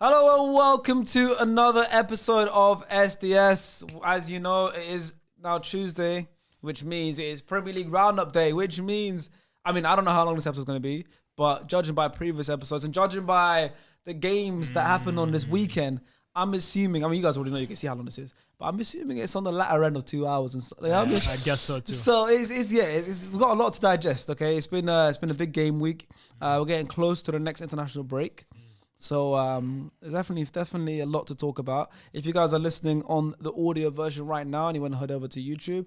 Hello and welcome to another episode of SDS. As you know, it is now Tuesday, which means it is Premier League Roundup Day, which means, I don't know how long this episode is going to be, but judging by previous episodes and judging by the games that happened on this weekend, I'm assuming, you guys already know, you can see how long this is, but I'm assuming it's on the latter end of 2 hours. And I guess so too. So we've got a lot to digest, okay? It's been a big game week. We're getting close to the next international break. So definitely a lot to talk about. If you guys are listening on the audio version right now and you want to head over to YouTube,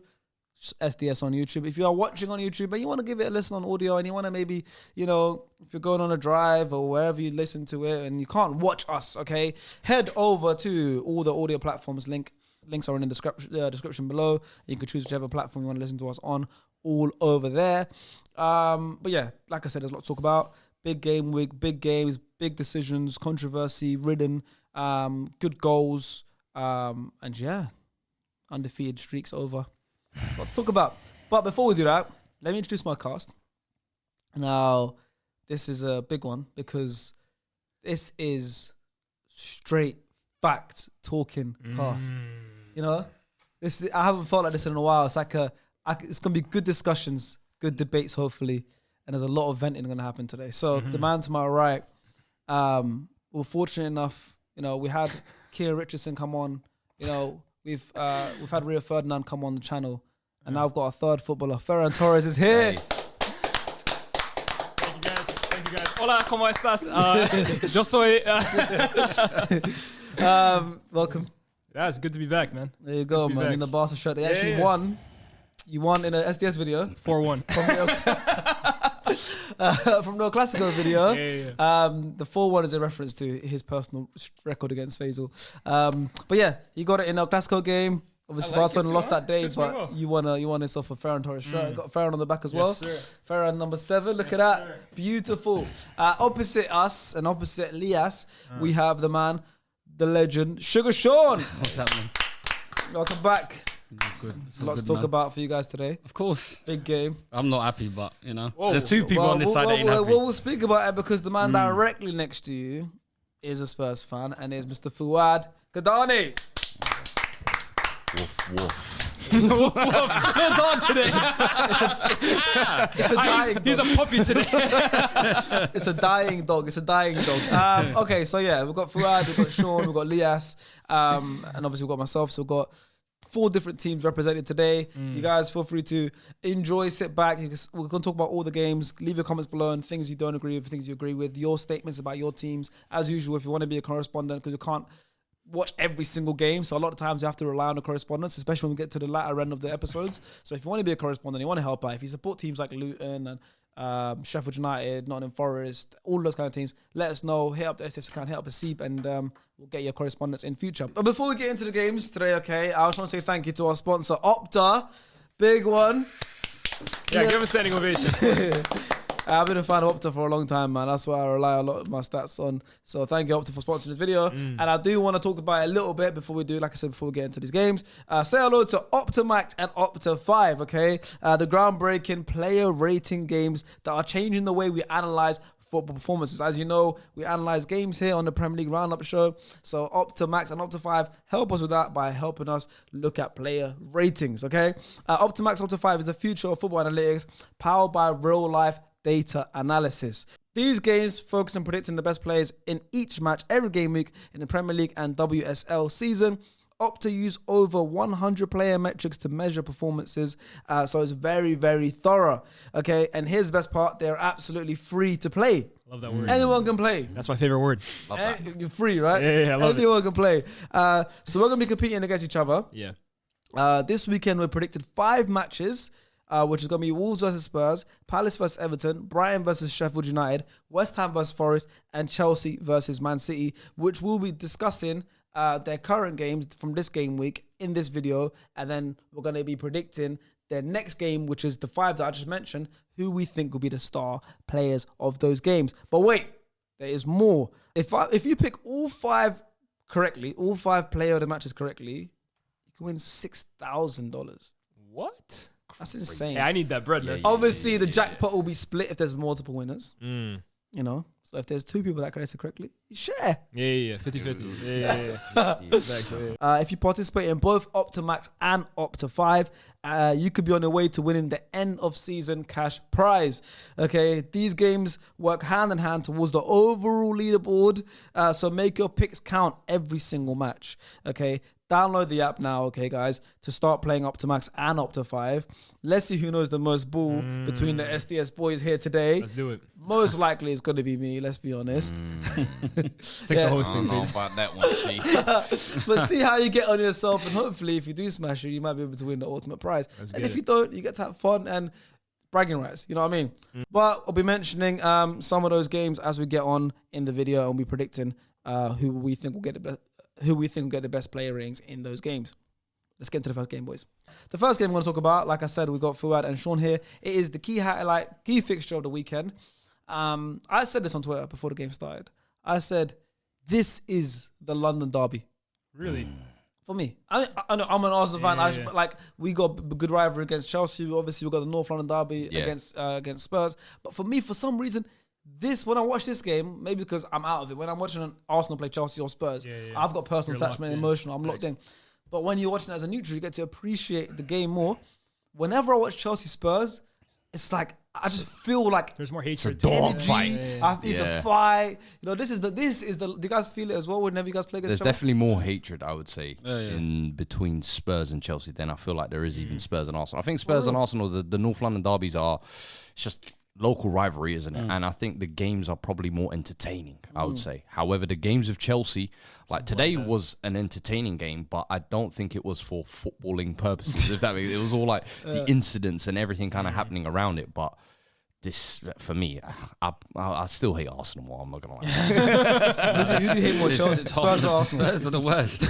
SDS on YouTube. If you are watching on YouTube and you want to give it a listen on audio and you want to maybe, if you're going on a drive or wherever you listen to it and you can't watch us, okay, head over to all the audio platforms. Links are in the description below. You can choose whichever platform you want to listen to us on, all over there. But yeah, like I said, there's a lot to talk about. Big game week, big games, big decisions, controversy ridden, good goals, and yeah, undefeated streaks over. Lots to talk about. But before we do that, let me introduce my cast. Now, this is a big one because this is straight fact talking cast. I haven't felt like this in a while. It's like it's gonna be good discussions, good debates, hopefully. And there's a lot of venting going to happen today. So the man to my right, we're fortunate enough, we had Kieran Richardson come on. We've had Rio Ferdinand come on the channel. And now I've got a third footballer. Ferran Torres is here. Hey. Thank you guys. Hola, ¿cómo estás? Yo soy... Welcome. Yeah, it's good to be back, man. There you go, man. In the Barca shirt. They actually won. You won in a SDS video. 4-1. From the Classico video. Yeah. The 4-1 is a reference to his personal record against Faisal. But yeah, he got it in El Clasico game. Obviously, Barcelona lost that day, but you won this off a Ferran Torres shirt. You got Ferran on the back as well. Sir. Ferran number 7. Look at that. Sir. Beautiful. Opposite us and opposite Lias, we have the man, the legend, Sugar Sean. What's happening? Welcome back. Good. Lots to talk about for you guys today. Of course. Big game. I'm not happy, but, there's two people on this side that ain't happy. We'll speak about it because the man directly next to you is a Spurs fan and is Mr. Fuad Gadani. Woof, woof. Woof, woof. No dog today. It's a dying dog. He's a puppy today. It's a dying dog. Okay, so yeah, we've got Fuad, we've got Sean, we've got Lias, and obviously we've got myself. So we've got 4 different teams represented today. You guys feel free to enjoy, sit back. We're going to talk about all the games. Leave your comments below and things you don't agree with, things you agree with, your statements about your teams. As usual, if you want to be a correspondent, because you can't watch every single game. So a lot of times you have to rely on the correspondence, especially when we get to the latter end of the episodes. So if you want to be a correspondent, you want to help out. If you support teams like Luton and Sheffield United, Nottingham Forest, all those kind of teams, let us know. Hit up the SS account, hit up the SEEP, and we'll get your correspondence in future. But before we get into the games today, okay, I just want to say thank you to our sponsor, Opta. Big one. Yeah, give him a standing ovation. I've been a fan of Opta for a long time, man. That's why I rely a lot of my stats on. So thank you, Opta, for sponsoring this video. And I do want to talk about it a little bit before we do, like I said, before we get into these games. Say hello to Opta Max and Opta 5, okay? The groundbreaking player rating games that are changing the way we analyze football performances. As you know, we analyze games here on the Premier League Roundup show. So Opta Max and Opta 5 help us with that by helping us look at player ratings, okay? Opta Max, Opta 5 is the future of football analytics powered by real-life data analysis. These games focus on predicting the best players in each match every game week in the Premier League and WSL season. Opta use over 100 player metrics to measure performances, so it's very, very thorough. Okay, and here's the best part: they're absolutely free to play. Love that word. Anyone can play. That's my favorite word. Love that. You're free, right? Yeah, I love Anyone can play. So we're gonna be competing against each other. Yeah. This weekend we predicted 5 matches. Which is going to be Wolves versus Spurs, Palace versus Everton, Brighton versus Sheffield United, West Ham versus Forest, and Chelsea versus Man City, which we'll be discussing their current games from this game week in this video. And then we're going to be predicting their next game, which is the 5 that I just mentioned, who we think will be the star players of those games. But wait, there is more. If you pick all 5 correctly, all 5 player of the matches correctly, you can win $6,000. What? That's insane. Yeah, I need that bread, man. Obviously, the jackpot will be split if there's multiple winners. You know, So if there's 2 people that can answer correctly, share. Yeah. 50-50. If you participate in both Optimax and Opta5, you could be on your way to winning the end of season cash prize. Okay, these games work hand in hand towards the overall leaderboard. So make your picks count every single match. Okay, download the app now, okay, guys, to start playing Optimax and Opta5. Let's see who knows the most ball between the SDS boys here today. Let's do it. Most likely it's going to be me, let's be honest. Stick the hosting, please. About that one, G. But see how you get on yourself, and hopefully if you do smash it, you might be able to win the ultimate prize. And if you don't, you get to have fun and bragging rights, you know what I mean? But I'll be mentioning some of those games as we get on in the video, and we'll be predicting who we think will get the best player ratings in those games. Let's get into the first game, boys. The first game I'm going to talk about, like I said, we got Fuad and Sean here. It is the key fixture of the weekend. I said this on Twitter before the game started. I said, this is the London derby. Really? For me. I'm an Arsenal fan. We got a good rivalry against Chelsea. Obviously, we got the North London derby against Spurs. But for me, for some reason, when I watch this game, maybe because I'm out of it, when I'm watching an Arsenal play Chelsea or Spurs, I've got personal attachment and emotional. I'm locked in. But when you're watching it as a neutral, you get to appreciate the game more. Whenever I watch Chelsea Spurs, it's like I just feel like there's more hatred. It's a dog fight. It's a fight. You know, this is the. Do you guys feel it as well whenever you guys play against? There's definitely more hatred, I would say, in between Spurs and Chelsea than I feel like there is even Spurs and Arsenal. I think Spurs and Arsenal, the North London derbies are just local rivalry, isn't it? And I think the games are probably more entertaining, I would say. However, the games of Chelsea, like today was an entertaining game, but I don't think it was for footballing purposes. If that makes it was all like the incidents and everything kind of happening around it. But this, for me, I still hate Arsenal more. I'm not gonna lie. Who do you hate more, Chelsea? Spurs or Arsenal? Spurs are the worst.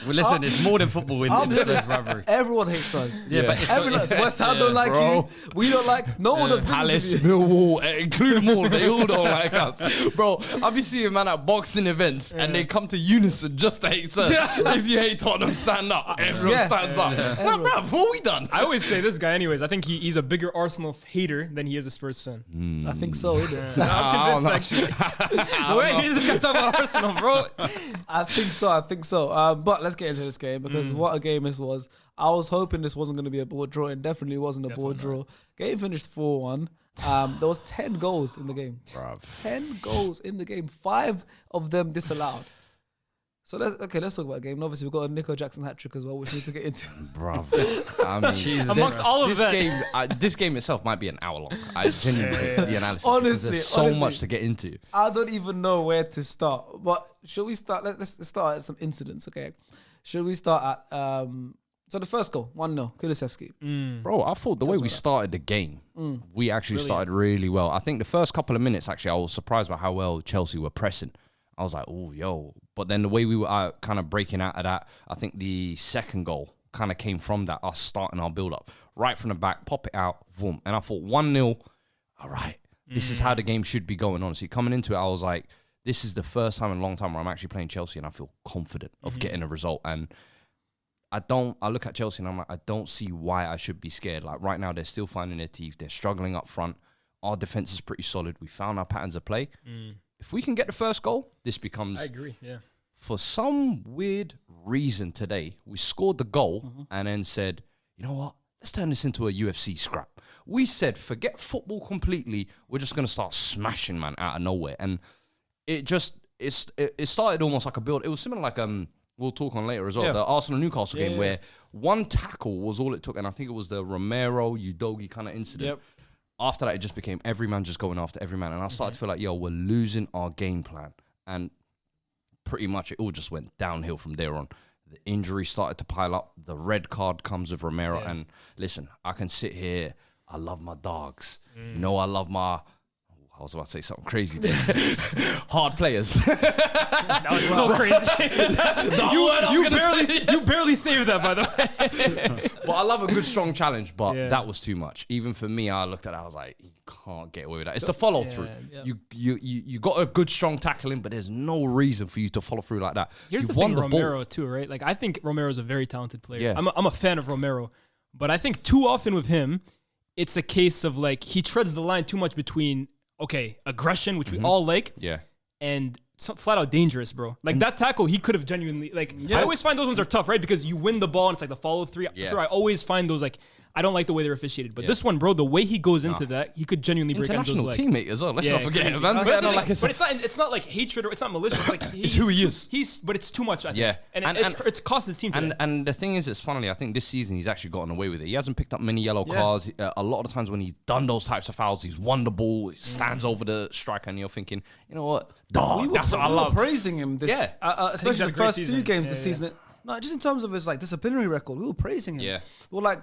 Well, listen, it's more than football in Spurs rivalry. Everyone hates Spurs. Yeah, but it's West Ham don't like you. We don't like. No one does Palace, business with you. Millwall, include them all. They all don't like us, bro. I'll be seeing man at boxing events and they come to unison just to hate Spurs. If you hate Tottenham, stand up. Everyone stands up. Nah, bro, what are we done? I always say this guy, anyways. I think he's a bigger Arsenal hater than he is a Spurs fan. I think so, isn't it? I'm convinced, actually. The way this guy talking about Arsenal, bro. I think so. But let's get into this game because what a game this was. I was hoping this wasn't going to be a board draw. It definitely wasn't a board draw. Game finished 4-1. There was 10 goals in the game. Bruv. 10 goals in the game. 5 of them disallowed. So let's talk about the game. And obviously, we've got a Nico Jackson hat-trick as well, which we need to get into. Bro, I mean, amongst all of this game itself might be an hour long. I genuinely the analysis. Honestly, there's so much to get into. I don't even know where to start. But should we start? Let's start at some incidents, okay? Should we start at so the first goal, 1-0, Kulusevski. Bro, I thought the way we started the game, we actually started really well. I think the first couple of minutes, actually, I was surprised by how well Chelsea were pressing. I was like, oh, yo. But then the way we were kind of breaking out of that, I think the second goal kind of came from that, us starting our build-up. Right from the back, pop it out, boom. And I thought 1-0, all right, this is how the game should be going, honestly. Coming into it, I was like, this is the first time in a long time where I'm actually playing Chelsea and I feel confident of getting a result. And I look at Chelsea and I'm like, I don't see why I should be scared. Like right now, they're still finding their teeth. They're struggling up front. Our defense is pretty solid. We found our patterns of play. If we can get the first goal, this becomes... I agree, yeah. For some weird reason today, we scored the goal and then said, you know what? Let's turn this into a UFC scrap. We said, forget football completely. We're just going to start smashing, man, out of nowhere. And it started almost like a build. It was similar like... we'll talk on later as well. Yeah. The Arsenal-Newcastle game where one tackle was all it took. And I think it was the Romero-Udogie kind of incident. Yep. After that, it just became every man just going after every man. And I started to feel like, yo, we're losing our game plan. And pretty much it all just went downhill from there on. The injuries started to pile up. The red card comes with Romero. And listen, I can sit here. I love my dogs. You know, I love my... I was about to say something crazy there. Hard players. That was so crazy. You barely saved that, by the way. Well, I love a good, strong challenge, but that was too much. Even for me, I looked at it, I was like, you can't get away with that. It's the follow through. Yeah. You got a good, strong tackling, but there's no reason for you to follow through like that. Here's the thing, Romero too, right? Like I think Romero is a very talented player. Yeah. I'm a fan of Romero, but I think too often with him, it's a case of like he treads the line too much between okay, aggression, which we all like, and flat out dangerous, bro. Like that tackle, he could have genuinely I always find those ones are tough, right? Because you win the ball and it's like the follow through. I always find those like I don't like the way they're officiated. But this one, bro, the way he goes into that, he could genuinely break Enzo's leg. Teammate as well. Let's not forget him. But it's not like hatred or it's not malicious. Like it's who he is. But it's too much. I think. And it's cost his team. And the thing is, it's funny. I think this season he's actually gotten away with it. He hasn't picked up many yellow cards. A lot of the times when he's done those types of fouls, he's won the ball, stands over the striker, and you're thinking, you know what, dog, that's what I love. We were praising him this, especially the first few games this season. No, just in terms of his like disciplinary record, we were praising him. Yeah, we were like.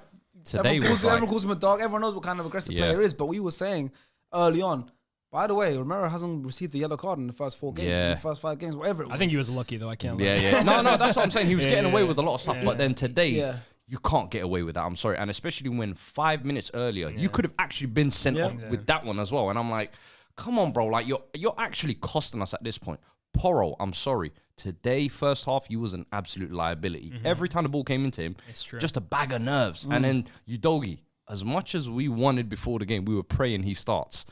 Everyone calls him a dog. Everyone knows what kind of aggressive player he is. But we were saying early on, by the way, Romero hasn't received the yellow card in the first 4 games, in the first 5 games, whatever it was. I think he was lucky, though. I can't lie. No, that's what I'm saying. He was getting away with a lot of stuff. But then today, you can't get away with that. I'm sorry. And especially when 5 minutes earlier, you could have actually been sent off with that one as well. And I'm like, come on, bro. Like, you're actually costing us at this point. Porro, I'm sorry. Today, first half, you was an absolute liability. Every time the ball came into him, just a bag of nerves. And then Udogie, as much as we wanted before the game, we were praying he starts.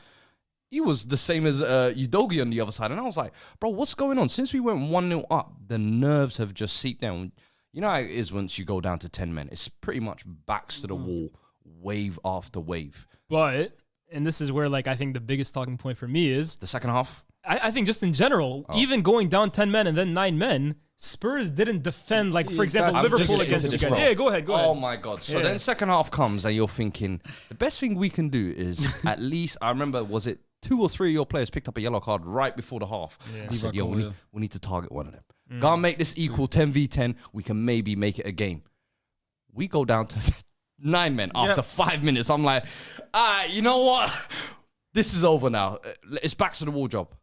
He was the same as Udogie on the other side. And I was like, bro, what's going on? Since we went 1-0 up, the nerves have just seeped down. You know how it is once you go down to 10 men. It's pretty much backs to the wall, wave after wave. But, and this is where like I think the biggest talking point for me is... The second half? I think just in general, even going down 10 men and then 9 men, Spurs didn't defend, like, for example, Liverpool against you guys. Yeah, go ahead. Oh, my God. So then second half comes and you're thinking, the best thing we can do is at least, I remember, was it 2 or 3 of your players picked up a yellow card right before the half? Yeah. I said, we need to target one of them. Go and make this equal 10v10. We can maybe make it a game. We go down to 9 men after 5 minutes. I'm like, you know what? This is over now. It's back to the wall job.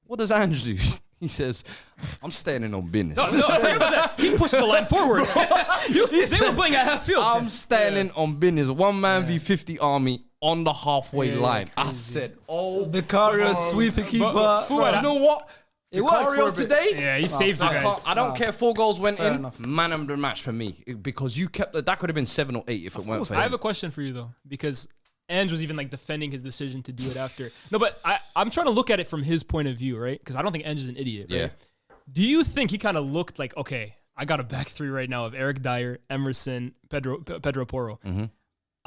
What does Andrew do? He says, I'm standing on business. No, think about that. He pushed the line forward. They were playing at half field. I'm standing on business. 1 man v 50 army on the halfway line. I said, Vicario, sweeper keeper. You know what? Vicario today? Yeah, he saved you guys. I don't care 4 goals went in. Enough. Man of the match for me. Because you kept that could have been 7 or 8 if it weren't for him. I have a question for you, though, because Ange was even like defending his decision to do it after. No, but I'm trying to look at it from his point of view, right? Because I don't think Ange is an idiot, right? Yeah. Do you think he kind of looked like, okay, I got a back 3 right now of Eric Dyer, Emerson, Pedro Porro.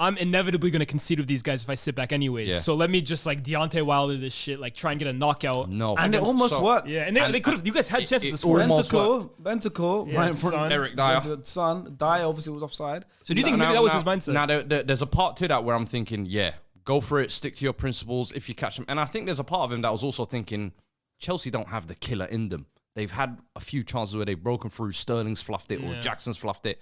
I'm inevitably going to concede with these guys if I sit back anyways. Yeah. So let me just like Deontay Wilder this shit, like try and get a knockout. No. And it almost worked. Yeah, and they could have, you guys had chances to score. Bentancur, right in front of Eric Dyer. Dyer obviously was offside. So do you think maybe that was his mindset? Now, there's a part to that where I'm thinking, go for it, stick to your principles if you catch them. And I think there's a part of him that was also thinking, Chelsea don't have the killer in them. They've had a few chances where they've broken through, Sterling's fluffed it, or Jackson's fluffed it.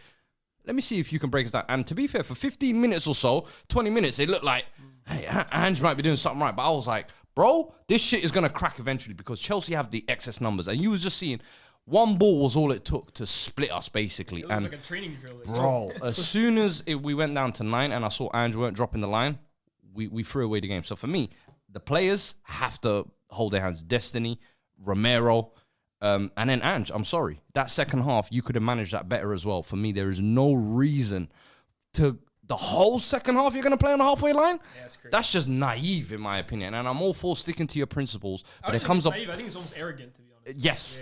Let me see if you can break us down. And to be fair, for 15 minutes or so, 20 minutes, it looked like, hey, Ange might be doing something right. But I was like, bro, this shit is going to crack eventually because Chelsea have the excess numbers. And you was just seeing 1 ball was all it took to split us, basically. It was like a training drill. Bro, as soon as we went down to 9 and I saw Ange weren't dropping the line, we threw away the game. So for me, the players have to hold their hands. Destiny, Romero, and then Ange, I'm sorry. That second half, you could have managed that better as well. For me, there is no reason to... The whole second half you're going to play on the halfway line? Yeah, that's crazy. That's just naive, in my opinion. And I'm all for sticking to your principles. But it comes up... I think it's almost arrogant, to be honest. Yes.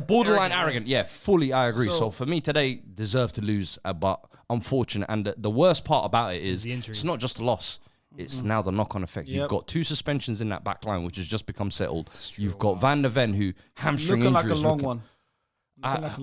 Borderline arrogant. Yeah, fully, I agree. So for me today, deserve to lose, but unfortunate. And the worst part about it is it's not just a loss. It's now the knock-on effect. You've got 2 suspensions in that back line, which has just become settled. You've got Van der Ven, who hamstring injuries. Looking like a long one.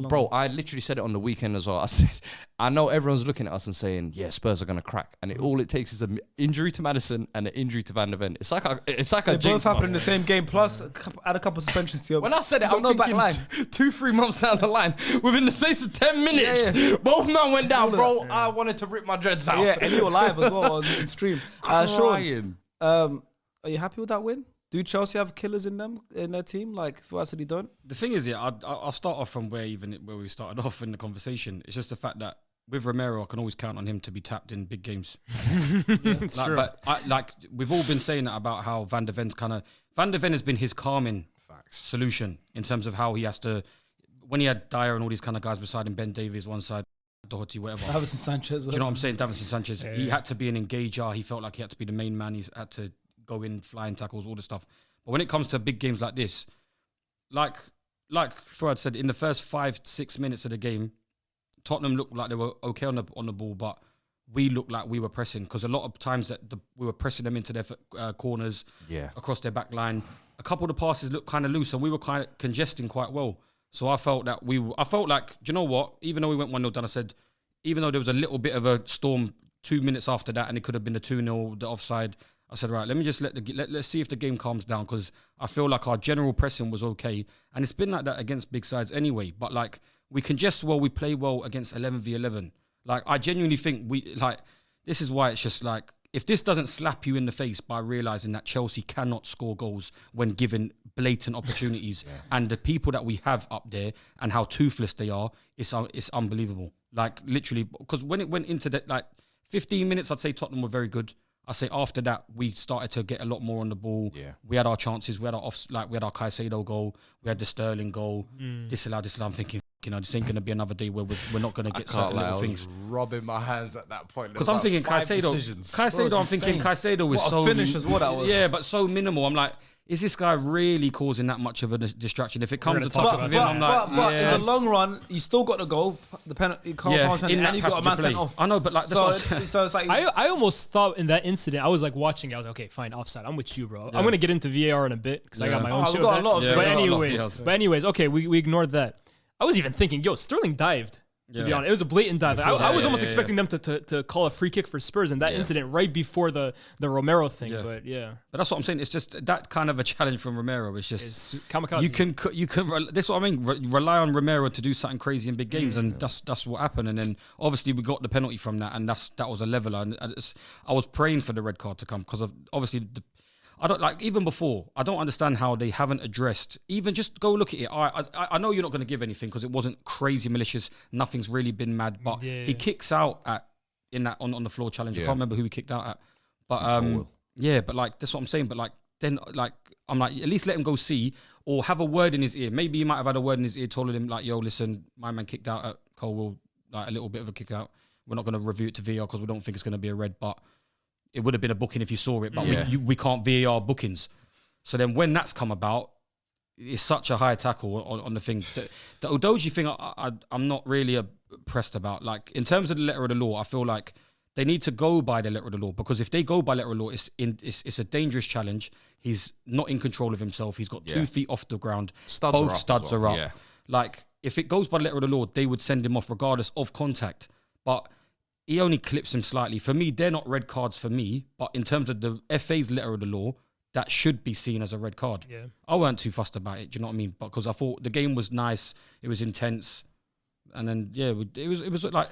Bro, I literally said it on the weekend as well. I said, I know everyone's looking at us and saying, yeah, Spurs are going to crack. And all it takes is an injury to Maddison and an injury to Van der Ven. It's like a they both happened in the same game, plus add a couple of suspensions to your... When I said it, I'm thinking 2-3 months down the line, within the space of 10 minutes, both men went down, bro. I wanted to rip my dreads out. Yeah, and you were live as well on stream. Sean, are you happy with that win? Do Chelsea have killers in their team? Like, for us, they don't? The thing is, I'll start off from where we started off in the conversation. It's just the fact that with Romero, I can always count on him to be tapped in big games. It's true. But we've all been saying that about how Van der Ven has been his calming solution in terms of how he has to, when he had Dyer and all these kind of guys beside him, Ben Davies one side, Doherty, whatever. Davinson Sanchez. Do you know what I'm saying? Davinson Sanchez. He had to be an engager. He felt like he had to be the main man. He had to go in, flying tackles, all the stuff. But when it comes to big games like this, like Fuad said, in the first 5-6 minutes of the game, Tottenham looked like they were okay on the ball, but we looked like we were pressing, because a lot of times that we were pressing them into their corners, across their back line. A couple of the passes looked kind of loose, and we were kind of congesting quite well. So I felt like, do you know what? Even though we went 1-0 down, I said, even though there was a little bit of a storm 2 minutes after that, and it could have been the 2-0, the offside, I said, right, let me just let's see if the game calms down, because I feel like our general pressing was okay, and it's been like that against big sides anyway. But like, we congest well, we play well against 11v11. Like, I genuinely think this is why it's just like, if this doesn't slap you in the face by realising that Chelsea cannot score goals when given blatant opportunities, and the people that we have up there and how toothless they are, it's unbelievable. Like, literally, because when it went into that, like, 15 minutes, I'd say Tottenham were very good. I say after that, we started to get a lot more on the ball. Yeah. We had our chances. We had our we had our Caicedo goal. We had the Sterling goal. Disallowed. I'm thinking, this ain't going to be another day where we're not going to get certain little things. Rubbing my hands at that point. Because I'm thinking Caicedo, I'm thinking Caicedo was so... finish as well, that was. Yeah, but so minimal. I'm like, is this guy really causing that much of a distraction? If it comes to touch of him, I'm like... But in the long run, you still got the goal, the penalty, and you got a man sent off. I know, but like... So it's like... I almost thought in that incident, I was like watching, I was like, okay, fine, offside. I'm with you, bro. I'm going to get into VAR in a bit, because I got my own shit. Got a lot of But anyways, okay, we ignored that. I was even thinking, Sterling dived. To be honest, it was a blatant dive. I was almost expecting them to call a free kick for Spurs in that incident right before the Romero thing. Yeah. But that's what I'm saying. It's just that kind of a challenge from Romero. It's just kamikaze. You can. That's what I mean. Rely on Romero to do something crazy in big games, and that's what happened. And then obviously we got the penalty from that, and that was a leveler. And I was praying for the red card to come, because of obviously I don't like, even before, I don't understand how they haven't addressed, even just go look at it. I know you're not going to give anything because it wasn't crazy malicious. Nothing's really been mad, but he kicks out on the floor challenge. I can't remember who he kicked out at, but but like, that's what I'm saying. But like, then like, I'm like, at least let him go see, or have a word in his ear. Maybe he might have had a word in his ear, told him like, yo, listen, my man kicked out at Colwell, like a little bit of a kick out. We're not going to review it to VAR because we don't think it's going to be a red, but it would have been a booking if you saw it, but we can't VAR bookings. So then when that's come about, it's such a high tackle on the thing. The Udogie thing, I'm not really pressed about. Like, in terms of the letter of the law, I feel like they need to go by the letter of the law, because if they go by letter of the law, it's a dangerous challenge. He's not in control of himself. He's got 2 feet off the ground. Both studs are up. Yeah. Like, if it goes by the letter of the law, they would send him off regardless of contact. But he only clips him slightly. For me, they're not red cards for me, but in terms of the FA's letter of the law, that should be seen as a red card. Yeah. I weren't too fussed about it, do you know what I mean? Because I thought the game was nice, it was intense, and then, it was like...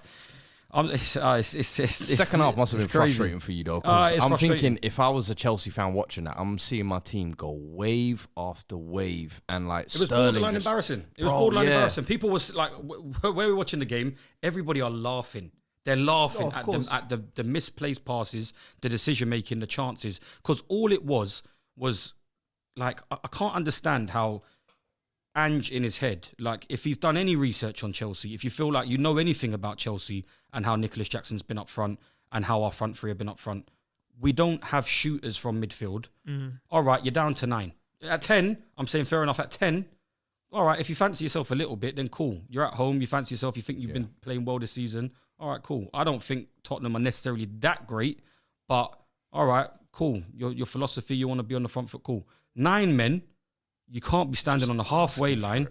Second half must have been frustrating for you, though. Because I'm thinking, if I was a Chelsea fan watching that, I'm seeing my team go wave after wave, and like, it was borderline embarrassing. It was borderline embarrassing. People was like, where we were watching the game, everybody are laughing. They're laughing at the misplaced passes, the decision-making, the chances. Because all it was like, I can't understand how Ange in his head, like, if he's done any research on Chelsea, if you feel like you know anything about Chelsea and how Nicholas Jackson's been up front and how our front three have been up front, we don't have shooters from midfield. All right, you're down to 9. At 10, I'm saying fair enough. At 10, all right, if you fancy yourself a little bit, then cool. You're at home, you fancy yourself, you think you've been playing well this season. All right, cool. I don't think Tottenham are necessarily that great, but all right, cool. Your philosophy, you want to be on the front foot, cool. 9 men, you can't be standing on the halfway line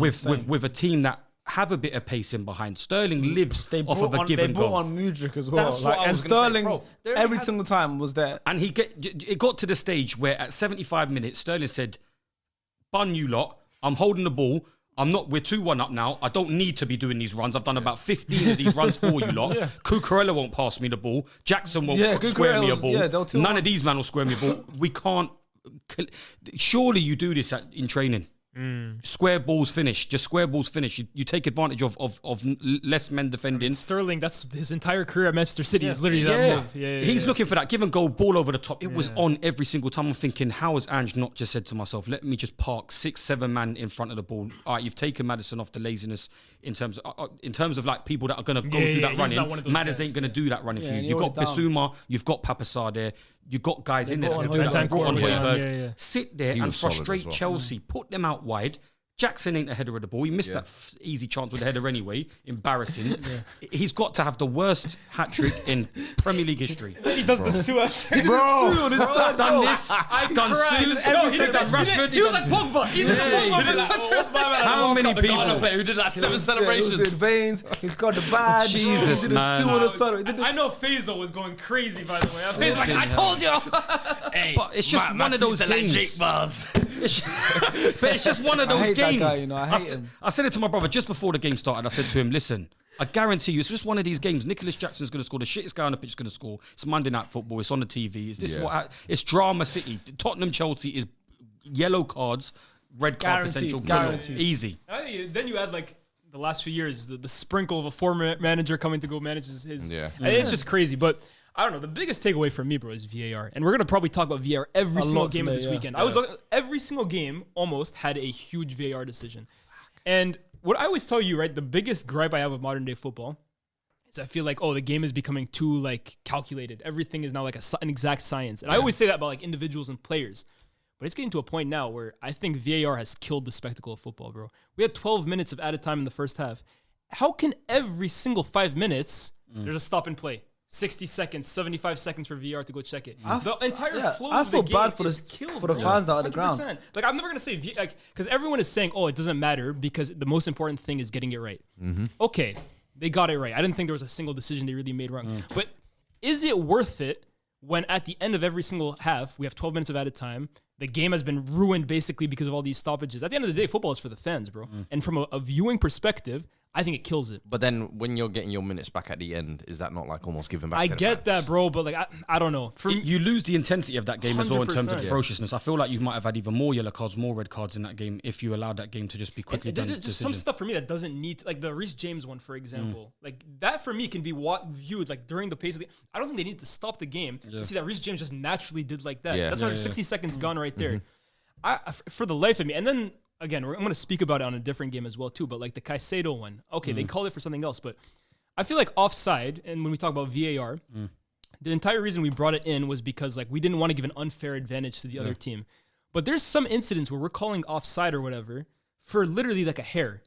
with a team that have a bit of pace in behind. Sterling lives off of a given goal. They brought on Mudryk as well. And Sterling, every single time was there. And it got to the stage where at 75 minutes, Sterling said, "Bun you lot, I'm holding the ball. We're 2-1 up now. I don't need to be doing these runs. I've done about 15 of these runs for you lot. Cucurella won't pass me the ball. Jackson won't square me a ball. None of these men will square me a ball. We can't. Surely you do this in training. Square balls finish. Just square balls finish. You take advantage of less men defending. Sterling, that's his entire career at Manchester City. Is literally that move. He's looking for that give and go ball over the top. It was on every single time. I'm thinking, how has Ange not just said to myself, let me just park 6-7 man in front of the ball? All right, you've taken Maddison off the laziness in terms of like people that are going to go do that running. Maddison ain't going to do that running for you. You've got Bissouma, you've got Papasar there. you got guys in there that brought can do on that. Højbjerg. Brought on Yeah, Højbjerg. yeah. Sit there He and was solid as frustrate well. Chelsea. Put them out wide. Jackson ain't a header of the ball. He missed that easy chance with the header anyway. Embarrassing. He's got to have the worst hat trick in Premier League history. He does the Sue after. Bro, I've done this. I've done Sue. He did that Rashford. He was like Pogba. He did the Pogba. How many people? Player who did like 7 celebrations. He was doing veins. He's got the badge. Jesus, he did man. a Sue on the third. I know Faisal was going crazy, by the way. Faisal like, I told you. Hey, but it's just one of those games. But it's just one of I those hate that games. guy, you know, I hate him. I said it to my brother just before the game started. I said to him, listen, I guarantee you, it's just one of these games. Nicholas Jackson's going to score. The shittest guy on the pitch is going to score. It's Monday Night Football. It's on the TV. It's drama city. Tottenham Chelsea is yellow cards, red card potential. Guaranteed. Easy. Then you add like the last few years, the sprinkle of a former manager coming to go manage his. Yeah. And it's just crazy. But I don't know. The biggest takeaway for me, bro, is VAR. And we're going to probably talk about VAR every single lot game of today, this yeah. weekend. I was every single game almost had a huge VAR decision. And what I always tell you, right, the biggest gripe I have with modern day football is I feel like, the game is becoming too like calculated. Everything is now like an exact science. And I always say that about like individuals and players. But it's getting to a point now where I think VAR has killed the spectacle of football, bro. We had 12 minutes of added time in the first half. How can every single 5 minutes there's a stop and play? 60 seconds, 75 seconds for VR to go check it. The entire flow I of the feel game bad for is the killed, for the bro. fans that are on the ground. 100%. Like, I'm never going to say, because everyone is saying, it doesn't matter because the most important thing is getting it right. Okay, they got it right. I didn't think there was a single decision they really made wrong. But is it worth it when at the end of every single half, we have 12 minutes of added time, the game has been ruined basically because of all these stoppages? At the end of the day, football is for the fans, bro. And from a viewing perspective, I think it kills it. But then when you're getting your minutes back at the end, is that not like almost giving back I to the get fans? that, bro, but like I don't know. You lose the intensity of that game as well in terms of 100%. the ferociousness. I feel like you might have had even more yellow cards, more red cards in that game if you allowed that game to just be quickly done. There's just some stuff for me that doesn't need, like the Reece James one, for example. Like that for me can be viewed like during the pace of the. I don't think they need to stop the game. You see that Reece James just naturally did like that. Yeah. That's 60 seconds gone right there. For the life of me, and then. Again, I'm going to speak about it on a different game as well, too. But like the Caicedo one, okay, they called it for something else. But I feel like offside, and when we talk about VAR, the entire reason we brought it in was because like we didn't want to give an unfair advantage to the other team. But there's some incidents where we're calling offside or whatever for literally like a hair.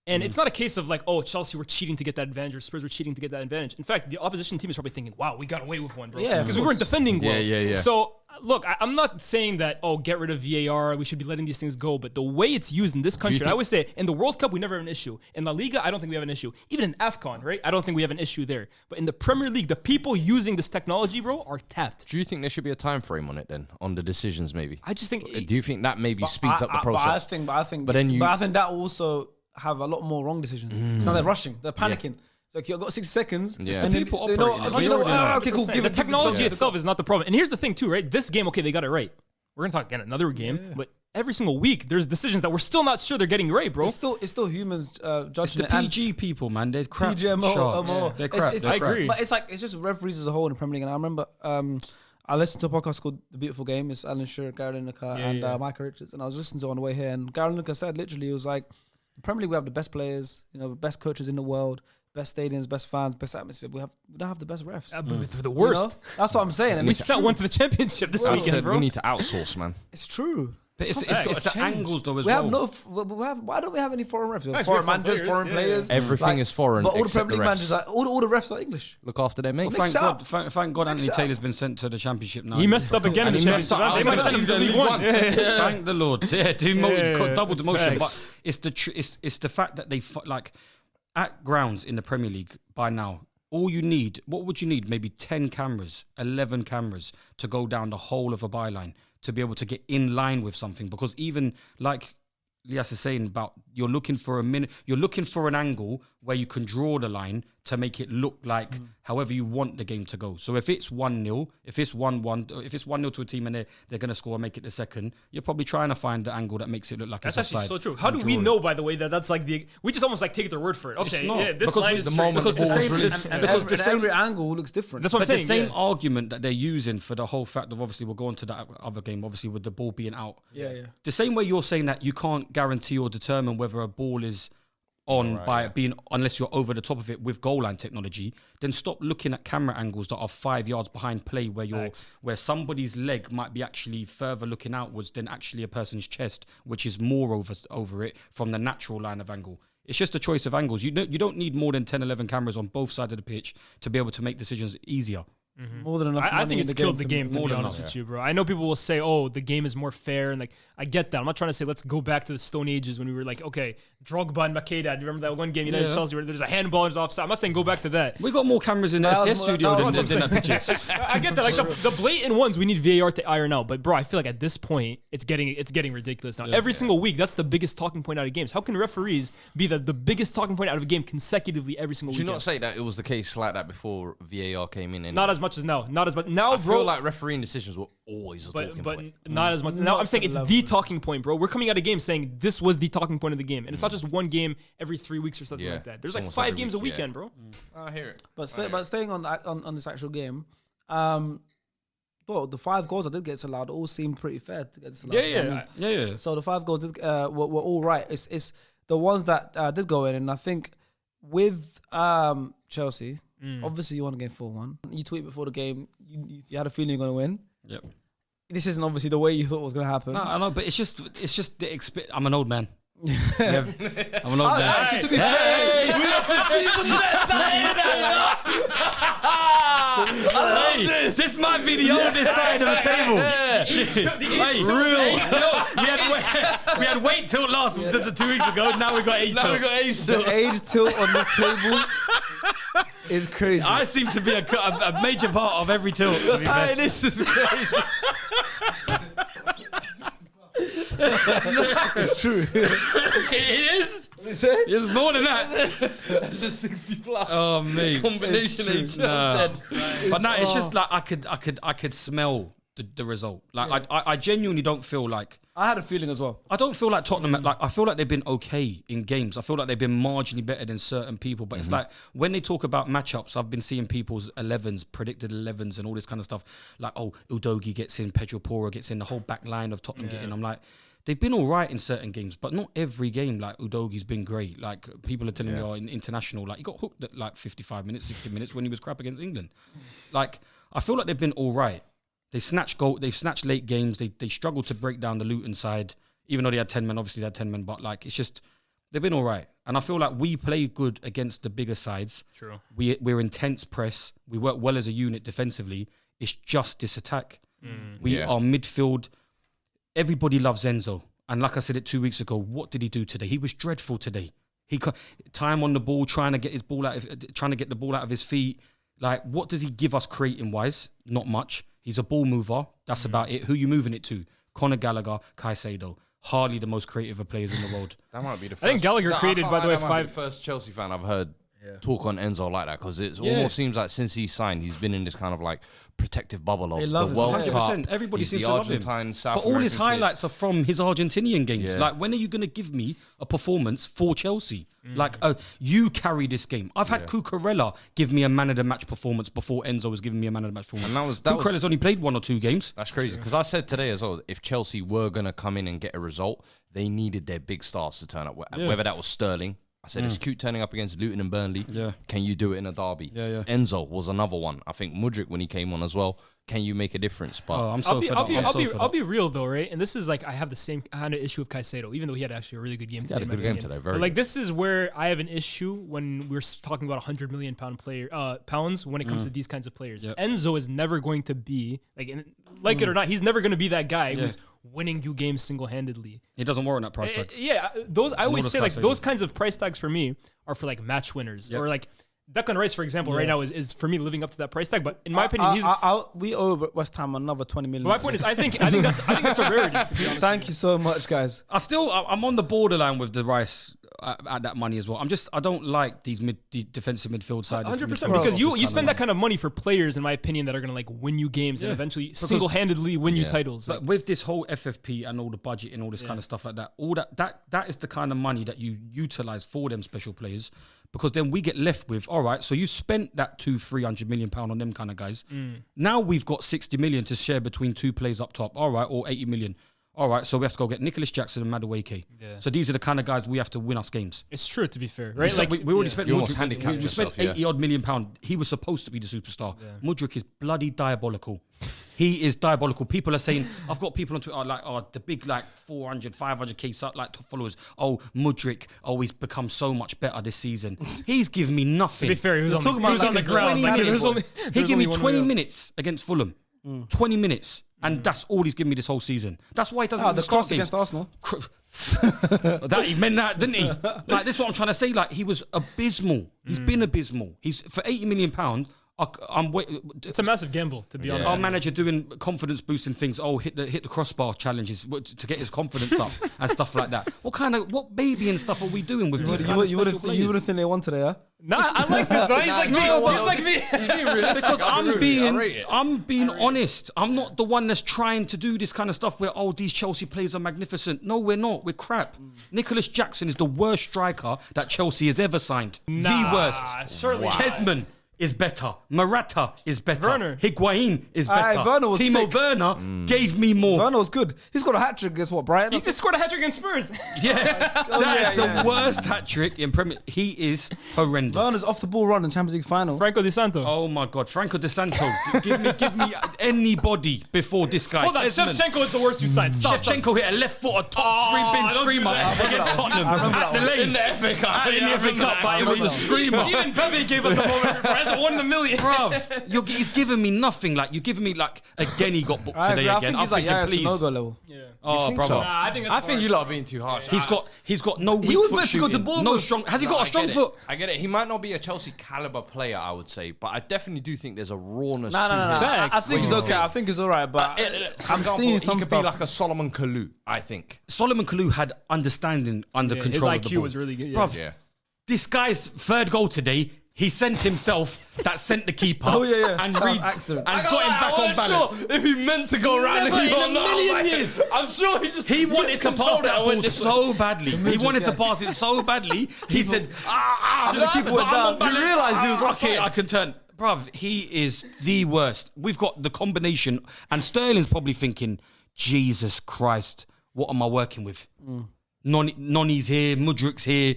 And it's not a case of like, Chelsea were cheating to get that advantage or Spurs were cheating to get that advantage. In fact, the opposition team is probably thinking, wow, we got away with one, bro. Yeah, because we weren't defending well. Yeah. So, look, I'm not saying that, get rid of VAR, we should be letting these things go. But the way it's used in this country, and I always say, in the World Cup, we never have an issue. In La Liga, I don't think we have an issue. Even in AFCON, right? I don't think we have an issue there. But in the Premier League, the people using this technology, bro, are tapped. Do you think there should be a time frame on it then, on the decisions maybe? I just think... Do you think that maybe speeds up the process? But I think that also have a lot more wrong decisions. So now they're rushing, they're panicking. It's like you've got 60 seconds. Yeah. And People they know, operating in it. okay, cool. The technology itself is not the problem. And here's the thing too, right? This game, okay, they got it right. We're going to talk again another game, but every single week, there's decisions that we're still not sure they're getting right, bro. It's still humans judging It's the it. And PG people, man. They're crap. PGMO, sharks. MO. They're crap. It's They're I crap. agree. But it's just referees as a whole in the Premier League. And I remember I listened to a podcast called The Beautiful Game. It's Alan Shearer, Gary Lineker, and Michael Richards. And I was listening to it on the way here. And Gary Lineker said literally, it was like, the Premier League, we have the best players, the best coaches in the world, best stadiums, best fans, best atmosphere. We don't have the best refs. But the worst. That's what I'm saying. And We it's sent true. one to the championship this I weekend, said bro. we need to outsource, man. It's true. But it's It's the changed. angles though as We well. have why don't we have any foreign refs? We have Actually, foreign we have managers, players, foreign yeah, players. Everything is foreign But all the except Premier the League refs. managers, all the refs are English. Look after their mates. Thank it God, up. thank God Mix Anthony it up. Taylor's been sent to the championship now. He messed up again in the he messed championship. up. They might have sent him to the League One. Thank the Lord. Yeah, double demotion. Facts. But it's the fact that they like at grounds in the Premier League by now. All you need, what would you need? Maybe 10 cameras, 11 cameras to go down the whole of a byline to be able to get in line with something. Because even like Lias is saying about you're looking for an angle where you can draw the line to make it look like however you want the game to go. So if it's 1-0, if it's 1-1, if it's 1-0 to a team and they're going to score and make it the second, you're probably trying to find the angle that makes it look like That's it's actually offside. so true. How do we know, by the way, that that's like we just almost like take their word for it? Okay, not. yeah, this Because line with is the straight. moment Because the the ball's same, released. Every angle looks different. That's what I'm but saying. the same yeah. argument that they're using for the whole fact of obviously we'll go on to that other game, obviously with the ball being out. Yeah. The same way you're saying that you can't guarantee or determine whether a ball is by it being, unless you're over the top of it with goal line technology, then stop looking at camera angles that are 5 yards behind play where somebody's leg might be actually further looking outwards than actually a person's chest, which is more over it from the natural line of angle. It's just a choice of angles. You don't need more than 10, 11 cameras on both sides of the pitch to be able to make decisions easier. More than enough. I think it's killed the game, to be honest enough, with you, bro. I know people will say, oh, the game is more fair. And like, I get that. I'm not trying to say let's go back to the Stone Ages when we were like, okay, Drogba and Makeda. Do you remember that one game, United Chelsea, where there's a handball and it's offside? I'm not saying go back to that. We got more cameras in the SDS studio than the pitches. I get that. Like the blatant ones, we need VAR to iron out. But bro, I feel like at this point, it's getting ridiculous now. Every single week, that's the biggest talking point out of games. How can referees be the biggest talking point out of a game consecutively every single week? Did you not say that it was the case like that before VAR came in? Not as much as now. Not as much. Now, I bro, feel like refereeing decisions were always a talking point. Not as much. Now I'm saying it's the talking point, bro. We're coming out of game saying this was the talking point of the game, and it's not just one game every 3 weeks or something like that. There's like 5 games a weekend, bro. I hear it. But staying on this actual game, well, the 5 goals that did get disallowed all seemed pretty fair to get disallowed. Yeah. So the 5 goals did, were all right. It's the ones that did go in, and I think with Chelsea. Obviously, you won the game 4-1. You tweet before the game, you had a feeling you're going to win. Yep. This isn't obviously the way you thought it was going to happen. No, I know, but it's just the I'm an old man. I'm an old man. Actually, to be fair, this might be the oldest side of the table. We had weight tilt last 2 weeks ago. Now we got age tilt. The age tilt on this table is crazy. I seem to be a major part of every tilt. To be fair. This is crazy. It's true. It is. It's more than that. That's a 60 plus. Oh mate, combination age. Nah. But no, it's just like I could smell the result. Like I genuinely don't feel like. I had a feeling as well. I don't feel like Tottenham. Like I feel like they've been okay in games. I feel like they've been marginally better than certain people. But it's like when they talk about matchups, I've been seeing people's 11s, predicted 11s, and all this kind of stuff. Like, oh, Udogie gets in, Pedro Porro gets in, the whole back line of Tottenham get in. I'm like, they've been all right in certain games, but not every game. Like Udogie's been great. Like people are telling me, oh, in international, like he got hooked at like 55 minutes, 60 minutes when he was crap against England. Like I feel like they've been all right. They snatched late games. They struggled to break down the Luton side, even though they had 10 men. Obviously, they had 10 men, but like it's just they've been all right. And I feel like we play good against the bigger sides. True. We're intense press. We work well as a unit defensively. It's just this attack. We are midfield. Everybody loves Enzo. And like I said it 2 weeks ago, what did he do today? He was dreadful today. He time on the ball, trying to get the ball out of his feet. Like, what does he give us creating wise? Not much. He's a ball mover. That's about it. Who you moving it to? Conor Gallagher, Caicedo. Hardly the most creative of players in the world. That might be the first. I think Gallagher created, by the way, the first Chelsea fan I've heard talk on Enzo like that, because it almost seems like since he signed, he's been in this kind of like protective bubble of the World Cup. Everybody He's seems the to love him. Argentine, South But all his American highlights are from his Argentinian games. Yeah. Like, when are you going to give me a performance for Chelsea? Like, you carry this game. I've had Cucurella give me a man of the match performance before Enzo was giving me a man of the match performance. And that was Cucurella's only played 1 or 2 games. That's crazy, because I said today as well, if Chelsea were going to come in and get a result, they needed their big stars to turn up. Whether that was Sterling. I said it's cute turning up against Luton and Burnley. Yeah. Can you do it in a derby? Yeah. Enzo was another one. I think Mudryk, when he came on as well, can you make a difference? But I'll be real though, right? And this is like I have the same kind of issue with Caicedo, even though he had actually a really good game today. He had a good game today, very. But like this is where I have an issue when we're talking about £100 million pounds when it comes to these kinds of players. Yep. Enzo is never going to be like it or not, he's never going to be that guy who's winning you games single-handedly. He doesn't warrant that price tag. I always say like those kinds of price tags for me are for like match winners or like Declan Rice, for example, right now is for me living up to that price tag. But in my opinion, we owe West Ham another 20 million. My point is, I think that's a rarity. To be honest Thank you so much, guys. I'm on the borderline with the Rice at that money as well. I don't like these defensive midfield side. 100%, because you spend that kind of money for players, in my opinion, that are going to like win you games and eventually single-handedly win you titles. But with this whole FFP and all the budget and all this kind of stuff like that, all that is the kind of money that you utilize for them special players. Because then we get left with, all right, so you spent that £200-300 million on them kind of guys. Now we've got 60 million to share between 2 players up top, all right, or 80 million. all right, so we have to go get Nicholas Jackson and Madueke. Yeah. So these are the kind of guys we have to win us games. It's true, to be fair, right? So we already spent. You almost Mudryk- handicapped we spent yourself, 80 odd million £80 He was supposed to be the superstar. Mudryk is bloody diabolical. He is diabolical. People are saying, I've got people on Twitter like, the big like 400, 500k like followers. Oh, Mudryk, he's become so much better this season. He's given me nothing. To be fair, he was on the ground. 20 Like, minutes. He gave me 20 minutes. minutes against Fulham. 20 minutes. And that's all he's given me this whole season. That's why he doesn't The start cross against Arsenal. that he meant that, didn't he? Like, this is what I'm trying to say. Like, he was abysmal. He's been abysmal. He's for £80 million. It's a massive gamble, to be honest. Our manager doing confidence boosting things. Hit the crossbar challenges to get his confidence up and stuff like that. What baby and stuff are we doing with these kind of You special players? wouldn't think they won today, huh? Nah, I like this. He's like me. He's like me. Because I'm being honest. I'm not the one that's trying to do this kind of stuff where these Chelsea players are magnificent. No, we're not. We're crap. Nicholas Jackson is the worst striker that Chelsea has ever signed. The worst. Certainly. Tesman is better. Morata is better. Werner. Higuain is better. Werner was Timo sick. Werner gave me more. Werner was good. He's got a hat trick against what, Brighton? He just scored a hat-trick against Spurs. That is the worst hat trick in Premier. He is horrendous. Werner's off the ball run in Champions League final. Franco Di Santo. Oh my God, Franco De Santo. give me anybody before this guy. Hold on, Shevchenko is the worst you signed. Stop. Shevchenko hit a left foot, a top screamer against Tottenham. I remember that The one. lane. In the FA Cup. In the FA Cup, but it was a screamer. Even Bebe gave us a moment. That's 1 in a million. Bruv, he's giving me nothing. Like, you're giving me, like, again, he got booked I today agree. I again. think he's like thinking, please. Sinogo level. Yeah. Oh, think brother. so? Nah, I think you lot are being too harsh. He's got no weak was foot meant to go to shooting. Bournemouth. No strong. Has he got a strong foot? I get it. He might not be a Chelsea caliber player, I would say, but I definitely do think there's a rawness to No. him. I think he's okay. I think he's all right, but I'm seeing some he could stuff. be like a Solomon Kalou, I think. Solomon Kalou had understanding under His control of the IQ ball. was really good. Bruv, Yeah. this guy's third goal today, he sent himself that sent the keeper. Oh, yeah. And That was read excellent. and got him back on balance. If he meant to go around Never in a million years. I'm sure he just He wanted to pass that ball so badly. He wanted to pass it so badly. He said, The keeper went down. You realise he was okay, offside. I can turn. Bruv, he is the worst. We've got the combination, and Sterling's probably thinking, Jesus Christ, what am I working with? Nonny's here, Mudryk's here,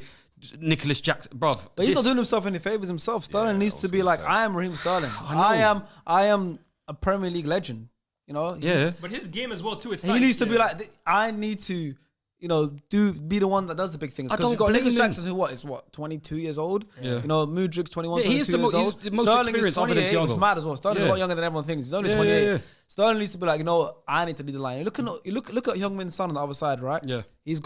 Nicholas Jackson, bruv. But he's not doing himself any favors himself. Sterling needs to be like, I am Raheem Sterling. I am a Premier League legend. You know? Yeah. But his game as well too. It's He needs to be like, I need to, be the one that does the big things. I Because don't you've got blame Nicholas him. Jackson, who is 22 years old. Yeah. You know, Mudryk's 21, Yeah, he is 22 years old. he's the most Sterling is experienced other than 28. It's Thiago. mad as well. Sterling's a Yeah. lot younger than everyone thinks. He's only Yeah, 28. yeah. Sterling needs to be like, I need to lead the line. Look at Heung-Min Son on the other side, right? Yeah. He's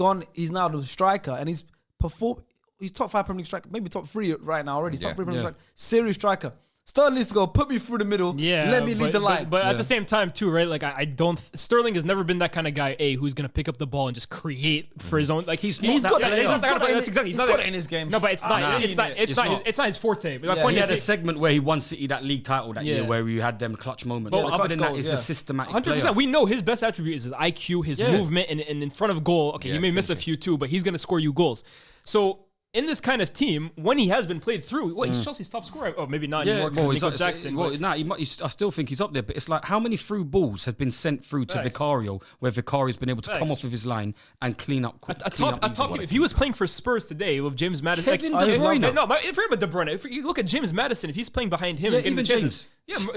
now the striker, and he's performed. He's top 5 Premier League striker, maybe top 3 right now already. He's top 3 Premier League striker. Serious striker. Sterling needs to go, put me through the middle. Yeah, let me lead the line. But at the same time, too, right? Like I don't. Sterling has never been that kind of guy. Who's gonna pick up the ball and just create for his own. Like he's He's not got that it. player. He's got it. That's exactly. He's not got that- it in his game. No, but it's not. It's not his forte. But my point He is, had a segment where he won City that league title that year Yeah. where we had them clutch moments. But But the other clutch than that, goals, it's yeah. a systematic 100%. player. We know his best attribute is his IQ, his Yeah. movement, and in front of goal. Okay, Yeah, you may miss a few too, but he's gonna score you goals. So. In this kind of team, when he has been played through, he's Chelsea's top scorer. Oh, maybe not anymore because Nico Jackson. Well, I still think he's up there. But it's like, how many through balls have been sent through to Facts. Vicario, where Vicario's been able to come Facts. off of his line and clean up quick. A top team. If he was playing for Spurs today with James Madison, Kevin like, De Bruyne. no, but forget about De Bruyne. If you look at James Madison, if he's playing behind him Yeah, and getting the even chances,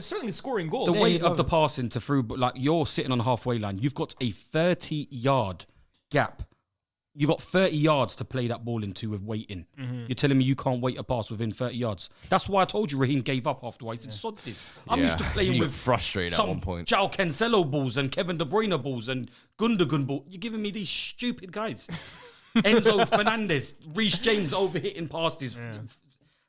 certainly scoring goals. the weight of the passing to through, but like you're sitting on the halfway line, you've got a 30-yard gap. You got 30 yards to play that ball into with waiting. You're telling me you can't wait a pass within 30 yards. That's why I told you Raheem gave up afterwards. He said, sod this. I'm used to playing He with looked frustrated at one point. João Cancelo balls and Kevin De Bruyne balls and Gundogan balls. You're giving me these stupid guys. Enzo Fernandez, Reece James overhitting past his...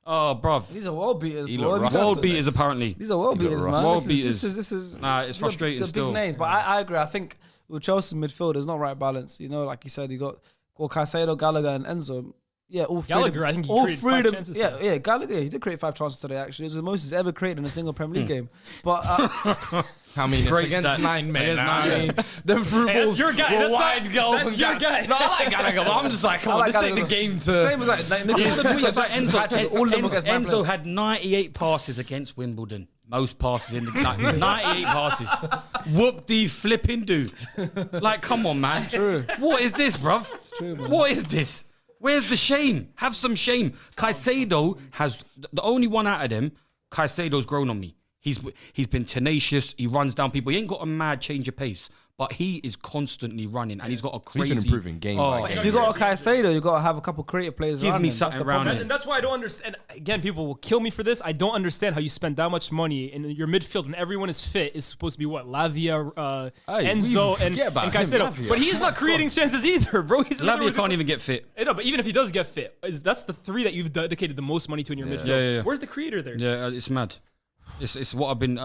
Oh, bruv. These are world beaters, He bro. looked World beaters, apparently. These are world beaters, man. World This beaters. is Nah, it's these are frustrating the still. big names, but I agree. I think with Chelsea midfield, there's not right balance. You know, like you said, you got Caicedo, Gallagher, and Enzo. Yeah, all three. Gallagher, I think he created 5 chances today. Yeah, Gallagher, he did create 5 chances today. Actually, it was the most he's ever created in a single Premier League game. But I mean, it's Great against stats. 9 men. Against I 9 mean, them through Hey, that's balls your guy. were That's wide not- goals. that's your guy. No, I like Gallagher, but I'm just like, come I on, like this ain't the Gallagher. game to... same as like Yeah, Nicola but Jackson's hat trick, all of them against nine Enzo players. had 98 passes against Wimbledon. Most passes in the 98 passes. Whoop the flipping do. Like, come on, man. True. What is this, bruv? It's true, man. What is this? Where's the shame? Have some shame. Caicedo has the only one out of them. Caicedo's grown on me. He's been tenacious. He runs down people. He ain't got a mad change of pace, but he is constantly running, and he's got a crazy. He's been improving game by game. If you got a Caicedo, you got to have a couple creative players. Give around me him. something That's the around problem. him. And that's why I don't understand. Again, people will kill me for this. I don't understand how you spend that much money in your midfield when everyone is fit. Is supposed to be what? Lavia, Enzo, and Caicedo. Lavia. But he's not creating chances either, bro. He's Lavia can't even get fit. No, but even if he does get fit, that's the three that you've dedicated the most money to in your midfield. Yeah. Where's the creator there? Yeah, it's mad. It's what I've been.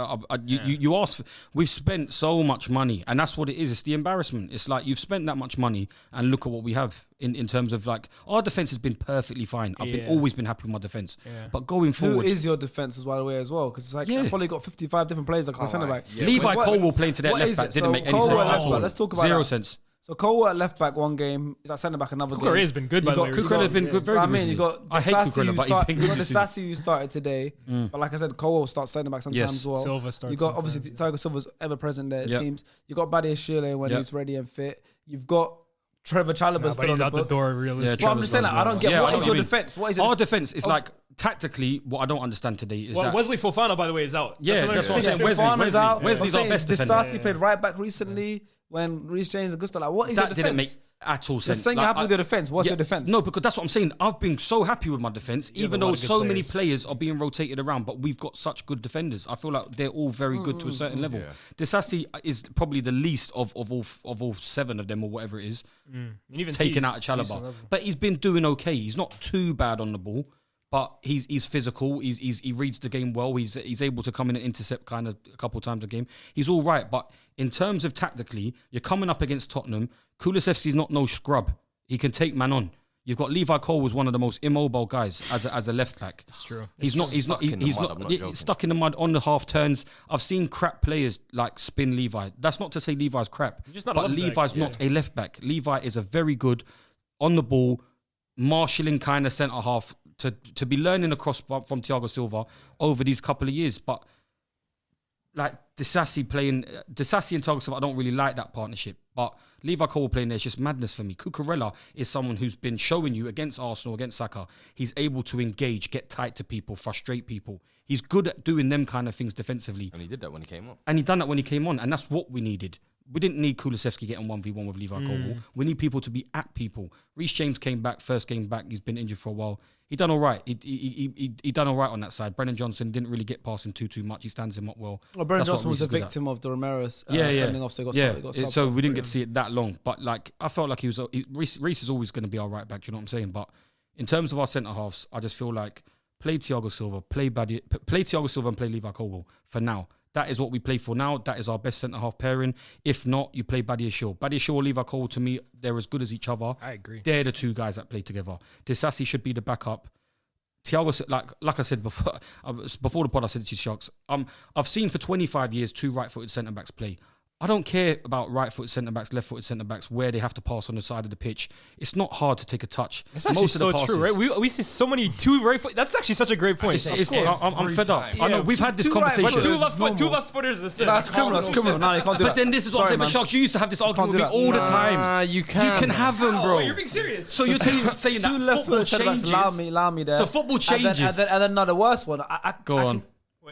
You asked. We've spent so much money, and that's what it is. It's the embarrassment. It's like you've spent that much money, and look at what we have in terms of like our defense has been perfectly fine. I've always been happy with my defense. Yeah. But going Who forward, is your defense by the way as well? Because it's like I've probably got 55 different players like centre back. Yeah. Levi Colwell playing to that what left is back it? didn't So make any Colwell sense at at left back, all. let's talk about Zero that. sense. So Colwell at left back one game, he's at centre back another game. Cucurella has been good, by the way. Cucurella's been good, very I good. mean, you recently. got I hate Cucurella, but he's been you good got the this season. Sassy who started today, but like I said, Colwell starts centre back sometimes Yes. as well. Silva starts You got sometimes, obviously Thiago Silva's ever present there. It Yep. seems you got Badia Shile when Yep. he's ready and fit. You've got Trevor Chalobah But still he's on the out the books. door, Yeah, realistically. Well, I'm just saying, like, I don't get Yeah, what I is know your what you mean. defense. What is your Our defense is like tactically. What I don't understand today is Well, that Wesley Fofana, by the way, is out. Yeah, that's what I'm saying. Fofana's out. Wesley's our best defender. Disasi played right back recently when Reece James and Gusto. Like, what is your that defense? didn't make at all You're sense. saying Like, you're happy with your defense. What's your defense? No, because that's what I'm saying. I've been so happy with my defense, even a lot though of good so many players. players are being rotated around, but we've got such good defenders. I feel like they're all very good to a certain level. Disasi is probably the least of all 7 of them or whatever it is, And even taken he's out of decent Chalobah. level. But he's been doing okay. He's not too bad on the ball, but he's physical. He reads the game well. He's able to come in and intercept kind of a couple times a game. He's all right. But in terms of tactically, you're coming up against Tottenham. Kulusevski's not no scrub. He can take man on. You've got Levi Cole was one of the most immobile guys as a left back. It's true. He's not stuck in stuck in the mud on the half turns. I've seen crap players like spin Levi. That's not to say Levi's crap, just not a but left back, Levi's not a left back. Levi is a very good on the ball, marshalling kind of centre half to be learning across from Thiago Silva over these couple of years. But like Disasi and Thiago Silva, I don't really like that partnership. But Levi Cole playing there is just madness for me. Cucurella is someone who's been showing you against Arsenal, against Saka, he's able to engage, get tight to people, frustrate people. He's good at doing them kind of things defensively. And he did that when he came up. And he done that when he came on. And that's what we needed. We didn't need Kulusevski getting 1v1 with Levi Cole. We need people to be at people. Reece James came back, first game back. He's been injured for a while. He done all right. He done all right on that side. Brennan Johnson didn't really get past him too much. He stands him up well. Well, Brennan That's what Johnson was Reece a is good at. victim of the Romero's Yeah. sending off, so he got subbed So off we didn't for get to see it that long. But like, I felt like Reece is always going to be our right back. You know what I'm saying? But in terms of our centre halves, I just feel like play Thiago Silva, play Thiago Silva and play Levi Colwell for now. That is what we play for now. That is our best centre half pairing. If not, you play Badia Shaw. Badia Shaw, Levi Colwell, to me, they're as good as each other. I agree. They're the 2 guys that play together. Disasi should be the backup. Thiago, like I said before the pod, I said to you, Sharks, I've seen for 25 years 2 right-footed centre-backs play. I don't care about right-footed centre-backs, left-footed centre-backs, where they have to pass on the side of the pitch. It's not hard to take a touch. It's actually so true, right? We see so many 2 right foot. That's actually such a great point. I'm fed up. I know we've had this conversation. But 2 left footers assist. That's criminal. That's criminal. No, you can't do that. But then this is what I'm saying. But Sharks, you used to have this argument with me all the time. You You can have them, bro. Oh, you're being serious. So you're saying that 2 left football foot centre backs changes. allow me there. So football changes. And then no, the worst one. Go on.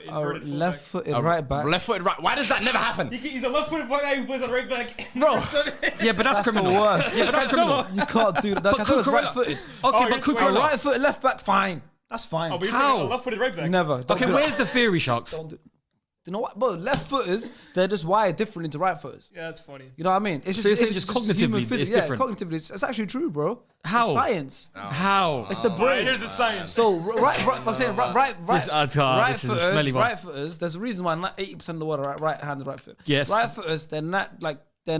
Left-footed right back. Left-footed right. Why does that never happen? He's a left-footed guy who plays on right back. Bro, Yeah, but that's criminal. the worst. Yeah, but that's criminal. You can't do that. But Because Cucurella- right-footed. Okay, Oh, but you're A swearing. Cucurella. right-footed left back, fine. That's fine. Oh, but you're How? saying a left-footed right back. Never. Don't Okay, do where's that. the theory, Sharks? Don't do- You know what? Bro, left footers, they're just wired differently to right footers. Yeah, that's funny. You know what I mean? It's So you're saying it's just cognitively human it's physics. different? Yeah, cognitively. It's actually true, bro. How? It's science. How? It's the All right, brain. here's the science. So I'm saying right This is a smelly one. right footers. There's a reason why 80% of the world are right-handed right foot. Yes. Right footers, they're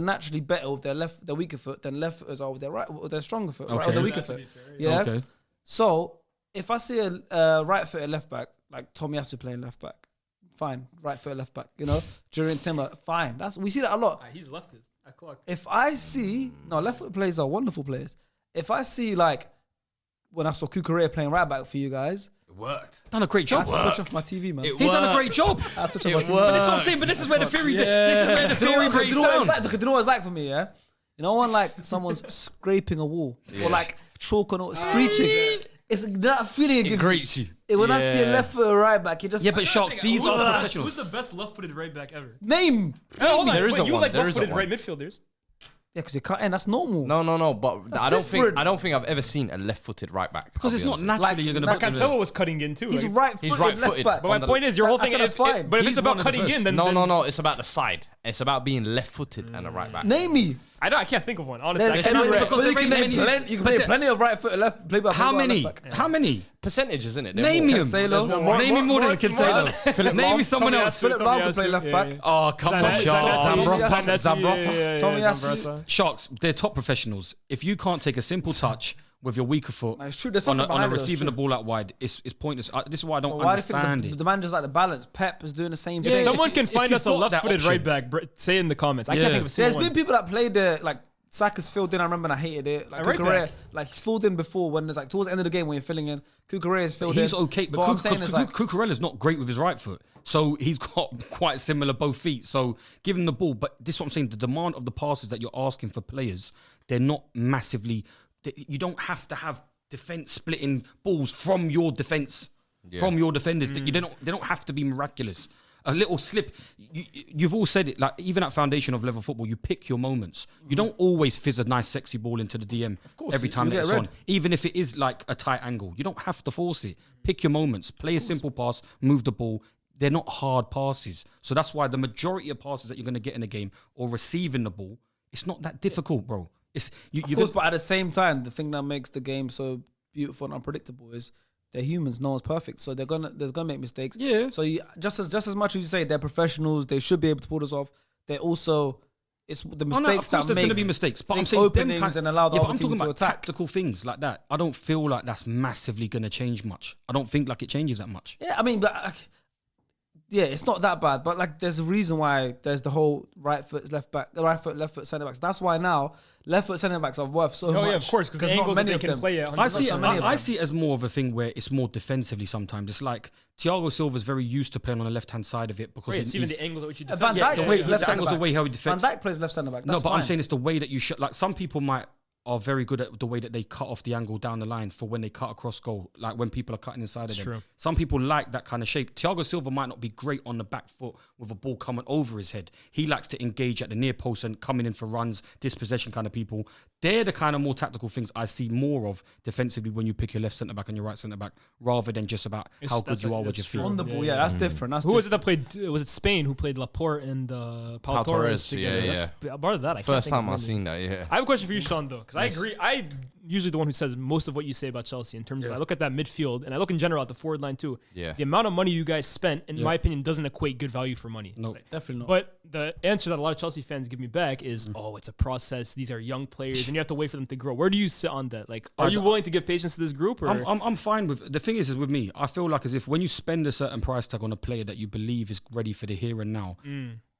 naturally better with their weaker foot than left footers are with their stronger foot, right, Okay. or their weaker That to foot. be fair, Yeah. Okay. So if I see a right-footed left back like Tomiyasu playing left back, fine. Right foot left back, Jurriën Timber, fine. We see that a lot. He's leftist. I clock. If I see left foot players are wonderful players. If I see when I saw Cucurella playing right back for you guys, It worked. Done a great I job. had to switch off my TV, man. It He's done a great worked. job. I had to switch It off my TV. But this is what I'm saying. But this is where the theory. This is where the Do you know theory what- breaks do you know what it's down. like? Do you know what it's like for me? Yeah, you know when like someone's scraping a wall or like chalk on a screeching. It's that feeling it It gives grates you. When I see a Yeah. left foot or right back, it just Yeah, but Sharks, these are professionals. Who's the best left-footed right back ever? name. Hold on. There isn't You one. like There isn't left-footed one. right midfielders? Yeah, because you can't end. That's normal. No, but That's I don't different. think I've ever seen a left-footed right back. Because I'll it's be not honest. naturally Like- you're going to like put Cancelo was cutting in too. He's like- right-footed, He's right-footed. left back. But my point is, your whole I thing said is, that's fine. but if He's it's about one of the cutting first. in, then No, it's about the side. It's about being left-footed and a right back. Name me. I can't think of one. Honestly, I There's can't too think many, of but one. you can there name ain't plenty. You can play plenty of right foot left. Play by How many? left back. How many? Percentages, isn't it? Name me them. Cancelo. Name me more than Cancelo. Philip Name Lahm. me someone Tommy else. Philip Philip Lahm can play left back. Oh, come on, Sharks. Zambrota. Sharks, they're top professionals. If you can't take a simple touch with your weaker foot It's true. There's on something a behind it, that's receiving true. the ball out wide, it's pointless. This is why I don't Why do you understand think it. the manager's like the balance? Pep is doing the same thing. If Yeah, someone if can you- find if us a you've got that left-footed option. right back, say in the comments. I Yeah. can't think of a single There's been one. people that played the like Saka's filled in. I remember and I hated it. Like Right Kukurea, back. like he's filled in before when there's like towards the end of the game when you're filling in. Kukurea is filled in. He's okay, but what I'm saying is like Cucurella's not great with his right foot. So he's got quite similar both feet. So give him the ball. But this is what I'm saying. The demand of the passes that you're asking for players, they're not massively... You don't have to have defense splitting balls from your defense, from your defenders. They don't have to be miraculous. A little slip. You've all said it. Like even at foundation of level football, you pick your moments. You don't always fizz a nice, sexy ball into the DM every time you that get it's red. on. Even if it is like a tight angle, you don't have to force it. Pick your moments. Play a simple pass. Move the ball. They're not hard passes. So that's why the majority of passes that you're going to get in a game or receiving the ball, it's not that difficult, bro. It's you. of course, but at the same time, the thing that makes the game so beautiful and unpredictable is they're humans. No one's perfect, so there's gonna make mistakes. Yeah. So just as much as you say they're professionals, they should be able to pull this off. They're also it's the Of mistakes course, that there's make going to be mistakes, but I'm make saying them openings and allow the but other I'm team talking to about attack. tactical things like that. I don't feel like that's massively going to change much. I don't think like it changes that much. Yeah, I mean, but yeah, it's not that bad. But like, there's a reason why there's the whole right foot, left foot, centre backs. That's why now left foot centre backs are worth so much. Oh yeah, of course, because the not angles that many they of can them. play at. I see. so many of I them. see it as more of a thing where it's more defensively. Sometimes it's like Thiago Silva's very used to playing on the left hand side of it because It's even he's, the angles at which you Van defend. Dijk plays left the centre angles back. the way how he Van defends. Dijk plays left centre back. No, That's but I'm fine. saying it's the way that you should. Like some people are very good at the way that they cut off the angle down the line for when they cut across goal. Like when people are cutting inside of them. True. Some people like that kind of shape. Thiago Silva might not be great on the back foot with a ball coming over his head. He likes to engage at the near post and coming in for runs, dispossession kind of people. They're the kind of more tactical things I see more of defensively when you pick your left centre back and your right centre back, rather than just about how good you are with your it's feet. true. on the ball, yeah, that's different. That's Who was it different. that played? Was it Spain who played Laporte and Pau Pau Torres Torres, together? yeah. That's, part of that, I can't First think of time I've many. seen that, yeah. I have a question for you, Sean, though, because I agree. I usually the one who says most of what you say about Chelsea in terms of I look at that midfield and I look in general at the forward line too. Yeah. The amount of money you guys spent, in my opinion, doesn't equate good value for money. No. Definitely not. But the answer that a lot of Chelsea fans give me back is, oh, it's a process. These are young players, and you have to wait for them to grow. Where do you sit on that? Like, are you willing to give patience to this group? Or I'm fine with the thing is with me. I feel like as if when you spend a certain price tag on a player that you believe is ready for the here and now,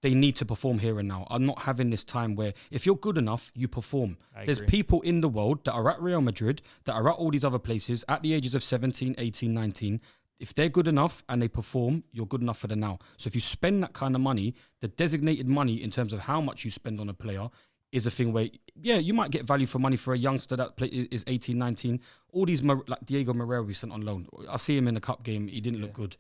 they need to perform here and now. I'm not having this time where if you're good enough, you perform. There's agree. people in the world that are at Real Madrid, that are at all these other places at the ages of 17, 18, 19. If they're good enough and they perform, you're good enough for the now. So if you spend that kind of money, the designated money in terms of how much you spend on a player is a thing where, yeah, you might get value for money for a youngster that is 18, 19. All these, like Diego Moreira we sent on loan. I see him in the cup game. He didn't look good.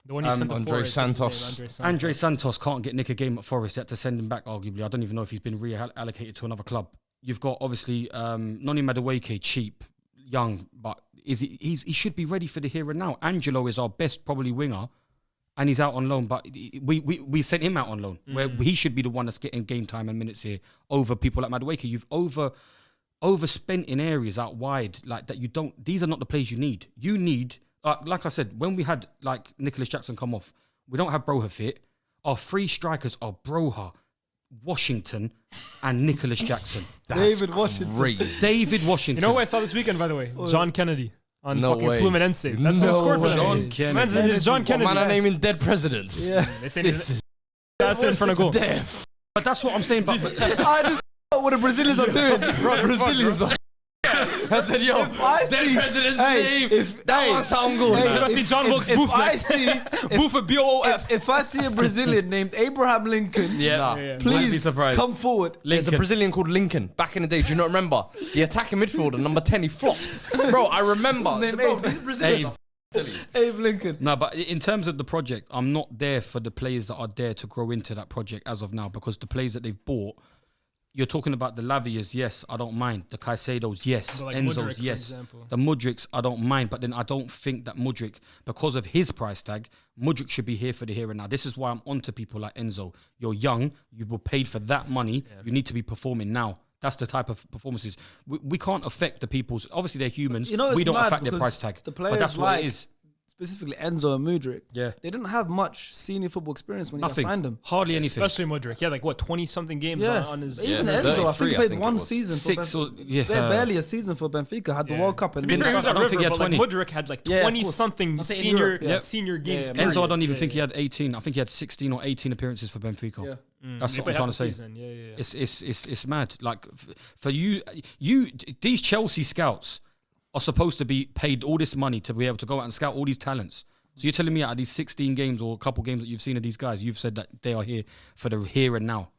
the one you sent to Andre Forest, what's his name? Santos. Andre Santos can't get nick a game at Forest. They had to send him back, arguably. I don't even know if he's been reallocated to another club. You've got, obviously, Noni Madueke, cheap, young, but he should be ready for the here and now. Angelo is our best, probably, winger, and he's out on loan, but we sent him out on loan, where he should be the one that's getting game time and minutes here over people like Madueke. You've overspent in areas out wide, like that you don't, these are not the plays you need. You need, like I said, when we had like Nicholas Jackson come off, we don't have Broha fit. Our three strikers are Broha, Washington, and Nicholas Jackson. David Washington. Crazy. David Washington. You know what I saw this weekend, by the way? John Kennedy on No fucking way. Fluminense. That's who No scored for way. them. John Kennedy. Man's name is John What Kennedy. man are naming dead presidents? Yeah. They say This is that's in front of goal. But that's what I'm saying. But I just know what the Brazilians are doing. Brazilians. I said, yo, If I dead see- president's hey, name. That one sound good. Hey, You're gonna see John Wilkes if Booth I next. see- Booth for BOOF. If I see a Brazilian named Abraham Lincoln, Nah. Yeah. Wouldn't be please surprised. come forward. There's a Brazilian called Lincoln. Back in the day, do you not remember? The attacking midfielder, number 10, he flopped. Bro, I remember. His name Bro, Abe. he's Brazilian. Abe Lincoln. No, but in terms of the project, I'm not there for the players that are there to grow into that project as of now, because the players that they've bought, you're talking about the Lavias, yes, I don't mind. The Caicedos, yes. But like Enzos, Mudryk, for yes. example. The Mudryks, I don't mind. But then I don't think that Mudryk, because of his price tag, Mudryk should be here for the here and now. This is why I'm on to people like Enzo. You're young, you were paid for that money, you need to be performing now. That's the type of performances. We can't affect the people's, obviously they're humans, You know, it's we don't mad affect their because price tag. the But players that's what like- it is. Specifically Enzo and Mudryk. Yeah. They didn't have much senior football experience when Nothing. you signed them. Hardly anything. Especially Mudryk. Yeah, like what, 20-something games Yeah, on his... even Yeah, Enzo, I 33, think he I played think it one was. season. Six for or- yeah. barely a season for Benfica. Had the Yeah. World Cup. And To be fair, he was I at don't think River, he had but like 20. Mudryk had like Yeah, of course. 20-something I think in senior Europe, yeah. senior games. Yeah, period. Enzo, I don't even Yeah, think he yeah. had 18. I think he had 16 or 18 appearances for Benfica. Yeah. That's He what played I'm trying half to the say. season. Yeah, yeah, yeah. It's mad. Like for you, these Chelsea scouts are supposed to be paid all this money to be able to go out and scout all these talents. So you're telling me out of these 16 games or a couple games that you've seen of these guys, you've said that they are here for the here and now.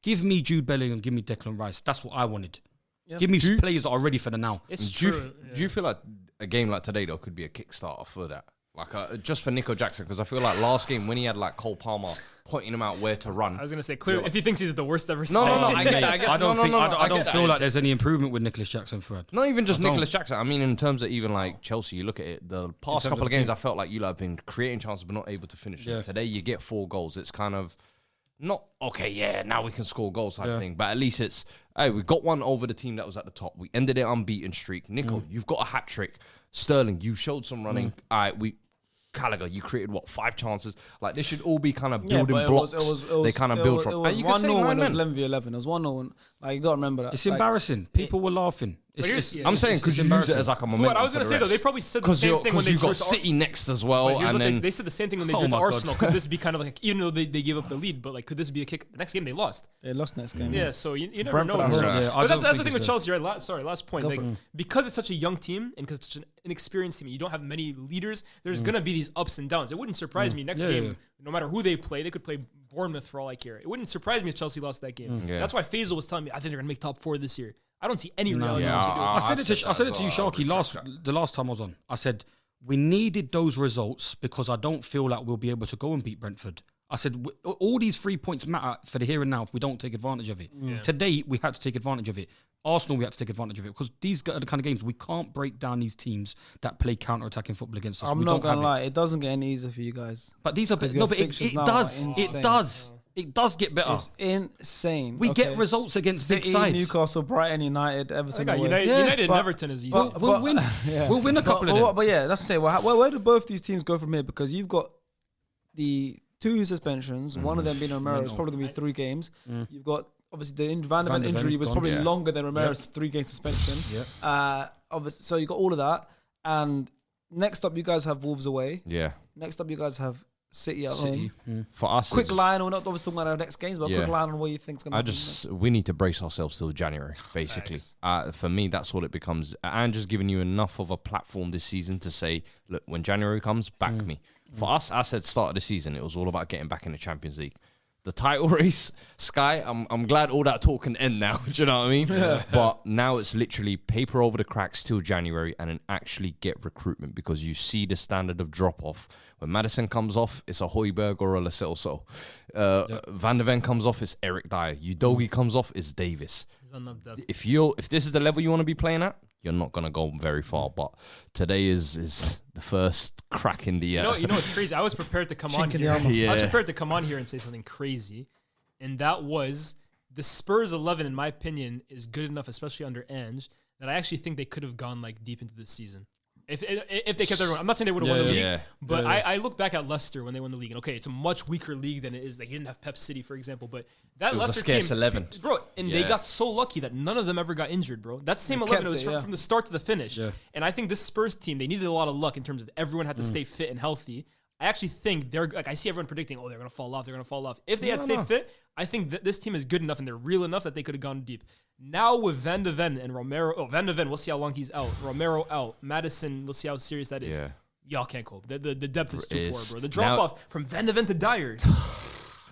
Give me Jude Bellingham, give me Declan Rice. That's what I wanted. Yeah. Give me players that are ready for the now. It's Do you, true. do you feel like a game like today, though, could be a Kickstarter for that? Like just for Nico Jackson, because I feel like last game when he had like Cole Palmer pointing him out where to run. I was gonna say clearly if he thinks he's the worst ever. No, signed. I get it. I don't think I don't get feel that. like there's any improvement with Nicholas Jackson, Fred. Not even just I don't. Nicholas Jackson. I mean, in terms of even like Chelsea, you look at it, the past terms couple of of games, team. I felt like you lot have been creating chances but not able to finish Yeah. it. Today, you get 4 goals. It's kind of not, okay, yeah, now we can score goals type Yeah. thing. But at least it's, hey, we got one over the team that was at the top. We ended it unbeaten streak. Nico, you've got a hat trick. Sterling, you showed some running. All right, Gallagher, you created what, 5 chances? Like, they should all be kind of building blocks. They kind of build from. It was And you can 1-0 say when 9 it was men. 11 v 11. It was 1-0. Like, you got to remember that. It's Like, embarrassing. People were laughing. I'm saying because you use it as like a momentum. What I was for gonna the say though, rest. they probably said the same thing when they you drew got to City next as well, But here's and what then they said the same thing when they Oh drew to my God. Arsenal. Could this be kind of like, even though they gave up the lead, but like, could this be a kick? The next game they lost. They lost next game. Yeah, so you never Brentford know. at with home. Chelsea. Yeah, I But that's don't the think thing with it's Chelsea, right? Last point. Go Like, for it. because it's such a young team and because it's such an inexperienced team, you don't have many leaders. There's gonna be these ups and downs. It wouldn't surprise me next Yeah, game, yeah. no matter who they play. They could play Bournemouth for all I care. It wouldn't surprise me if Chelsea lost that game. Yeah. That's why Faisal was telling me I think they're gonna make top 4 this year. I don't see any reality. Yeah, in Chelsea doing it. I said it to that you, as well. Sharky, the last time I was on. I said we needed those results because I don't feel like we'll be able to go and beat Brentford. I said all these 3 points matter for the here and now if we don't take advantage of it. Today we had to take advantage of it. Arsenal, we had to take advantage of it because these are the kind of games we can't break down these teams that play counter-attacking football against us. I'm we not don't going have to it. lie. It doesn't get any easier for you guys. But these are Because no, your but fixtures it now are does. It insane. does. It does get better. It's insane. We get okay? results against big City, sides. Newcastle, Brighton, United, Everton. away. United, Yeah, United and but- Everton is easy. We'll win. Yeah. We'll win a couple of them. But yeah, that's what I'm saying. Well, where do both these teams go from here? Because you've got the 2 suspensions, one of them being Romero. It's probably going to be 3 games. You've got obviously the Van de Ven Ven injury was gone, probably yeah. longer than Romero's 3-game suspension. Yeah. Obviously, so you got all of that. And next up, you guys have Wolves away. Yeah, Next up, you guys have City at City. home. for us, Quick it's- line. We're not obviously talking about our next games, but a quick Yeah. line on what you think's going to we need to brace ourselves till January, basically. For me, that's what it becomes. And just giving you enough of a platform this season to say, look, when January comes, back me. For us, I said start of the season, it was all about getting back in the Champions League. The title race, Sky, I'm glad all that talk can end now. Do you know what I mean? But now it's literally paper over the cracks till January and then actually get recruitment because you see the standard of drop off. When Maddison comes off, it's a Højbjerg or a Lo Celso. Van de Ven comes off, it's Eric Dyer. Udogie comes off, it's Davis. There's not enough depth. If this is the level you want to be playing at, you're not gonna go very far. But today is the first crack in the. You know what's crazy? I was prepared to come on Chink in the here. armor. Yeah. I was prepared to come on here and say something crazy, and that was the Spurs 11. In my opinion, is good enough, especially under Ange, that I actually think they could have gone like deep into this season. If they kept everyone, I'm not saying they would have won the league, yeah. but I look back at Leicester when they won the league, and okay, it's a much weaker league than it is. Like you didn't have Pep City, for example, but that It was a Leicester scarce team, 11. bro, and they Yeah. got so lucky that none of them ever got injured, bro. That same They 11 kept was it, yeah. from the start to the finish, Yeah. and I think this Spurs team they needed a lot of luck in terms of everyone had to stay fit and healthy. I actually think they're like, I see everyone predicting, they're going to fall off. They're going to fall off. If they had stayed fit, I think that this team is good enough and they're real enough that they could have gone deep. Now with Van de Ven and Romero, Van de Ven, we'll see how long he's out. Romero out. Madison, we'll see how serious that is. Yeah. Y'all can't cope. The depth is too poor, bro. The drop off from Van de Ven to Dyer.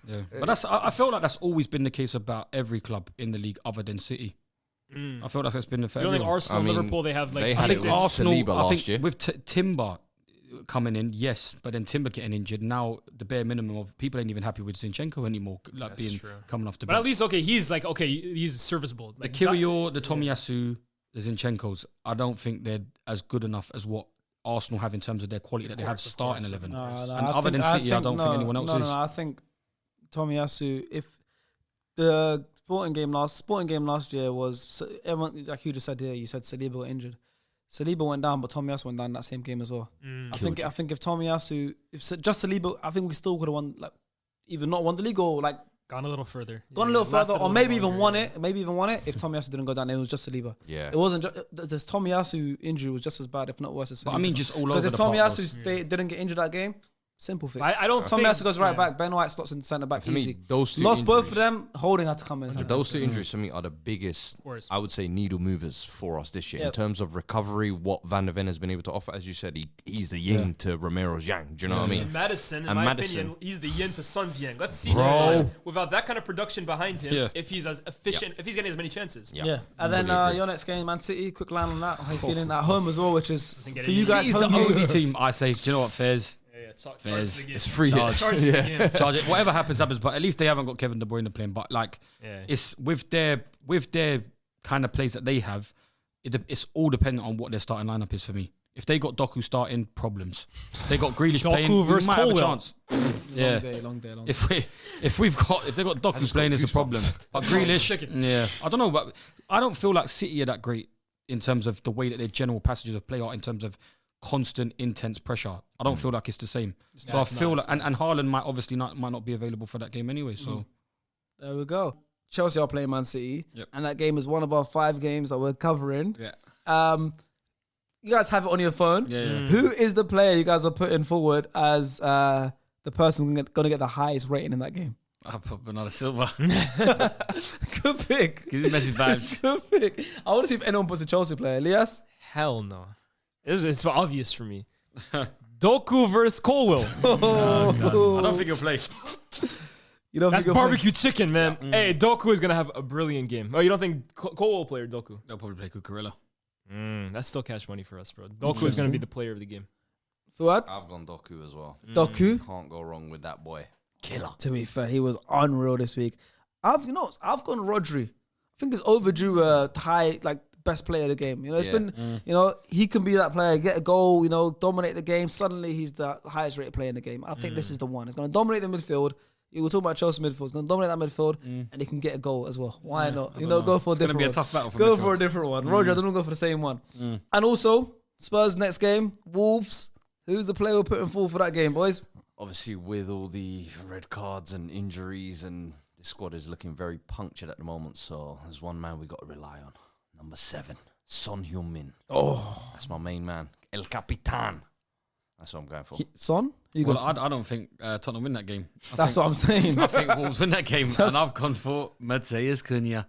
Yeah, but I feel like that's always been the case about every club in the league other than City. I feel like that's been the fact. You don't think Arsenal, Liverpool, they have like... They I had think it with Arsenal, Saliba last year. with Timber coming in, yes, but then Timber getting injured. Now the bare minimum of people ain't even happy with Zinchenko anymore, like coming off the bench. But at least, he's serviceable. Like, the Kiwior, the Tomiyasu, the Zinchenkos, I don't think they're as good enough as what Arsenal have in terms of their quality that they have starting 11. No, and other than City, I don't think anyone else is. No, I think Tomiyasu, if the sporting game last year was, everyone, like you just said here, you said Saliba got injured. Saliba went down, but Tomiyasu went down in that same game as well. I think if Tomiyasu, just Saliba, I think we still could have won, like, either not won the league or like gone a little further. Or maybe even won it. If Tomiyasu didn't go down, it was just Saliba. Yeah. It wasn't just this Tomiyasu injury was just as bad, if not worse, as Saliba. But I mean, just all over the because if Tomiyasu didn't get injured that game, simple fix. I don't think... Tomiyasu goes right back. Ben White slots in centre back For easy. me, those two Lost both of injuries- them. Holding had to come in. Those two injuries for me are the biggest, I would say, needle movers for us this year in terms of recovery. What Van de Ven has been able to offer, as you said, he's the yin to Romero's yang. Do you know what I mean? And Madison, in my opinion, he's the yin to Son's yang. Let's see, Bro. Son, without that kind of production behind him, Yeah. if he's as efficient, if he's getting as many chances. Yeah. And then your next game, Man City. Quick line on that. How you feeling at home as well, which is get for you easy. guys. City's the home game. only team I say, do you know what, Fairs? Charge the game. It's free. Charge the game. Charge it. Whatever happens. But at least they haven't got Kevin De Bruyne playing. But like, it's with their kind of plays that they have. It's all dependent on what their starting lineup is for me. If they got Doku starting, problems. If they got Grealish playing, we versus might have a Colwell. chance. Yeah. Long day. If they got Doku playing, it's a problem. But Grealish, yeah, I don't know, but I don't feel like City are that great in terms of the way that their general passages of play are in terms of constant, intense pressure. I don't feel like it's the same. So I feel like, and Haaland might not be available for that game anyway. So there we go. Chelsea are playing Man City, Yep. and that game is one of our 5 games that we're covering. yeah, You guys have it on your phone. yeah. Who is the player you guys are putting forward as the person going to get the highest rating in that game? I'll put Bernardo Silva. Good pick. Give me Messi vibes. Good pick. I want to see if anyone puts a Chelsea player. Elias? Hell no. It's obvious for me. Doku versus Colwell. I don't think he'll play. You don't That's think barbecue chicken, man. Hey, Doku is going to have a brilliant game. Oh, you don't think Colwell will play or Doku? They'll probably play Cucurella. That's still cash money for us, bro. Doku is going to be the player of the game. Fuad? I've gone Doku as well. Doku? Can't go wrong with that boy. Killer. To be fair, he was unreal this week. I've gone Rodri. I think it's overdue high, like, best player of the game. You know, it's been, he can be that player, get a goal, dominate the game. Suddenly he's the highest rated player in the game. I think this is the one. It's going to dominate the midfield. We'll talk about Chelsea midfield. It's going to dominate that midfield, and he can get a goal as well. Why not? Go for a different one. It's going to be a tough battle for midfield. Go for a different one. Roger, I don't go for the same one. And also, Spurs next game, Wolves. Who's the player we're putting forward for that game, boys? Obviously, with all the red cards and injuries, and the squad is looking very punctured at the moment. So there's one man we got to rely on. Number 7, Son Heung-min. Oh, that's my main man. El Capitan. That's what I'm going for. Son? I don't think Tottenham win that game. That's what I'm saying. I think Wolves win that game, and I've gone for Matheus Cunha.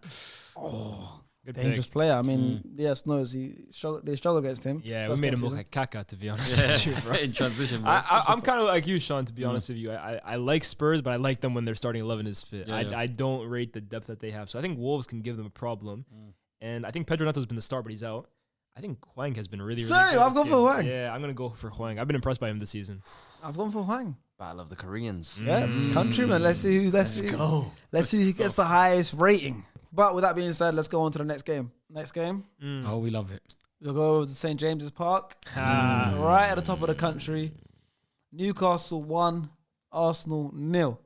Oh, good dangerous pick. player. I mean, yes, no, they struggle against him. Yeah, First we made game him look season. like Kaka, to be honest with you, bro. In transition, bro. I'm kind of like you, Sean, to be honest with you. I like Spurs, but I like them when their starting 11 is fit. I don't rate the depth that they have. So I think Wolves can give them a problem. And I think Pedro Neto's been the star, but he's out. I think Hwang has been really good. I've gone for Hwang. Yeah, I'm going to go for Hwang. I've been impressed by him this season. I've gone for Hwang. Battle of the Koreans. Yeah, countryman. Let's see who gets the highest rating. But with that being said, let's go on to the next game. Next game. Oh, we love it. We'll go over to St. James's Park. Right at the top of the country. Newcastle 1, Arsenal 0.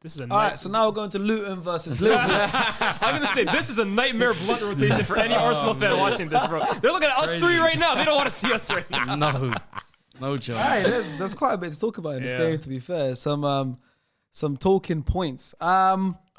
This is All right, so now we're going to Luton versus Liverpool. I'm going to say, this is a nightmare blunt rotation for any Arsenal fan watching this, bro. They're looking at us 3 right now. They don't want to see us right now. No chance. Hey, there's quite a bit to talk about in this game, to be fair. Some some talking points.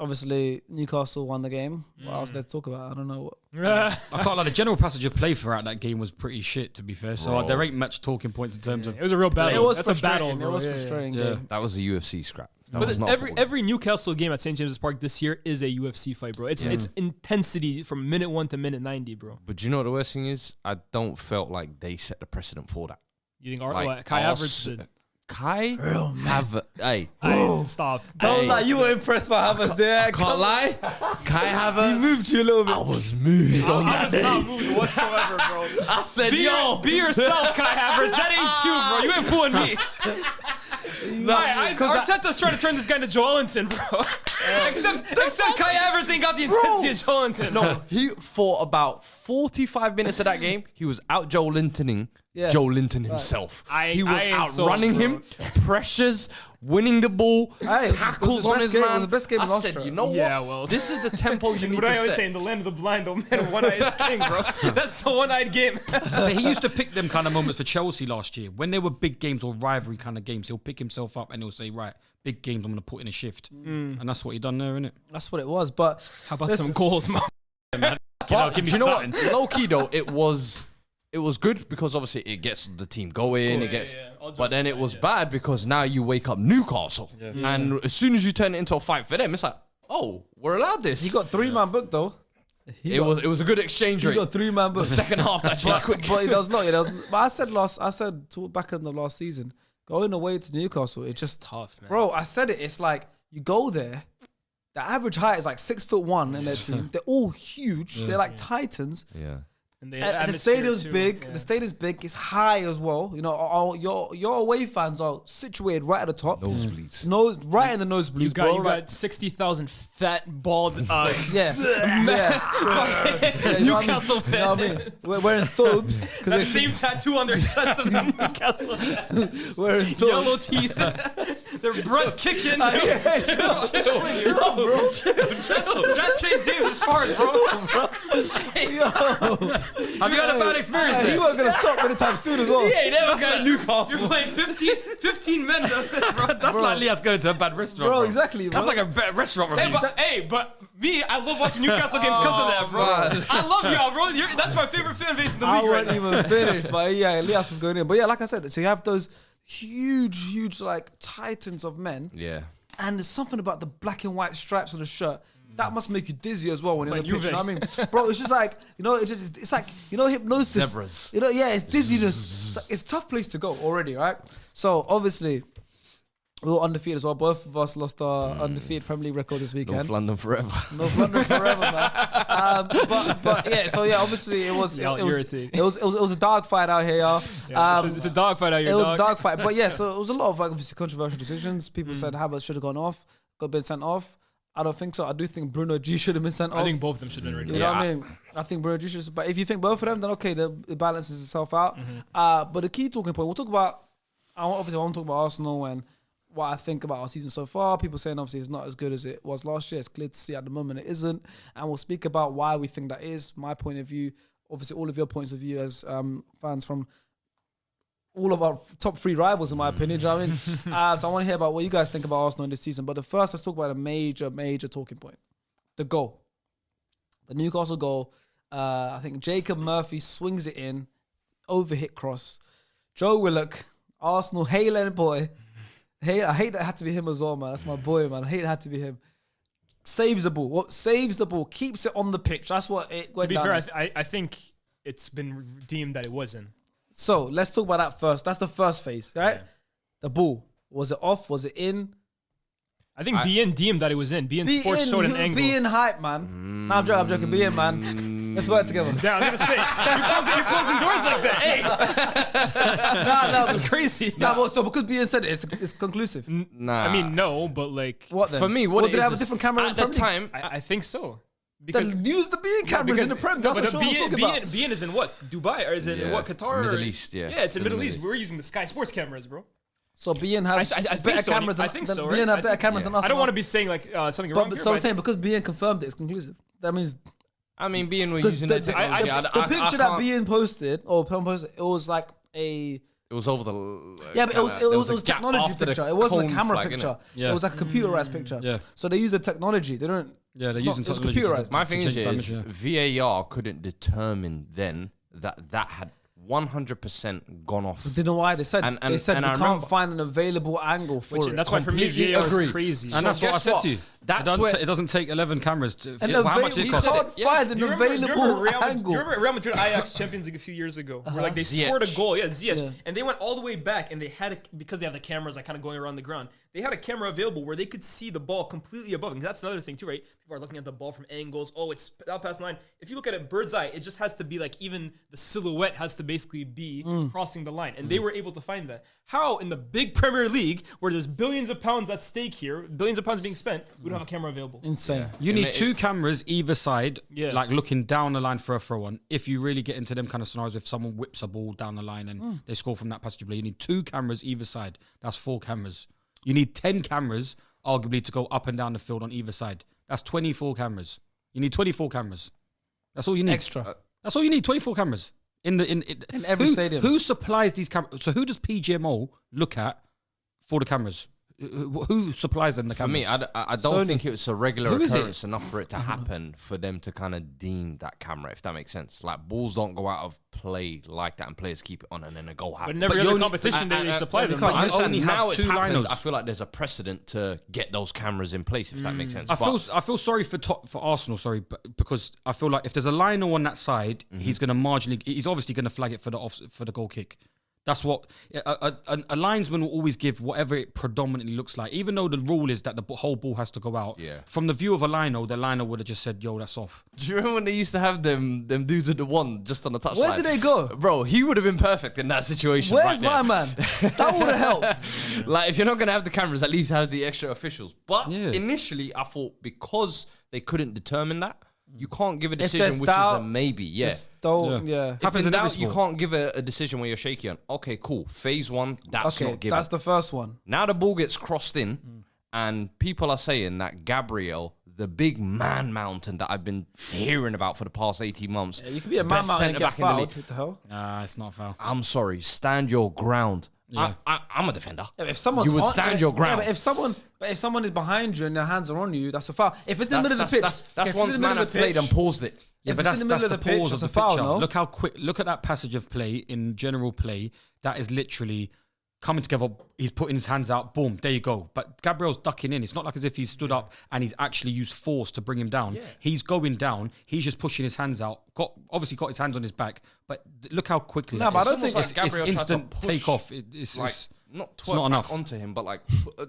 Obviously Newcastle won the game. What else there to talk about? I don't know. I can't lie. The general passage of play throughout that game was pretty shit, to be fair. So there ain't much talking points in terms of. It was a real battle. It was That's a frustrating. battle, bro. It was frustrating. Game. That was a UFC scrap. That was But not every Newcastle game at St. James's Park this year is a UFC fight, bro. It's intensity from minute 1 to minute 90, bro. But do you know what the worst thing is? I don't felt like they set the precedent for that. You think Kai Havertz did? Kai Havertz. Hey. Stop. Don't lie, you were impressed by Havertz there. Can't lie. Kai Havertz. He moved you a little bit. I was moved on I that was not day. moved whatsoever, bro. I said, yo. Be yourself, Kai Havertz. That ain't you, bro. You ain't fooling me. Arteta's trying to turn this guy into Joelinton, bro. except Kai Havertz ain't got the intensity of Joelinton. No, he for about 45 minutes of that game, he was out Joelintoning Joelinton himself. I He was ain't outrunning sold, him, pressures, winning the ball, Hey, tackles it was the on best his game- man. it was the best game I in said, Austria. you know what? Yeah, well. This is the tempo you need What I to always say, set. in the land of the blind, though, man, one eye is king, bro. That's the one-eyed game. But he used to pick them kind of moments for Chelsea last year. When there were big games or rivalry kind of games, he'll pick himself up and he'll say, right, big games, I'm going to put in a shift. And that's what he done there, innit? That's what it was. But How about some goals, man? But give me do you know something. what? Low key though, it was good because obviously it gets the team going. It gets, All jokes but then it aside, was bad because now you wake up Newcastle, and as soon as you turn it into a fight for them, it's like, oh, we're allowed this. he got 3-man book though. it was a good exchange He rate. got 3-man book. The second half that changed quick. But it was not. But I said back in the last season, going away to Newcastle, it's just tough, man. bro. I said it. It's like you go there. The average height is like 6'1" in their team. They're all huge. They're like titans. Yeah. And the, And the atmosphere stadium's too, big. yeah. The stadium's big. It's high as well. You know, all your away fans are situated right at the top. Nosebleeds. Right in the nosebleeds, You got, bro. you like, got 60,000 fat, bald, yeah, yeah. Newcastle You know what I fan. mean? We're wearing thobes. That same tattoo on their chest of the Newcastle fan. Wearing thobes. Yellow teeth. Their breath kicking. That's St. James's Park, bro. Have you had a bad experience He there? wasn't gonna stop anytime soon as well. Hey, never got Newcastle. You're playing 15 men, bro. That's like Lias going to a bad restaurant, Bro, exactly, That's bro. like a bad restaurant review. But me, I love watching Newcastle games because of that, bro. I love y'all, bro. That's my favorite fan base in the I league right wasn't now. even finished, but yeah, Elias was going in. But yeah, like I said, so you have those huge like titans of men, Yeah. and there's something about the black and white stripes on the shirt. That must make you dizzy as well when you're in Like the pitch. You know Juve. what I mean, bro, it's just like it's like hypnosis. Zebras. It's dizziness. It's a tough place to go already, right? So obviously, we were undefeated as well. Both of us lost our undefeated Premier League record this weekend. North London forever. North London forever, man. But yeah, so yeah, obviously it was Y'all irritating. it was a dog fight out here, y'all. It's a dog fight out here, It was dog. a dog fight, but yeah, so it was a lot of like, obviously controversial decisions. People said Havertz should have gone off, been sent off. I don't think so. I do think Bruno G should have been sent off. I think both of them should have been You ready. know what I mean? I think Bruno G should. But if you think both of them, then okay, it balances itself out. But the key talking point, we'll talk about. I want to talk about Arsenal and what I think about our season so far. People saying obviously it's not as good as it was last year. It's clear to see at the moment it isn't, and we'll speak about why we think that is. My point of view, obviously all of your points of view as fans from all of our top 3 rivals, in my opinion. Do you know what I mean? So I want to hear about what you guys think about Arsenal in this season. But first, let's talk about a major talking point: the goal, the Newcastle goal. I think Jacob Murphy swings it in, overhit cross. Joe Willock, Arsenal Haaland boy. I hate that it had to be him as well, man. That's my boy, man. I hate it had to be him. Saves the ball. Saves the ball. Keeps it on the pitch. That's what it went To be down fair, as. I think it's been deemed that it wasn't. So let's talk about that first. That's the first phase, right? Yeah. The ball. Was it off? Was it in? I think BN deemed that it was in. BN Sports in, showed an angle. Be in hype, man. Nah, I'm joking. Be in, man. Let's work together. Yeah, I was gonna say you're closing doors like that. Hey, No, that's crazy. so because being said it, it's conclusive. Nah. I mean, no, but like, What then? For me, what it did they is have a is different camera in at the the Premier League? time. I think so. Then use the being cameras in the Prem. That's what Sean was talking about. BN is in what? Dubai or is it in Yeah, what? Qatar? Middle or? East, yeah. Yeah, it's in The Middle Middle East. East. We're using the Sky Sports cameras, bro. So BN has I think better so. cameras. I think so. BN Right? have better cameras than us. I don't want to be saying like something wrong. But here, so I'm but saying because BN confirmed it, it's conclusive. That means I mean, being we're because using the that technology. picture that BN posted or Pam posted, it was like a It was over the. Yeah, but it was a gap technology after the picture. It wasn't a cone camera flag, picture. innit? Yeah. It was like a computerized picture. Yeah. So they use the technology. They don't. Yeah, they're it's using not, it's technology. computerized. My thing change is damage, VAR couldn't determine then that had 100% gone off. Do you know why they said? And they said I we can't remember- find an available angle for it. That's why for me, Completely VAR agree. is crazy. And that's what I guess said what? to you. That's it where- doesn't, it doesn't take 11 cameras. To, And how much we it cost? can't find an Do you remember available Real angle. Real Madrid Ajax Champions League a few years ago? Where like they scored a Ziyech. goal, Ziyech, Yeah. and they went all the way back, and they had because they have the cameras like kind of going around the ground. They had a camera available where they could see the ball completely above. And that's another thing too, right? People are looking at the ball from angles. Oh, it's out past the line. If you look at it bird's eye, it just has to be like even the silhouette has to basically be crossing the line. And they were able to find that. How in the big Premier League, where there's billions of pounds at stake here, billions of pounds being spent, we don't have a camera available. Insane. You And need it- two cameras either side, Yeah. like looking down the line for a throw on. If you really get into them kind of scenarios, if someone whips a ball down the line and they score from that passage of play, you need two cameras either side. That's 4 cameras. You need 10 cameras, arguably, to go up and down the field on either side. That's 24 cameras. You need 24 cameras. That's all you need. Extra. That's all you need. 24 cameras in every stadium. Who supplies these cameras? So who does PGMO look at for the cameras? Who supplies them the For cameras? me, I don't think it's a regular Who is it? occurrence enough for it to happen for them to kind of deem that camera, if that makes sense. Like, balls don't go out of play like that and players keep it on and then a goal But happens. in every you other only- competition, they supply them. can't- I you understand only have now it's 2 happened. linos. I feel like there's a precedent to get those cameras in place, if that makes sense. I But feel sorry for Arsenal, because I feel like if there's a lino on that side, he's going to he's obviously going to flag it for the goal kick. That's what a linesman will always give, whatever it predominantly looks like. Even though the rule is that the whole ball has to go out. Yeah. From the view of a lino, the lino would have just said, "Yo, that's off." do you remember when they used to have them dudes at the one just on the touchline? Where did they go? Bro, he would have been perfect in that situation. Where's right my there. man? That would have helped. Like, if you're not gonna have the cameras, at least have the extra officials. But Yeah. initially, I thought because they couldn't determine that, you can't give a there's decision which is a doubt, maybe. Yeah. Just don't. Yeah. If Happens in in every doubt, you sport. can't give a decision where you're shaky on. Okay, cool. Phase 1, that's Okay, not given. that's the first one. Now the ball gets crossed in, and people are saying that Gabriel, the big man mountain that I've been hearing about for the past 18 months, You could be a the man best mountain and get centre-back in the fouled. league. What the hell? Nah, it's not foul. I'm sorry, stand your ground. Yeah. I'm a defender. Yeah, but if someone's You would on- stand your ground. Yeah, but if someone is behind you and their hands are on you, that's a foul. If it's in the middle of the pitch, That's if it's in once the man middle have of the played pitch, and paused it. Yeah, If but it's that's in the middle the of the pitch, pause it's of a the foul, picture. no? Look how quick. Look at that passage of play in general play. That is literally coming together. He's putting his hands out. Boom, there you go. But Gabriel's ducking in. It's not like as if he's stood up and he's actually used force to bring him down. Yeah. He's going down. He's just pushing his hands out. Obviously got his hands on his back. But look how quickly. No, that but I is. don't think it's, Gabriel tried to instant push, take off. It's Like, not twerk not back enough. onto him, but like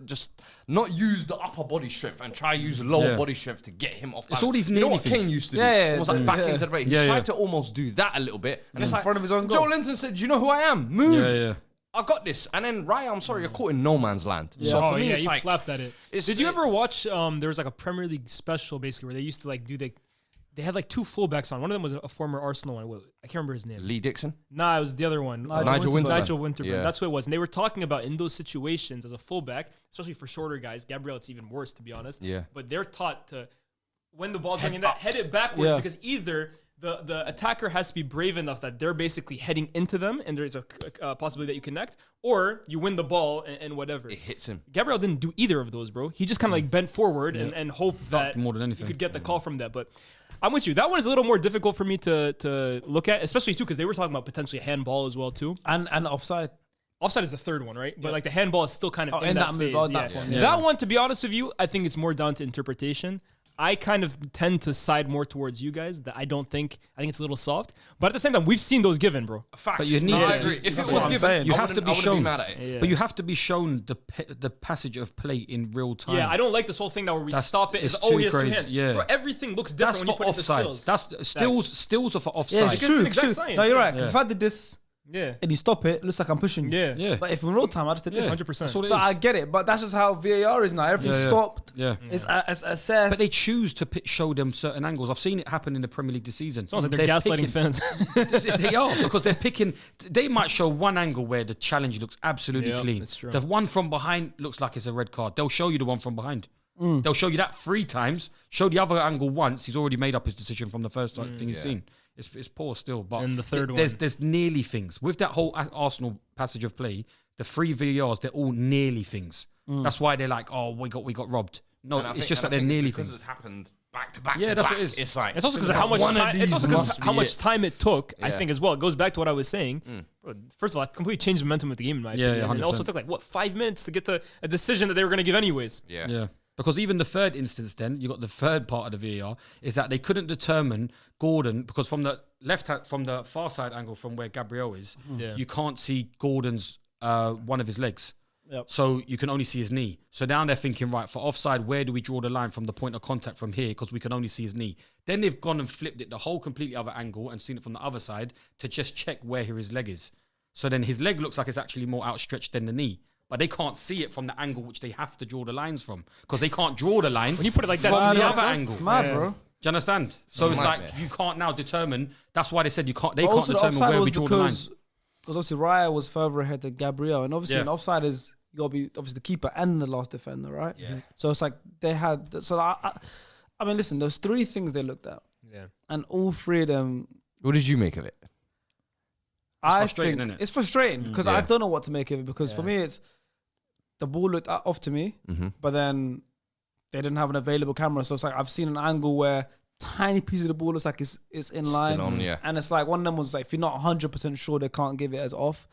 just not use the upper body strength and try use lower Yeah. body strength to get him off. It's balance. all these You know nearly what things. Kane used to do? Yeah, Almost like back yeah. into the break. He Yeah, tried yeah. to almost do that a little bit, and it's like front of his own Joe goal. Linton said, "Do you know who I am? Move. Yeah. I got this." And then Raya, I'm sorry, you're caught in no man's land. So Oh for me, yeah, it's you like flapped at it. it's- Did you ever watch? There was like a Premier League special basically where they used to like do they had like 2 fullbacks on. One of them was a former Arsenal one. I can't remember his name. Lee Dixon. Nah, it was the other one. Nigel Winterburn. Nigel Winterburn. Yeah. That's what it was. And they were talking about in those situations as a fullback, especially for shorter guys. Gabriel, it's even worse to be honest. Yeah. But they're taught to, when the ball's bringing that, head it backwards Yeah. because either the attacker has to be brave enough that they're basically heading into them and there's a possibility that you connect, or you win the ball and whatever. It hits him. Gabriel didn't do either of those, bro. He just kind of like bent forward and hoped that more than he anything. could get the call from that. But I'm with you. That one is a little more difficult for me to look at, especially too because they were talking about potentially handball as well too. And offside. Offside is the third one, right? But like the handball is still kind of in in that that phase. move, oh, yeah. that one, yeah. That one, to be honest with you, I think it's more down to interpretation. I kind of tend to side more towards you guys. That I think it's a little soft. But at the same time, we've seen those given, bro. Facts. But you need No, I to- agree. If it that's was what I'm given, saying. You I have to wouldn't- be I wouldn't shown. mad at it. Yeah. But you have to be shown the passage of play in real time. Yeah, I don't like this whole thing now where we That's- stop it. it's It's, oh, he too has 2 crazy, hands. yeah. Bro, everything looks different That's when you for put it into offside. stills. That's stills are for offside. Yeah, it's It's true. an It's exact true. science, No, you're yeah. right. Because if I did this Yeah. and you stop it, it looks like I'm pushing you. Yeah. Yeah. But if in real time, I just did this. 100%. That's all it So is. I get it, but that's just how VAR is now. Everything's Yeah, yeah. stopped. Yeah. It's assessed. But they choose to show them certain angles. I've seen it happen in the Premier League this season. Sounds like they're gaslighting fans. They are, because they're picking. They might show one angle where the challenge looks absolutely Yep, clean. that's true. The one from behind looks like it's a red card. They'll show you the one from behind. They'll show you that 3 times. Show the other angle once. He's already made up his decision from the first thing he's seen. It's poor still. But And the third there's nearly things with that whole Arsenal passage of play. The 3 VARs, they're all nearly things. That's why they're like, oh, we got robbed. No, it's just that they're nearly things. Because it's happened back to back. Yeah, that's what it is. It's like It's also because of how much time. It's also because how much time it took. I Yeah. think as well. It goes back to what I was saying. Bro, first of all, it completely changed the momentum of the game in my opinion. Yeah, and it also 100%. took like 5 minutes to get to a decision that they were going to give anyways. Yeah. Because even the third instance, then you got the third part of the VAR is that they couldn't determine Gordon because from the left hand, from the far side angle from where Gabriel is, Yeah. you can't see Gordon's one of his legs. Yep. So you can only see his knee. So now they're thinking, right, for offside, where do we draw the line from the point of contact from here? Because we can only see his knee. Then they've gone and flipped it the whole completely other angle and seen it from the other side to just check where his leg is. So then his leg looks like it's actually more outstretched than the knee. But they can't see it from the angle which they have to draw the lines from. Because they can't draw the line When you put it like that, from it's the nuts, other huh? angle. Mad, Yeah. bro. Do you understand? So it's like nightmare. you can't now determine. That's why they said you can't. They But can't also the determine offside where was we draw the line. because obviously Raya was further ahead than Gabriel, and obviously Yeah. an offside is you gotta be obviously the keeper and the last defender, right? Yeah. So it's like they had. So I mean, listen, there's 3 things they looked at, Yeah. and all 3 of them. What did you make of it? I frustrating, think innit? it's frustrating because I Yeah. don't know what to make of it. Because for me, it's the ball looked off to me, but then they didn't have an available camera, so it's like I've seen an angle where tiny piece of the ball looks like it's in line, Still on, yeah. and it's like one of them was like if you're not 100% sure, they can't give it as off.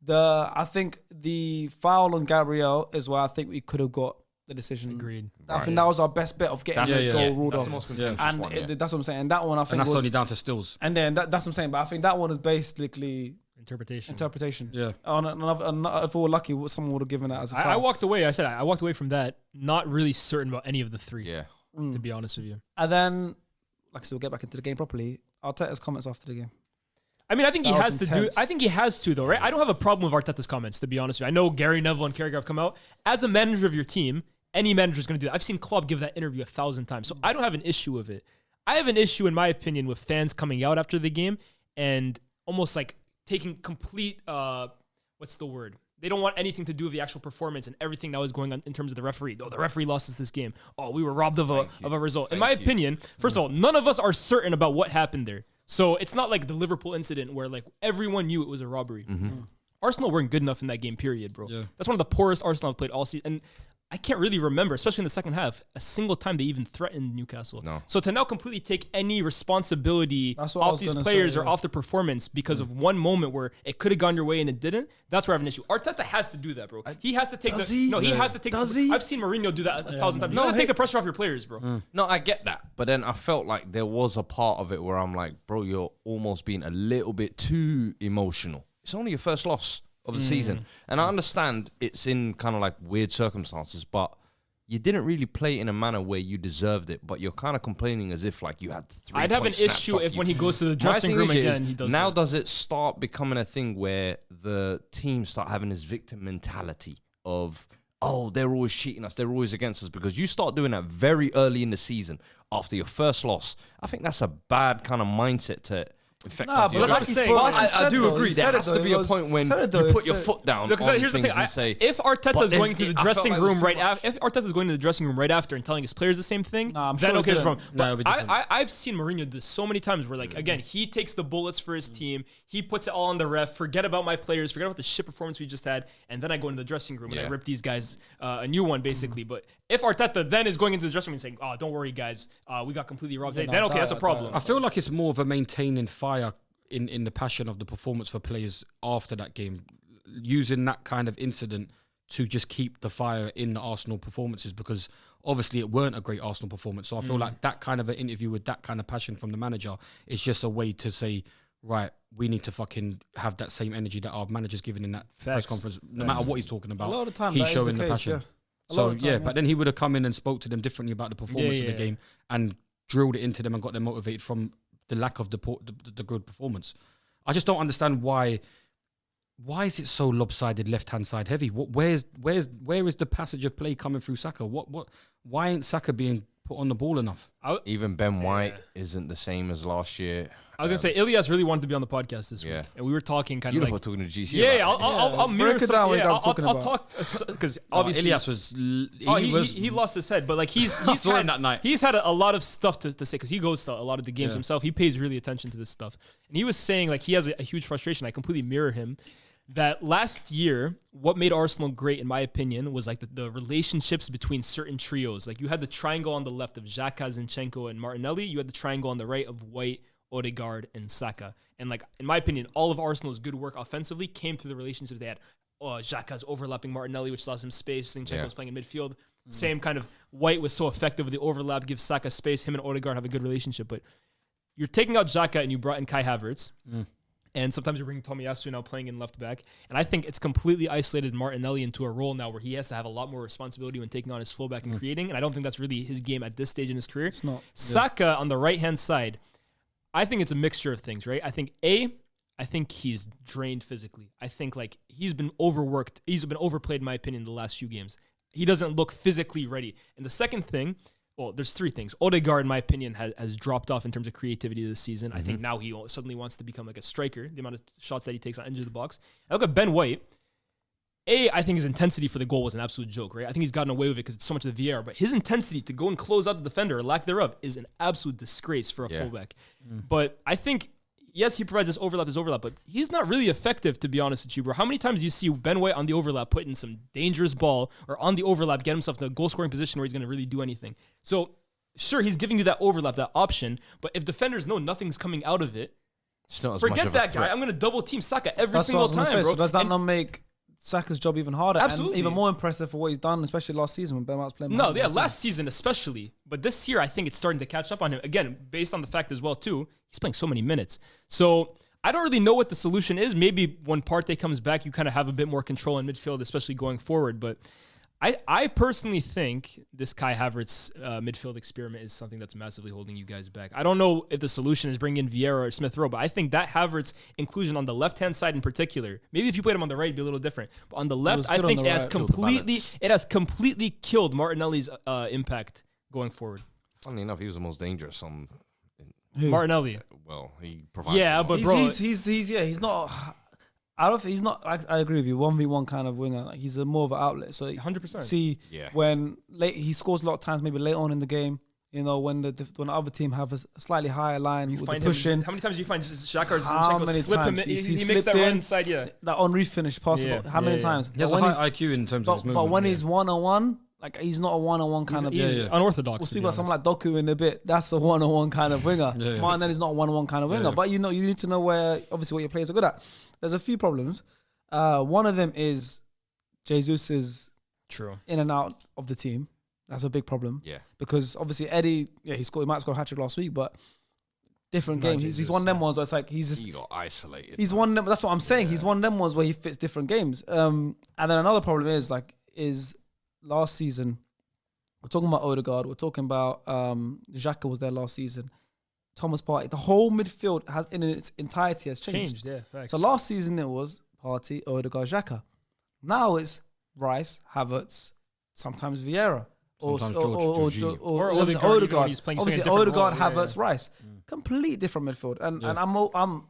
I think the foul on Gabriel is where I think we could have got the decision. Agreed. I think that was our best bet of getting That's- this yeah, goal yeah. ruled That's off. the most contentious And one. Yeah. that's what I'm saying. And that one I And think that's was, only down to stills. and then that's what I'm saying. But I think that one is basically Interpretation. Yeah. If we were lucky, someone would have given that as a foul. I walked away. I walked away from that not really certain about any of the 3. Yeah. To be honest with you. And then, like I said, we'll get back into the game properly. Arteta's comments after the game. I mean, I think he That was has to intense. do. I think he has to, though, right? I don't have a problem with Arteta's comments, to be honest with you. I know Gary Neville and Carragher have come out. As a manager of your team, any manager is going to do that. I've seen Klopp give that interview 1,000 times, so I don't have an issue with it. I have an issue, in my opinion, with fans coming out after the game and almost like taking complete, what's the word? They don't want anything to do with the actual performance and everything that was going on in terms of the referee. Oh, the referee lost us this game. Oh, we were robbed of a result. In my opinion, first of all, none of us are certain about what happened there. So it's not like the Liverpool incident where like everyone knew it was a robbery. Arsenal weren't good enough in that game, period, bro. Yeah. That's one of the poorest Arsenal have played all season. And I can't really remember, especially in the second half, a single time they even threatened Newcastle. No. So to now completely take any responsibility That's what I off was these gonna players say, or yeah. off the performance because of one moment where it could have gone your way and it didn't, that's where I have an issue. Arteta has to do that, bro. He has to take Does the he? No, he has to take Does the, he? I've seen Mourinho do that 1,000 times. You No, gotta hey- take the pressure off your players, bro. No, I get that. But then I felt like there was a part of it where I'm like, bro, you're almost being a little bit too emotional. It's only your first loss of the season. And I understand it's in kind of like weird circumstances, but you didn't really play in a manner where you deserved it, but you're kind of complaining as if like you had 3 I'd have an points snatched issue off if you. when he goes to the My dressing thing room is, again, he does now that. does it start becoming a thing where the team start having this victim mentality of, oh, they're always cheating us, they're always against us, because you start doing that very early in the season after your first loss. I think that's a bad kind of mindset to affect. Nah, onto but your that's like what he I'm spoke, saying. like he I said do though, agree. he There said has it to though, be he a goes- point when said it though, you he put your said- foot down Because on here's the things thing, and say. if Arteta's But going to then the I felt dressing like it was room too right much. after, if Arteta's going to the dressing room right after and telling his players the same thing, Nah, I'm then sure okay, he there's a didn't. problem. No, it'd But be different. I've seen Mourinho do this so many times where, like, again, he takes the bullets for his team, he puts it all on the ref, forget about my players, forget about the shit performance we just had, and then I go into the dressing room and I Yeah. rip these guys a new one, basically. But if Arteta then is going into the dressing room and saying, oh, don't worry, guys, we got completely robbed today, then okay, that's a problem. I feel like it's more of a maintaining fire in the passion of the performance for players after that game, using that kind of incident to just keep the fire in the Arsenal performances, because obviously it weren't a great Arsenal performance. So I feel like that kind of an interview with that kind of passion from the manager is just a way to say, right, we need to fucking have that same energy that our manager's giving in that press Facts. conference. No matter what he's talking about, A lot of the time, he's that is the showing the case, passion. yeah. A lot So of the time, but then he would have come in and spoke to them differently about the performance of the yeah. game and drilled it into them and got them motivated from the lack of the good performance. I just don't understand why is it so lopsided, left hand side heavy? Where is the passage of play coming through Saka? why ain't Saka being put on the ball enough? Even Ben White isn't the same as last year. I was gonna say Ilias really wanted to be on the podcast this week, and we were talking kind of like talking to GC. Yeah, I'll mirror break it down what you guys are talking I'll about. talk because obviously Ilias was he lost his head, but like he's saw had, him that night. He's had a lot of stuff to say because he goes to a lot of the games himself. He pays really attention to this stuff, and he was saying like he has a huge frustration. I completely mirror him. That last year, what made Arsenal great, in my opinion, was like the relationships between certain trios. Like you had the triangle on the left of Xhaka, Zinchenko, and Martinelli. You had the triangle on the right of White, Odegaard, and Saka. And like in my opinion, all of Arsenal's good work offensively came through the relationships they had. Xhaka's overlapping Martinelli, which lost him space. Zinchenko was playing in midfield. Same kind of White was so effective with the overlap, gives Saka space. Him and Odegaard have a good relationship. But you're taking out Xhaka and you brought in Kai Havertz. And sometimes you're bringing Tomiyasu now playing in left back. And I think it's completely isolated Martinelli into a role now where he has to have a lot more responsibility when taking on his fullback and creating. And I don't think that's really his game at this stage in his career. It's not. Saka on the right-hand side, I think it's a mixture of things, right? I think he's drained physically. I think like he's been overworked. He's been overplayed, in my opinion, in the last few games. He doesn't look physically ready. And the second thing, well, there's three things. Odegaard, in my opinion, has dropped off in terms of creativity this season. I think now he suddenly wants to become like a striker, the amount of shots that he takes on edge of the box. I look at Ben White. I think his intensity for the goal was an absolute joke, right? I think he's gotten away with it because it's so much of the VR, but his intensity to go and close out the defender, or lack thereof, is an absolute disgrace for a fullback. But I think, yes, he provides this overlap, but he's not really effective, to be honest with you, bro. How many times do you see Ben White on the overlap put in some dangerous ball, or on the overlap get himself in a goal-scoring position where he's going to really do anything? So, sure, he's giving you that overlap, that option, but if defenders know nothing's coming out of it, it's not as much forget of a that threat. guy. I'm going to double team Saka every That's single what I was time, gonna say. bro. So does that not make Saka's job even harder? Absolutely. And even more impressive for what he's done, especially last season when Ben White was playing. No, yeah, last season especially. But this year, I think it's starting to catch up on him. Again, based on the fact as well, too, he's playing so many minutes. So I don't really know what the solution is. Maybe when Partey comes back, you kind of have a bit more control in midfield, especially going forward. But I personally think this Kai Havertz midfield experiment is something that's massively holding you guys back. I don't know if the solution is bringing in Vieira or Smith Rowe, but I think that Havertz inclusion on the left-hand side in particular, maybe if you played him on the right, it'd be a little different. But on the left, I think it has completely killed Martinelli's impact going forward. Funnily enough, he was the most dangerous on Martinelli. Well, he provides. Yeah, but bro, he's not. I don't think he's not. I agree with you. 1v1 kind of winger. Like he's more of an outlet. So 100%. See, when he scores a lot of times, maybe late on in the game. You know, when the other team have a slightly higher line, you with find the pushing. How many times do you find Xhaka or How Zinchenko many slip him? times? He makes that run inside. Yeah, that Henry finish possible. How many times? He has a high IQ in terms of his movement. But when he's 1-on-1, like he's not a 1-on-1 kind of. He's unorthodox. We'll speak about someone like Doku in a bit. That's a 1-on-1 kind of winger. Martinelli's not a 1-on-1 kind of winger. But you need to know where obviously what your players are good at. There's a few problems. One of them is Jesus's in and out of the team. That's a big problem. Yeah. Because obviously Eddie, he might score a hat-trick last week, but different games. He's one of them ones where it's like he got isolated. He's one of them. That's what I'm saying. He's one of them ones where he fits different games. And then another problem is last season, we're talking about Odegaard, we're talking about Xhaka was there last season. Thomas Partey, the whole midfield has in its entirety has changed. Facts. So last season it was Partey, Odegaard, Xhaka. Now it's Rice, Havertz, sometimes Vieira. Or Odegaard. Obviously, Odegaard, Havertz, Rice. Complete different midfield. And I'm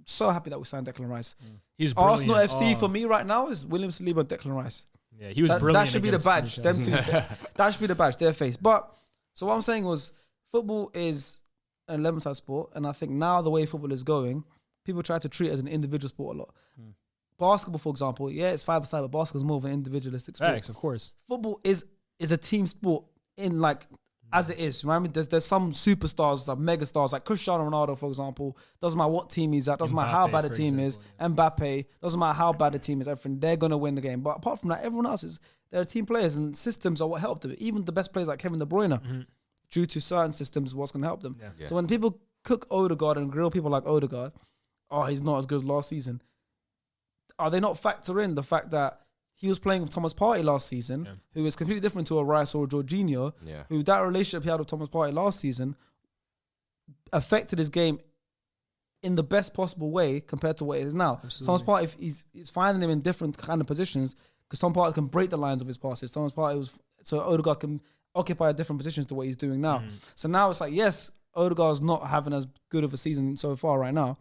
so happy that we signed Declan Rice. He's Arsenal FC for me right now is William Saliba and Declan Rice. Yeah, he was brilliant. That should be the badge. Them two. That should be the badge. Their face. But so what I'm saying was, football is an 11-side sport, and I think now the way football is going, people try to treat it as an individual sport a lot. Basketball, for example, it's 5-a-side, but basketball is more of an individualistic sport. Facts, of course. Football is a team sport in as it is. Right? I mean, there's some superstars, like mega stars, like Cristiano Ronaldo, for example. Doesn't matter what team he's at. Doesn't matter how bad the team is. Mbappe. Doesn't matter how bad the team is. Everything, they're gonna win the game. But apart from that, everyone else they're team players, and systems are what help them. Even the best players like Kevin De Bruyne, due to certain systems, what's gonna help them. So when people cook Odegaard and grill people like Odegaard, he's not as good as last season. Are they not factor in the fact that he was playing with Thomas Partey last season, who is completely different to a Rice or a Jorginho, who that relationship he had with Thomas Partey last season affected his game in the best possible way compared to what it is now. Absolutely. Thomas Partey, he's finding him in different kind of positions because Thomas Partey can break the lines of his passes. So Odegaard occupy different positions to what he's doing now. So now it's like, yes, Odegaard's not having as good of a season so far right now.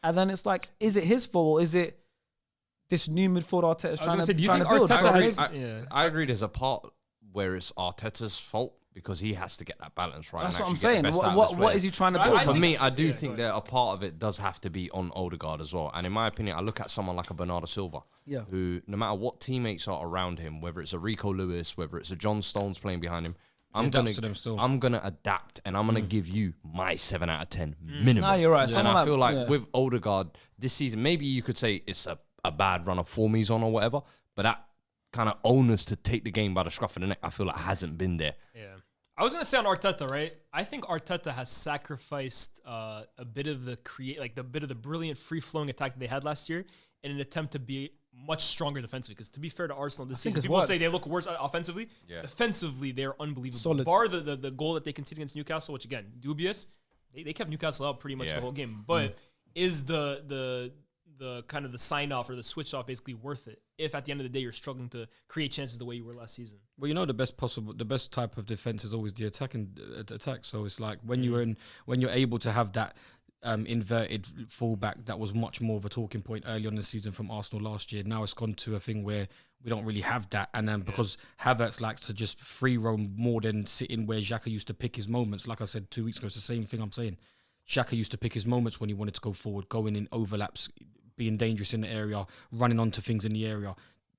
And then it's like, is it his fault or is it this new midfield Arteta's trying to build? I agree there's a part where it's Arteta's fault because he has to get that balance right. That's and what I'm actually get saying. the best out of his What players. is he trying to build? For me, I do think that a part of it does have to be on Odegaard as well. And in my opinion, I look at someone like a Bernardo Silva, who no matter what teammates are around him, whether it's a Rico Lewis, whether it's a John Stones playing behind him, I'm gonna adapt and I'm gonna give you my 7 out of 10 minimum. No, you're right. And I feel like with Odegaard this season, maybe you could say it's a bad run of form he's on or whatever, but that kind of onus to take the game by the scruff of the neck, I feel like hasn't been there. Yeah. I was gonna say on Arteta, right? I think Arteta has sacrificed a bit of the brilliant free-flowing attack that they had last year in an attempt to be much stronger defensively. Because to be fair to Arsenal this season, people say they look worse offensively. Yeah. Defensively, they're unbelievable. Solid. Bar the goal that they conceded against Newcastle, which again, dubious. They kept Newcastle out pretty much the whole game. But is the kind of the sign off or the switch off basically worth it if at the end of the day you're struggling to create chances the way you were last season? Well, you know, the best type of defense is always the attack. So it's like when you're able to have that inverted fullback that was much more of a talking point early on in the season from Arsenal last year. Now it's gone to a thing where we don't really have that, and then because Havertz likes to just free roam more than sit in where Xhaka used to pick his moments. Like I said 2 weeks ago, it's the same thing I'm saying. Xhaka used to pick his moments when he wanted to go forward, going in overlaps, being dangerous in the area, running onto things in the area.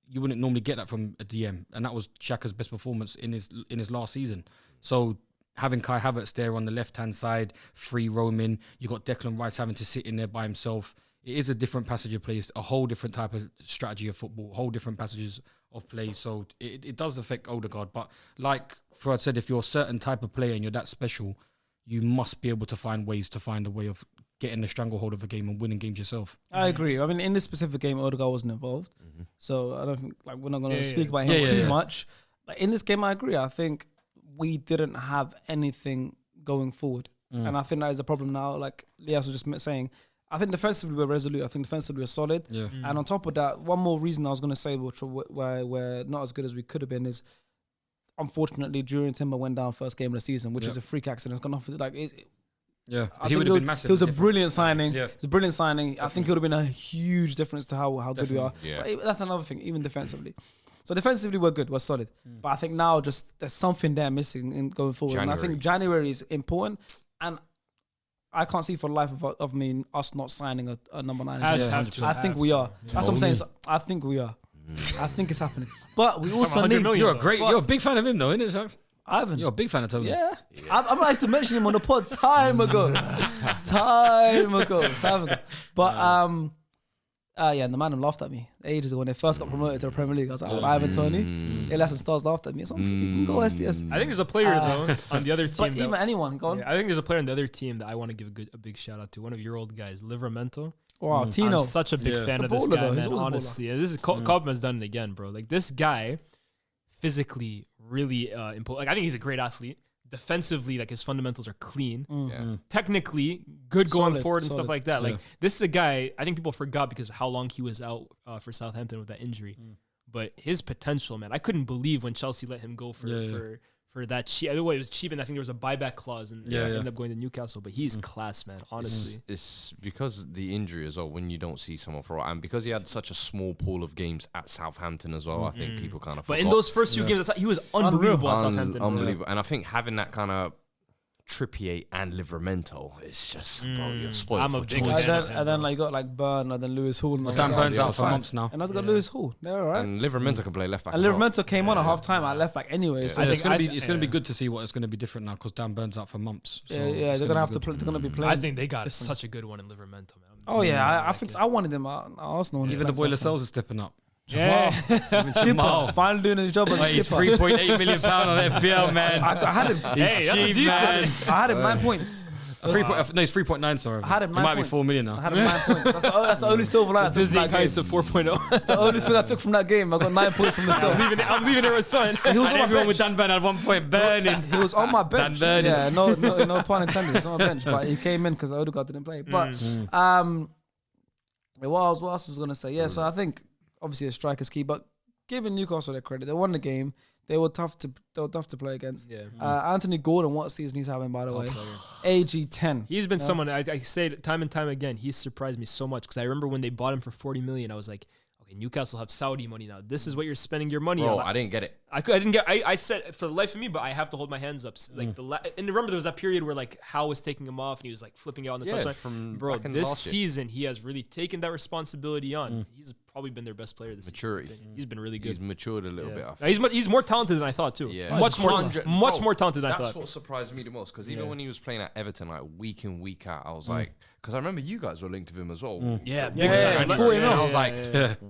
You wouldn't normally get that from a DM, and that was Xhaka's best performance in his last season. So having Kai Havertz there on the left-hand side, free roaming, you got Declan Rice having to sit in there by himself. It is a different passage of play, a whole different type of strategy of football, whole different passages of play. So it does affect Odegaard. But like Fuad said, if you're a certain type of player and you're that special, you must be able to find a way of getting the stranglehold of a game and winning games yourself. I agree. I mean, in this specific game, Odegaard wasn't involved. So I don't think we're not going to speak about him too much. But in this game, I agree. I think we didn't have anything going forward. And I think that is a problem now. Like Lias was just saying, I think defensively we're resolute. I think defensively we're solid. Yeah. And on top of that, one more reason I was going to say why we're not as good as we could have been is, unfortunately, Jurriën Timber went down first game of the season, which is a freak accident. It's gone off. He would have been massive. It was a brilliant signing. Yeah. It's a brilliant signing. Definitely. I think it would have been a huge difference to how good we are. Yeah. But that's another thing, even defensively. So defensively, we're good. We're solid. But I think now just there's something there missing in going forward. And I think January is important. And I can't see for the life of me us not signing a number 9. I think we are. That's what I'm saying. So I think we are. I think it's happening. But we also need... You're a big fan of him though, isn't it, Sharks? Ivan. You're a big fan of Tony. Yeah. I might have to mention him on the pod time ago. But and the man laughed at me ages ago when they first got promoted to the Premier League. I was like, Ivan Toney. Lesson Stars laughed at me. So you can go STS. I think there's a player though on the other team. But even anyone, go on. Yeah, I think there's a player on the other team that I want to give a big shout out to. One of your old guys, Livramento. Wow, Tino. I'm such a big fan of this guy, man. Honestly, this is Cobham's done it again, bro. Like this guy, physically really important. Like I think he's a great athlete. Defensively, like his fundamentals are clean. Technically, good going forward and stuff like that. Like this is a guy I think people forgot because of how long he was out for Southampton with that injury. But his potential, man, I couldn't believe when Chelsea let him go for that cheap. Otherwise, it was cheap, and I think there was a buyback clause, and ended up going to Newcastle. But he's class, man. Honestly, it's because the injury as well. When you don't see someone for a while, and because he had such a small pool of games at Southampton as well, I think people kind of. But in those first few games, he was unbelievable at Southampton. Unbelievable, and I think having that kind of Trippier and Livramento, it's just bro, you're spoiled. I'm a big fan. And then like you got like Burn and then Lewis Hall. Dan Burn's out for months now. And I've got Lewis Hall. They're all right. And Livramento can play left back. And Livramento came on at half time at left back anyway. So I think it's going to be good to see what it's going to be different now because Dan Burn's out for months. So they're going to have to play. They're going to be playing. I think they got such a good one in Livramento, man. Oh yeah, I think I wanted him at Arsenal. Even the boy Lascelles is stepping up. Yeah, skipper. Finally doing his job as a He's skipper. £3.8 million on FPL, man. I had him. Hey, that's a decent. I had him 9 points. No, it's 3.9, sorry. I had him 9 It might points. be 4 million now. I had him 9 points. That's the only silver line I took from Disney that game. Heights of 4.0. That's the only thing I took from that game. I got 9 points from the silver. I'm leaving it with son. He was on my Everyone bench. with Dan Burn at one point burning. He was on my bench. Dan Yeah, no pun intended. He was on my bench, but he came in because Odegaard didn't play. But what else was I going to say? Yeah, so I think obviously a striker's key, but giving Newcastle their credit, they won the game. They were tough to play against. Yeah. Anthony Gordon, what season he's having, by the way? AG 10. He's been someone I say it time and time again. He's surprised me so much because I remember when they bought him for 40 million. I was like, okay, Newcastle have Saudi money now. This is what you're spending your money on. I didn't get it. I didn't get. I said for the life of me, but I have to hold my hands up. Like and remember there was that period where like Howe was taking him off and he was like flipping out on the touchline. From Bro, back in this last year. season he has really taken that responsibility on. He's probably been their best player this Maturity. season. He's been really good. He's matured a little bit. I He's more talented than I thought too. Yeah. Much more 100 more talented than I That's thought. what surprised me the most because even when he was playing at Everton, like week in, week out, I was like, because I remember you guys were linked with him as well. Yeah, I was like,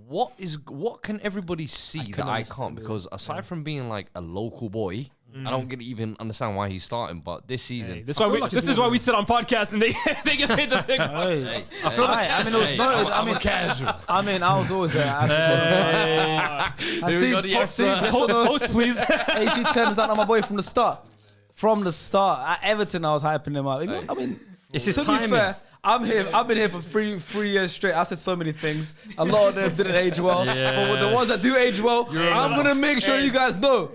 what can everybody see that I can't? Because aside from being like a local boy, I don't even understand why he's starting. But this season, Hey, this is why we sit on podcasts and they get paid the big bucks. I feel like it was noted. I'm a casual. I mean, I was always there. I see. Host, please. AG10 is that not my boy from the start? From the start at Everton, I was hyping him up. I mean, It's his to be timing. fair, I'm here. I've been here for three years straight. I said so many things. A lot of them didn't age well. But with the ones that do age well, I'm gonna make sure you guys know.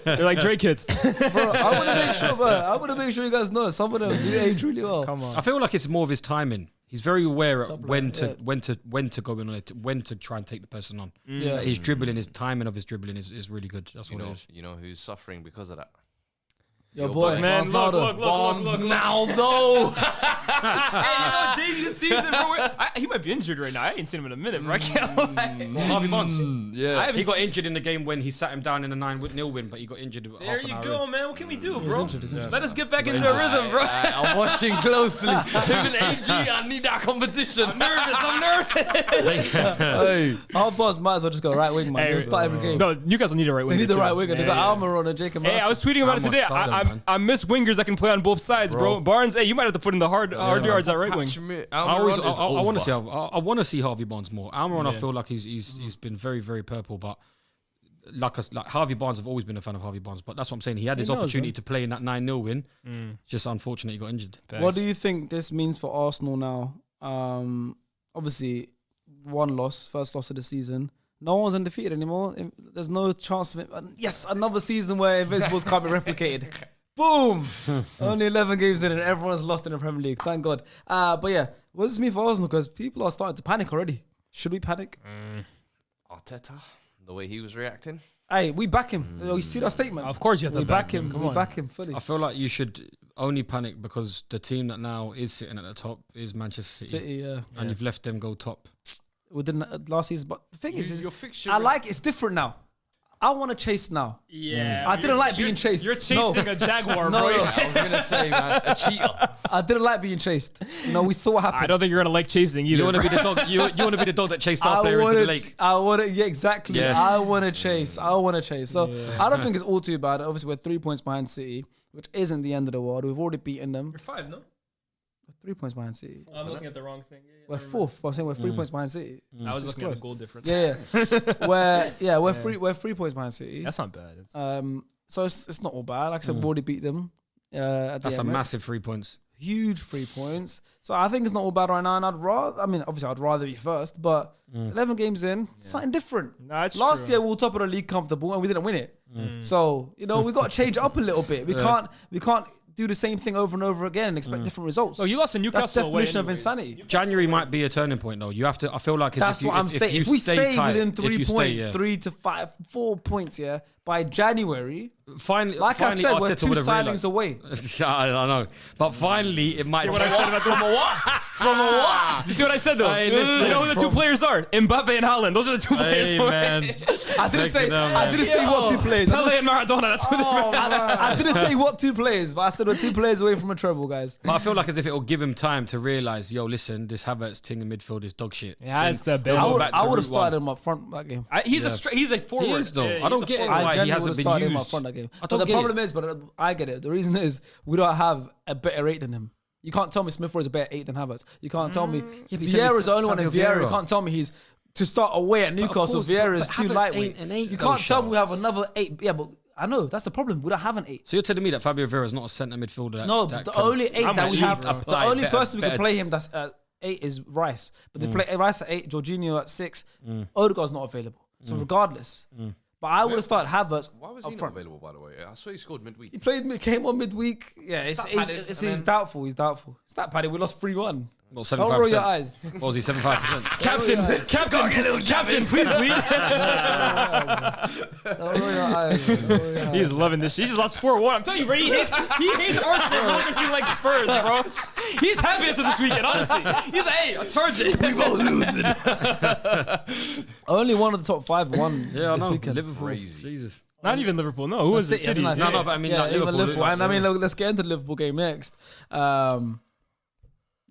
They're like Drake kids. Bro, I want to make sure, bro. I want to make sure you guys know some of them do age really well. Come on. I feel like it's more of his timing. He's very aware of when line, to go in on it, when to try and take the person on. Yeah. His dribbling, his timing of his dribbling is really good. That's what it is. You know who's suffering because of that? Your boy, Man, look. Now though. Hey, debut season, bro. He might be injured right now. I ain't seen him in a minute, bro. I can't lie. Harvey Barnes. Yeah. He got injured in the game when he sat him down in a 9-0 win, but he got injured. There you go, man. What can we do, bro? injured. Let us get back into the rhythm, bro. I'm watching closely. Even AG, I need that competition. I'm nervous. Hey, our boss might as well just go right wing, man. They'll start every game. No, Newcastle need a right winger. They need the too. right winger. They got Almiron and Jacob. Hey, I was tweeting about it today. I miss wingers that can play on both sides, bro. Barnes, hey, you might have to put in the hard yards at right wing. I want to see Harvey Barnes more. Almiron, I feel like he's been very, very purple, but like Harvey Barnes, I've always been a fan of Harvey Barnes, but that's what I'm saying. He had his opportunity to play in that 9-0 win. Just unfortunate he got injured. What do you think this means for Arsenal now? Obviously, first loss of the season. No one's undefeated anymore. There's no chance of it. Yes, another season where Invincibles can't be replicated. Boom! Only 11 games in and everyone's lost in the Premier League. Thank God. But yeah, what does this mean for Arsenal? Because people are starting to panic already. Should we panic? Arteta, the way he was reacting. Hey, we back him. You see that statement? Of course you have to we back him. We back him fully. I feel like you should only panic because the team that now is sitting at the top is Manchester City. And you've left them go top. We didn't last season, but the thing is Your fixture. I like it's different now. I want to chase now. Yeah. I didn't like being chased. You're chasing a Jaguar, bro. No. I was gonna say, man, a cheater. I didn't like being chased. We saw what happened. I don't think you're going to like chasing either. You want to be the dog. You want to be the dog that chased our player into the lake. I want to. Yeah, exactly. Yes. I want to chase. So I don't think it's all too bad. Obviously, we're 3 points behind City, which isn't the end of the world. We've already beaten them. You're 5, no? 3 points behind City. I'm looking at the wrong thing. We're fourth, but I'm saying we're 3 points behind City. I was looking at the goal difference. Yeah. We're 3 points behind City. That's not bad. So it's not all bad. Like I said, we've already beat them. That's a Emirates. massive 3 points. Huge 3 points. So I think it's not all bad right now. And I'd rather be first, but 11 games in, something different. No, it's Last true. year we were top of the league comfortable and we didn't win it. So, we got to change it up a little bit. We can't do the same thing over and over again and expect different results. Oh, you lost to Newcastle. That's the definition of anyways. insanity. January might be a turning point, though. You have to. I feel like That's what I'm saying. If we stay tight, within if 3 you points, stay, 3 to 5, 4 points, by January, finally, like I said, we're Arteta 2 would have signings away. I don't know, but finally it might. See what I said about this? From a what? You see what I said, though? Hey, listen, You know who the two players are? Mbappe and Haaland. Those are the two players. Hey, bro. man. I didn't say what 2 players. Pele and Maradona. That's what I didn't say what 2 players, but I said we're 2 players away from a treble, guys. But I feel like as if it will give him time to realise, listen, this Havertz thing in midfield is dog shit. Yeah, it's the They'll best. go back to I would route have started one. him up front that game. He's a forward. He is, though. Yeah, I don't he's a get it. forward. Why he genuinely hasn't would've been started him used. up front that game. I But don't the get problem it. is, but I get it. The reason is we don't have a better 8 than him. You can't tell me Smith Rowe is a better 8 than Havertz. You can't tell me Vieira's the only one in Fabio Vieira. You Vieira. can't tell me he's to start away at Newcastle. course, Vieira but is too Havertz lightweight. ain't an 8 You though, can't tell me we Charles. have another 8. Yeah, but I know that's the problem. We don't have an 8. So you're telling me that Fabio Vieira is not a centre midfielder? No, that the can- only 8 I'm that we at have, least the apply only better- person we can better- play him that's 8 is Rice. But they play Rice at 8, Jorginho at 6. Odegaard's not available. So regardless, But I would have started Havertz. Why was up he not front. available, by the way? I saw he scored midweek. He came on midweek. Yeah, Stat padded, it's and then- doubtful. He's doubtful. Stat padded. We lost 3-1. Well, Don't roll your 75%. eyes. What was he? 75%. Captain, please lead. Don't roll your eyes. Don't roll your eyes. He is loving this shit. He just lost 4-1. I'm telling you, bro. He hates Arsenal more than he likes Spurs, bro. He's happy after this weekend, honestly. He's like, hey, I'll charge it. We both losing. Only one of the top 5 won Yeah, I this know. weekend. Liverpool. Crazy. Jesus. Not even Liverpool. No, who was it? City, City. hasn't it? No, no, but I mean, yeah, like even Liverpool. And I mean, look, let's get into the Liverpool game next.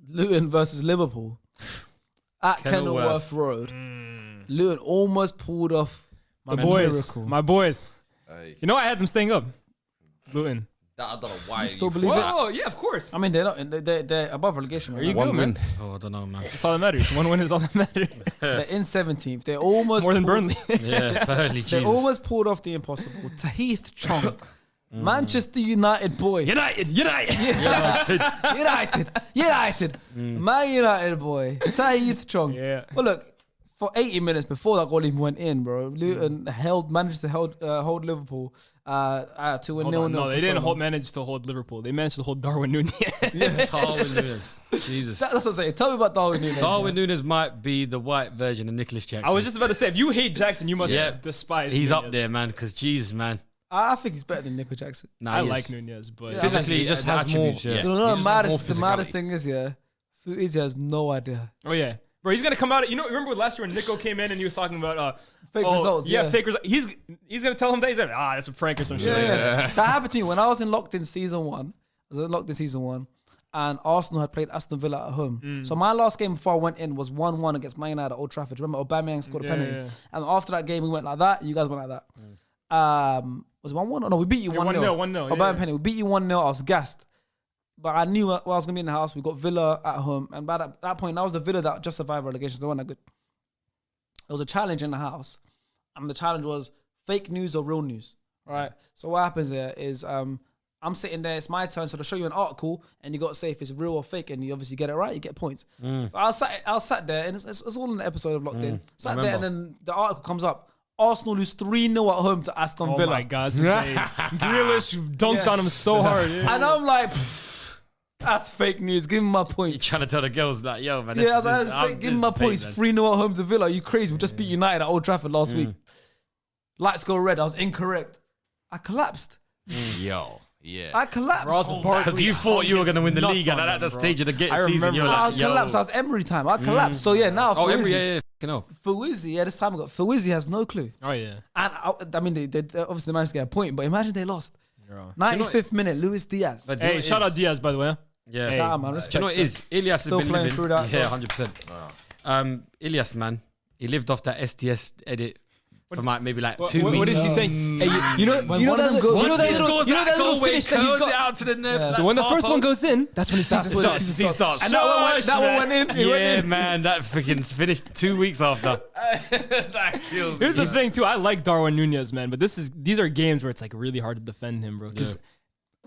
Luton versus Liverpool at Kenilworth. Kenilworth Road. Luton almost pulled off My the boys. miracle. My boys. Hey, You know I had them staying up. Luton. that, I don't know why. You still you believe thought it? that. Oh, yeah, of course. I mean, they're above relegation. Right Are you now. One good, win. man? Oh, I don't know, man. That's all that matters. One win is all that matters. They're in 17th. They almost More than pulled- Burnley. Yeah, Burnley. They Jesus. almost pulled off the impossible. Tahith Chong, Manchester United boy. United. United. Man United boy. Tahith Chong. Yeah. Well, look, for 80 minutes before that goal even went in, bro, Luton managed to hold Liverpool to a Hold 0-0. on, no, they for so didn't long. manage to hold Liverpool. They managed to hold Darwin Núñez. Darwin Núñez. Jesus. That's what I'm saying. Tell me about Darwin Núñez. Darwin Núñez might be the white version of Nicholas Jackson. I was just about to say, if you hate Jackson, you must Yeah. despise He's Núñez. up there, man. Because Jesus, man. I think he's better than Nico Jackson. Nah, I he like is. Núñez, but Yeah, Physically, he just has more. attributes, yeah. You know, He the just has more maddest physicality. thing is, Fuizzi has no idea. oh yeah, bro, he's gonna come out. You know, remember last year when Nico came in and he was talking about Fake results, yeah. fake results. He's gonna tell him that he's like, that's a prank or some shit. Yeah. That happened to me when I was in locked in season 1. And Arsenal had played Aston Villa at home. So my last game before I went in was 1-1 against Man United at Old Trafford. Remember, Aubameyang scored a Yeah, penalty. yeah. And after that game, we went like that. You guys went like that. Was it 1-1? Oh, no, we beat you 1-0. 1-0, Aubameyang yeah. penalty. We beat you 1-0. I was gassed. But I knew I was going to be in the house. We got Villa at home. And by that point, that was the Villa that just survived relegation. So they weren't that good. There was a challenge in the house. And the challenge was fake news or real news. Right? So what happens there is I'm sitting there. It's my turn. So they'll show you an article and you got to say if it's real or fake. And you obviously get it right. You get points. So I was sat there. And it's all in the episode of Locked In. Sat there and then the article comes up. Arsenal lose 3-0 at home to Aston Oh Villa. my God, Grealish dunked on him so hard. Yeah. And I'm like, that's fake news. Give me my You're points. trying to tell the girls that, yo, man. Yeah, I was like, give me my points. 3-0 at home to Villa. Are you crazy? We just beat United at Old Trafford last week. Lights go red. I was incorrect. I collapsed. Yo, yeah. I collapsed. Ross Because Barkley you thought you were going to win the nuts league, and on at them, that bro. stage of the I season, you were remember I like, yo. collapsed. I was Emery time. I collapsed. So yeah, now Oh, Fuizzi, Emery, yeah. No. Fuizzi, yeah, this time I got Fuizzi has no clue. Oh yeah. And I mean, they obviously managed to get a point, but imagine they lost. Bro. 95th minute, Luis Diaz. But do you know Hey, what shout it out is? Diaz, by the way. Yeah. Hey, Nah, man, Do respect. you know what it is? Ilias Still has been playing living. through that, Yeah, though. 100%. Ilias, man, he lived off that STS edit for maybe like 2 weeks. What is he saying? Hey, you know When one of them goes- that Once he little, you know that little finish that he's got. out to the net. When the first one goes in, that's when he That's sees when it. it He starts. And that one went in. It went Yeah, in. man, that freaking finished 2 weeks after. That kills Here's me. the thing too. I like Darwin Núñez, man, but these are games where it's like really hard to defend him, bro. Because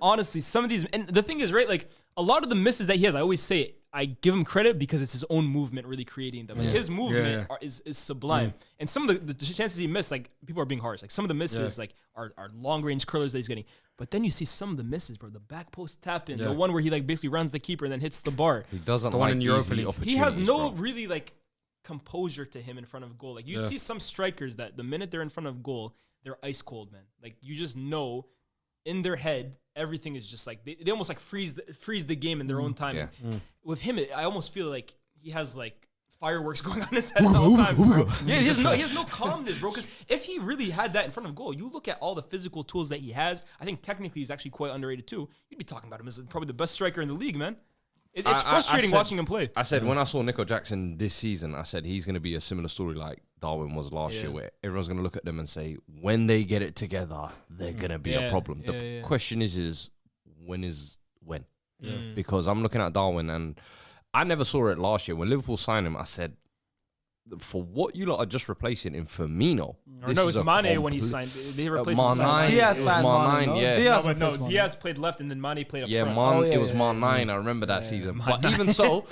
honestly, some of these, and the thing is, right, like a lot of the misses that he has, I always say it, I give him credit because it's his own movement really creating them. Like his movement is sublime, and some of the chances he missed, like people are being harsh. Like some of the misses, like are long range curlers that he's getting. But then you see some of the misses, bro. The back post tap in, the one where he like basically runs the keeper and then hits the bar. He doesn't The one like in Europa easy League. opportunities. He has no bro. really like composure to him in front of goal. Like you see some strikers that the minute they're in front of goal, they're ice cold, man. Like you just know in their head everything is just like they almost like freeze the game in their own time. Yeah. And with him, I almost feel like he has like fireworks going on in his head at all times, bro. Yeah, he has no calmness, bro. Because if he really had that in front of goal, you look at all the physical tools that he has. I think technically he's actually quite underrated too. You'd be talking about him as probably the best striker in the league, man. It's frustrating said- watching him play. I said when I saw Nico Jackson this season, I said he's going to be a similar story like Darwin was last year, where everyone's going to look at them and say, when they get it together, they're going to be a problem. The question is when? Because I'm looking at Darwin, and I never saw it last year. When Liverpool signed him, I said, for what you lot are just replacing in Firmino. Or no, it's Mane when he signed. They replaced him. Mane. Diaz It was signed Mane, Mane, no? yeah. Diaz No, but no, replaced Mane. Diaz played left and then Mane played up Yeah, front. it was Mane. I remember that season. But even so,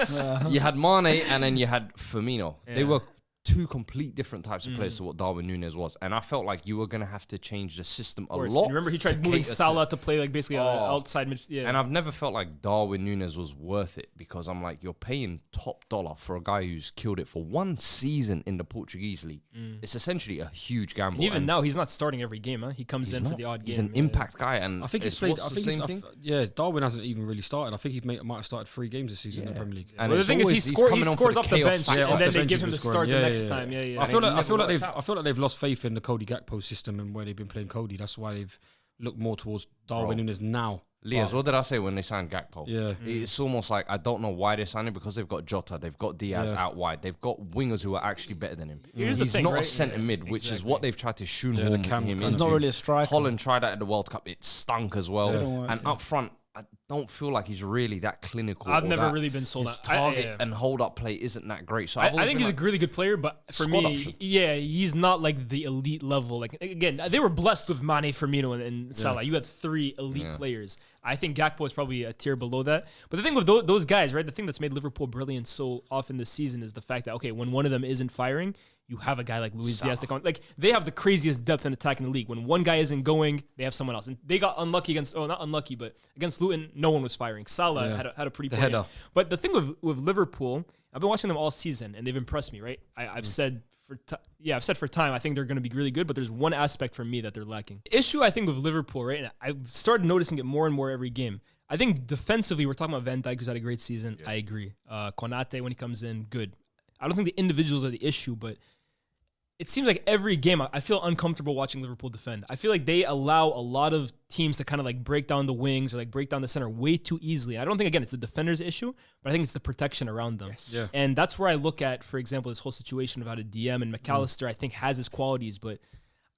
you had Mane and then you had Firmino. They were two complete different types of players to what Darwin Núñez was. And I felt like you were going to have to change the system a lot. Remember, he tried moving Salah to play like basically outside midfield. Yeah. And I've never felt like Darwin Núñez was worth it, because I'm like, you're paying top dollar for a guy who's killed it for one season in the Portuguese league. It's essentially a huge gamble. And even now, he's not starting every game. Huh? He comes in for the odd game. He's an impact guy, and I think he's played. I think Darwin hasn't even really started. I think he might have started 3 games this season in the Premier League. And well, the thing is, he scores off the bench, and then they give him the start the next time. I feel like they've lost faith in the Cody Gakpo system and where they've been playing Cody. That's why they've looked more towards Darwin Núñez now. Lias, what did I say when they signed Gakpo? Yeah. It's almost like I don't know why they're signing, because they've got Jota, they've got Diaz out wide, they've got wingers who are actually better than him. Here's He's the thing, not right? a centre mid, which is what they've tried to shoehorn him into. He's not really a striker. Holland tried that at the World Cup; it stunk as well. Yeah. And up front, I don't feel like he's really that clinical. I've never really been sold his out. target and hold-up play isn't that great. So I think he's a really good player, but for Squad me, option. he's not like the elite level. Like again, they were blessed with Mane, Firmino, and Salah. You had 3 elite players. I think Gakpo is probably a tier below that. But the thing with those guys, right? The thing that's made Liverpool brilliant so often this season is the fact that, okay, when one of them isn't firing, you have a guy like Luis Diaz to come. Like, they have the craziest depth in attack in the league. When one guy isn't going, they have someone else. And they got unlucky against, not unlucky, but against Luton, no one was firing. Salah had a pretty poor game. But the thing with Liverpool, I've been watching them all season, and they've impressed me, right? I've said for time, I think they're going to be really good, but there's one aspect for me that they're lacking. Issue, I think, with Liverpool, right? And I've started noticing it more and more every game. I think defensively, we're talking about Van Dijk, who's had a great season. I agree. Konate, when he comes in, good. I don't think the individuals are the issue, but it seems like every game I feel uncomfortable watching Liverpool defend. I feel like they allow a lot of teams to kind of like break down the wings or like break down the center way too easily. I don't think, again, it's the defender's issue, but I think it's the protection around them. Yes. Yeah. And that's where I look at, for example, this whole situation about a DM, and McAllister, I think, has his qualities, but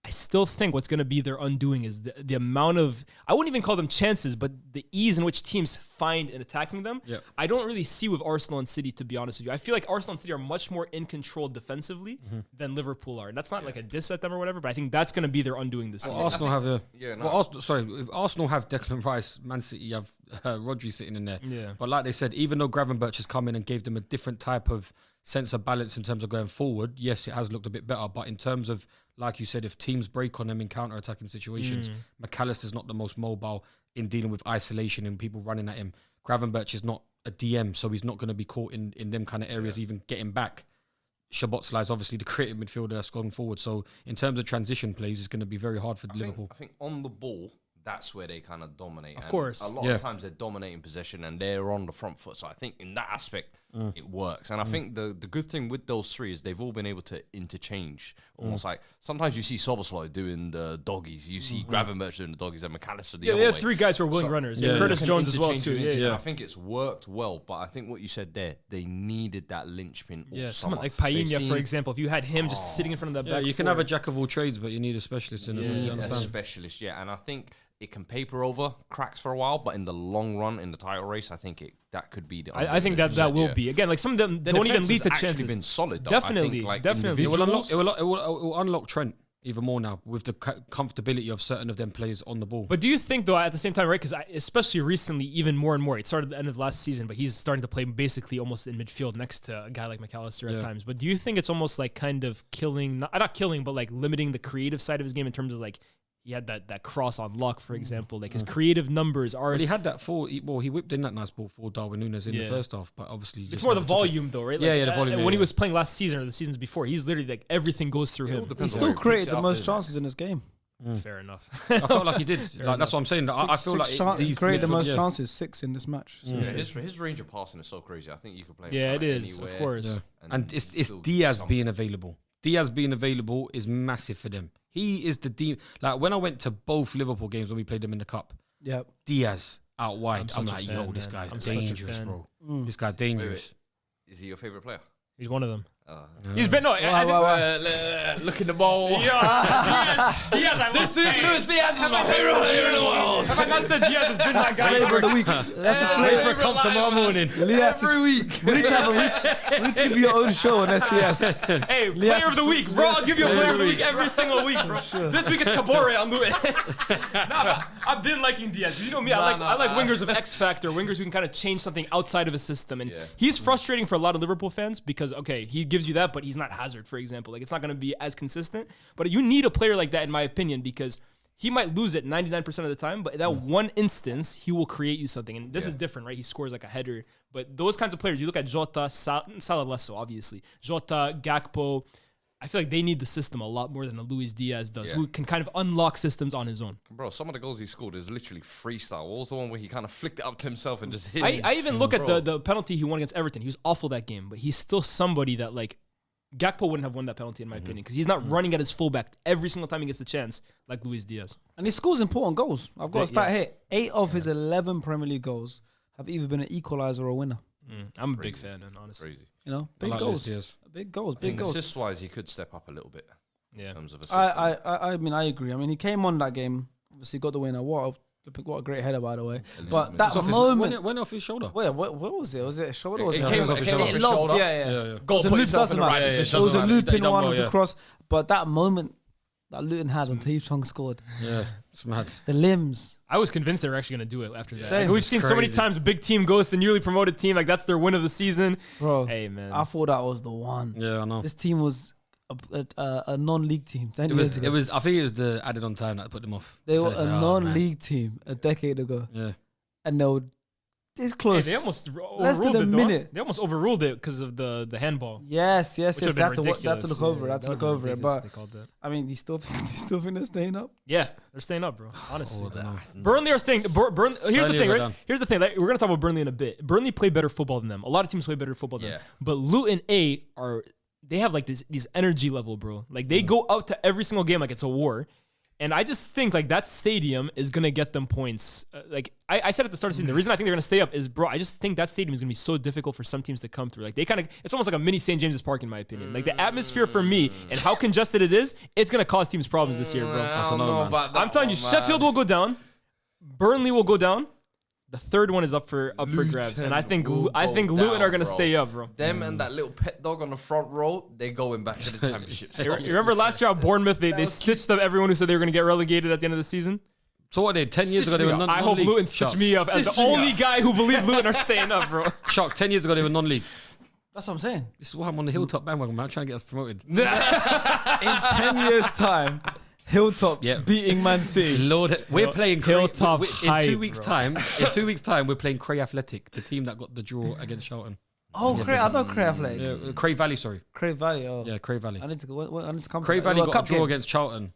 I still think what's going to be their undoing is the amount of, I wouldn't even call them chances, but the ease in which teams find in attacking them. Yep. I don't really see with Arsenal and City, to be honest with you. I feel like Arsenal and City are much more in control defensively than Liverpool are. And that's not like a diss at them or whatever, but I think that's going to be their undoing this season. Arsenal have if Arsenal have Declan Rice, Man City have Rodri sitting in there. Yeah. But like they said, even though Gravenberch has come in and gave them a different type of sense of balance in terms of going forward, yes, it has looked a bit better. But in terms of, like you said, if teams break on them in counter-attacking situations, McAllister's not the most mobile in dealing with isolation and people running at him. Gravenberch is not a DM, so he's not going to be caught in them kind of areas, even getting back. Szoboszlai is obviously the creative midfielder that's going forward. So in terms of transition plays, it's going to be very hard for Liverpool. I think on the ball, that's where they kind of dominate. Of course. A lot of times they're dominating possession and they're on the front foot. So I think in that aspect, it works. And I think the good thing with those 3 is they've all been able to interchange. Almost like sometimes you see Szoboszlai doing the doggies. You see Gravenberch doing the doggies and McAllister the other way. They have 3 guys who are willing runners. And Curtis Jones as well, too. I think it's worked well. But I think what you said there, they needed that linchpin. Yeah, someone like Painha, for example. If you had him just sitting in front of that back you can have a jack of all trades, but you need a specialist in it. A specialist, and I think it can paper over cracks for a while, but in the long run, in the title race, I think that could be the. I think that will be, again, like some of them don't even lead to chances. Been solid, though. Definitely, It will unlock Trent even more now with the comfortability of certain of them players on the ball. But do you think, though, at the same time, right? Because especially recently, even more and more, it started at the end of last season, but he's starting to play basically almost in midfield next to a guy like McAllister at times. But do you think it's almost like kind of killing, not killing, but like limiting the creative side of his game in terms of like, he had that cross on Luck, for example. Like his creative numbers are. But he had that he whipped in that nice ball for Darwin Núñez in the first half, but obviously it's more the volume, though, right? Like, the volume. When he was playing last season or the seasons before, he's literally like everything goes through him. He still created the most chances in his game. Fair enough. I felt like he did. That's what I'm saying. I feel like he created the most chances, 6 in this match. So. His range of passing is so crazy. I think you could play. It is, of course. And it's Diaz being available. Diaz being available is massive for them. He is the like when I went to both Liverpool games when we played them in the cup. Yep. Diaz out wide. I'm like, this guy's dangerous, bro. This guy's dangerous. Is he your favorite player? He's one of them. He's been look in the ball. Diaz, I love Luis Diaz is my favorite player in the world. Have I not said Diaz has been my guy? Flavor of the week. That's the flavor. Come tomorrow morning. Every week. We need to give you your own show on SDS. Hey, player of the week, bro. I'll give you a player of the week every single week, bro. This week it's Kabore. I'll do it. I've been liking Diaz. You know me. I like wingers of X factor. Wingers who can kind of change something outside of a system. And he's frustrating for a lot of Liverpool fans because, okay, he gives you that, but he's not Hazard, for example. Like, it's not going to be as consistent. But you need a player like that, in my opinion, because he might lose it 99% of the time, but that one instance, he will create you something. And this is different, right? He scores like a header. But those kinds of players, you look at Jota, Salah less so, obviously. Jota, Gakpo, I feel like they need the system a lot more than a Luis Diaz does, who can kind of unlock systems on his own. Bro, some of the goals he scored is literally freestyle. What was the one where he kind of flicked it up to himself and just hit I even look at the penalty he won against Everton. He was awful that game, but he's still somebody that, like, Gakpo wouldn't have won that penalty, in my opinion, because he's not running at his fullback every single time he gets the chance, like Luis Diaz. And he scores important goals. I've got a stat here. 8 of his 11 Premier League goals have either been an equaliser or a winner. I'm a big fan, and honestly. Crazy. You know, big goals. Big goals, big goals. Assist-wise, he could step up a little bit. Yeah. In terms of assists. I mean, I agree. I mean, he came on that game, obviously got the winner. What a great header, by the way. But that moment... went off his shoulder. Wait, what was it? Was it a shoulder? Or was it came off his shoulder. Lobbed, yeah. Goal put himself in the right It position. was a loop in one of the cross. But that moment that Luton had when Tape Chong scored. Yeah, it's mad. The limbs. I was convinced they were actually going to do it after that. Same. Like, we've seen so many times a big team goes to newly promoted team. Like, that's their win of the season. Bro, hey, man. I thought that was the one. Yeah, I know. This team was a non-league team. It was. I think it was the added on time that put them off. They were a non-league team a decade ago. Yeah. And they were this close. Hey, they almost less than overruled a minute. They almost overruled it because of the handball. Yes. They Which had would've to been look over. ridiculous. They had to look over it. But They called that. I mean, do you still think they're staying up? Yeah, they're staying up, bro. Honestly, Oh, Burnley are staying. Here's the thing, right? down. Here's the thing. Like, we're gonna talk about Burnley in a bit. Burnley play better football than them. A lot of teams play better football than them. But Luton they have like these energy level, bro. Like, they go out to every single game like it's a war. And I just think like that stadium is gonna get them points. Like I said at the start of the season, the reason I think they're gonna stay up is, bro, I just think that stadium is gonna be so difficult for some teams to come through. Like, it's almost like a mini St. James's Park in my opinion. Like, the atmosphere for me and how congested it is, it's gonna cause teams problems this year, bro. I don't know about that. I'm telling you, Sheffield will go down, Burnley will go down. The third one is up for grabs, and I think Luton are gonna stay up, bro. Them and that little pet dog on the front row, they're going back to the championship. You remember last year at Bournemouth, they stitched up everyone who said they were gonna get relegated at the end of the season. So what, 10 years ago they were I hope Luton stitched me up as the only guy who believed Luton are staying up, bro. Shock, 10 years ago they were non-league. That's what I'm saying. This is why I'm on the Hilltop bandwagon, man. I'm trying to get us promoted. In 10 years' time, Hilltop beating Man City. Lord, we're playing Hilltop in 2 weeks' time. In 2 weeks' time, we're playing Cray Athletic, the team that got the draw against Charlton. Oh, I know Cray Athletic. Yeah, Cray Valley, sorry. Cray Valley. Oh, Yeah, Cray Valley. I need to come. Cray Valley got a draw game. against Charlton.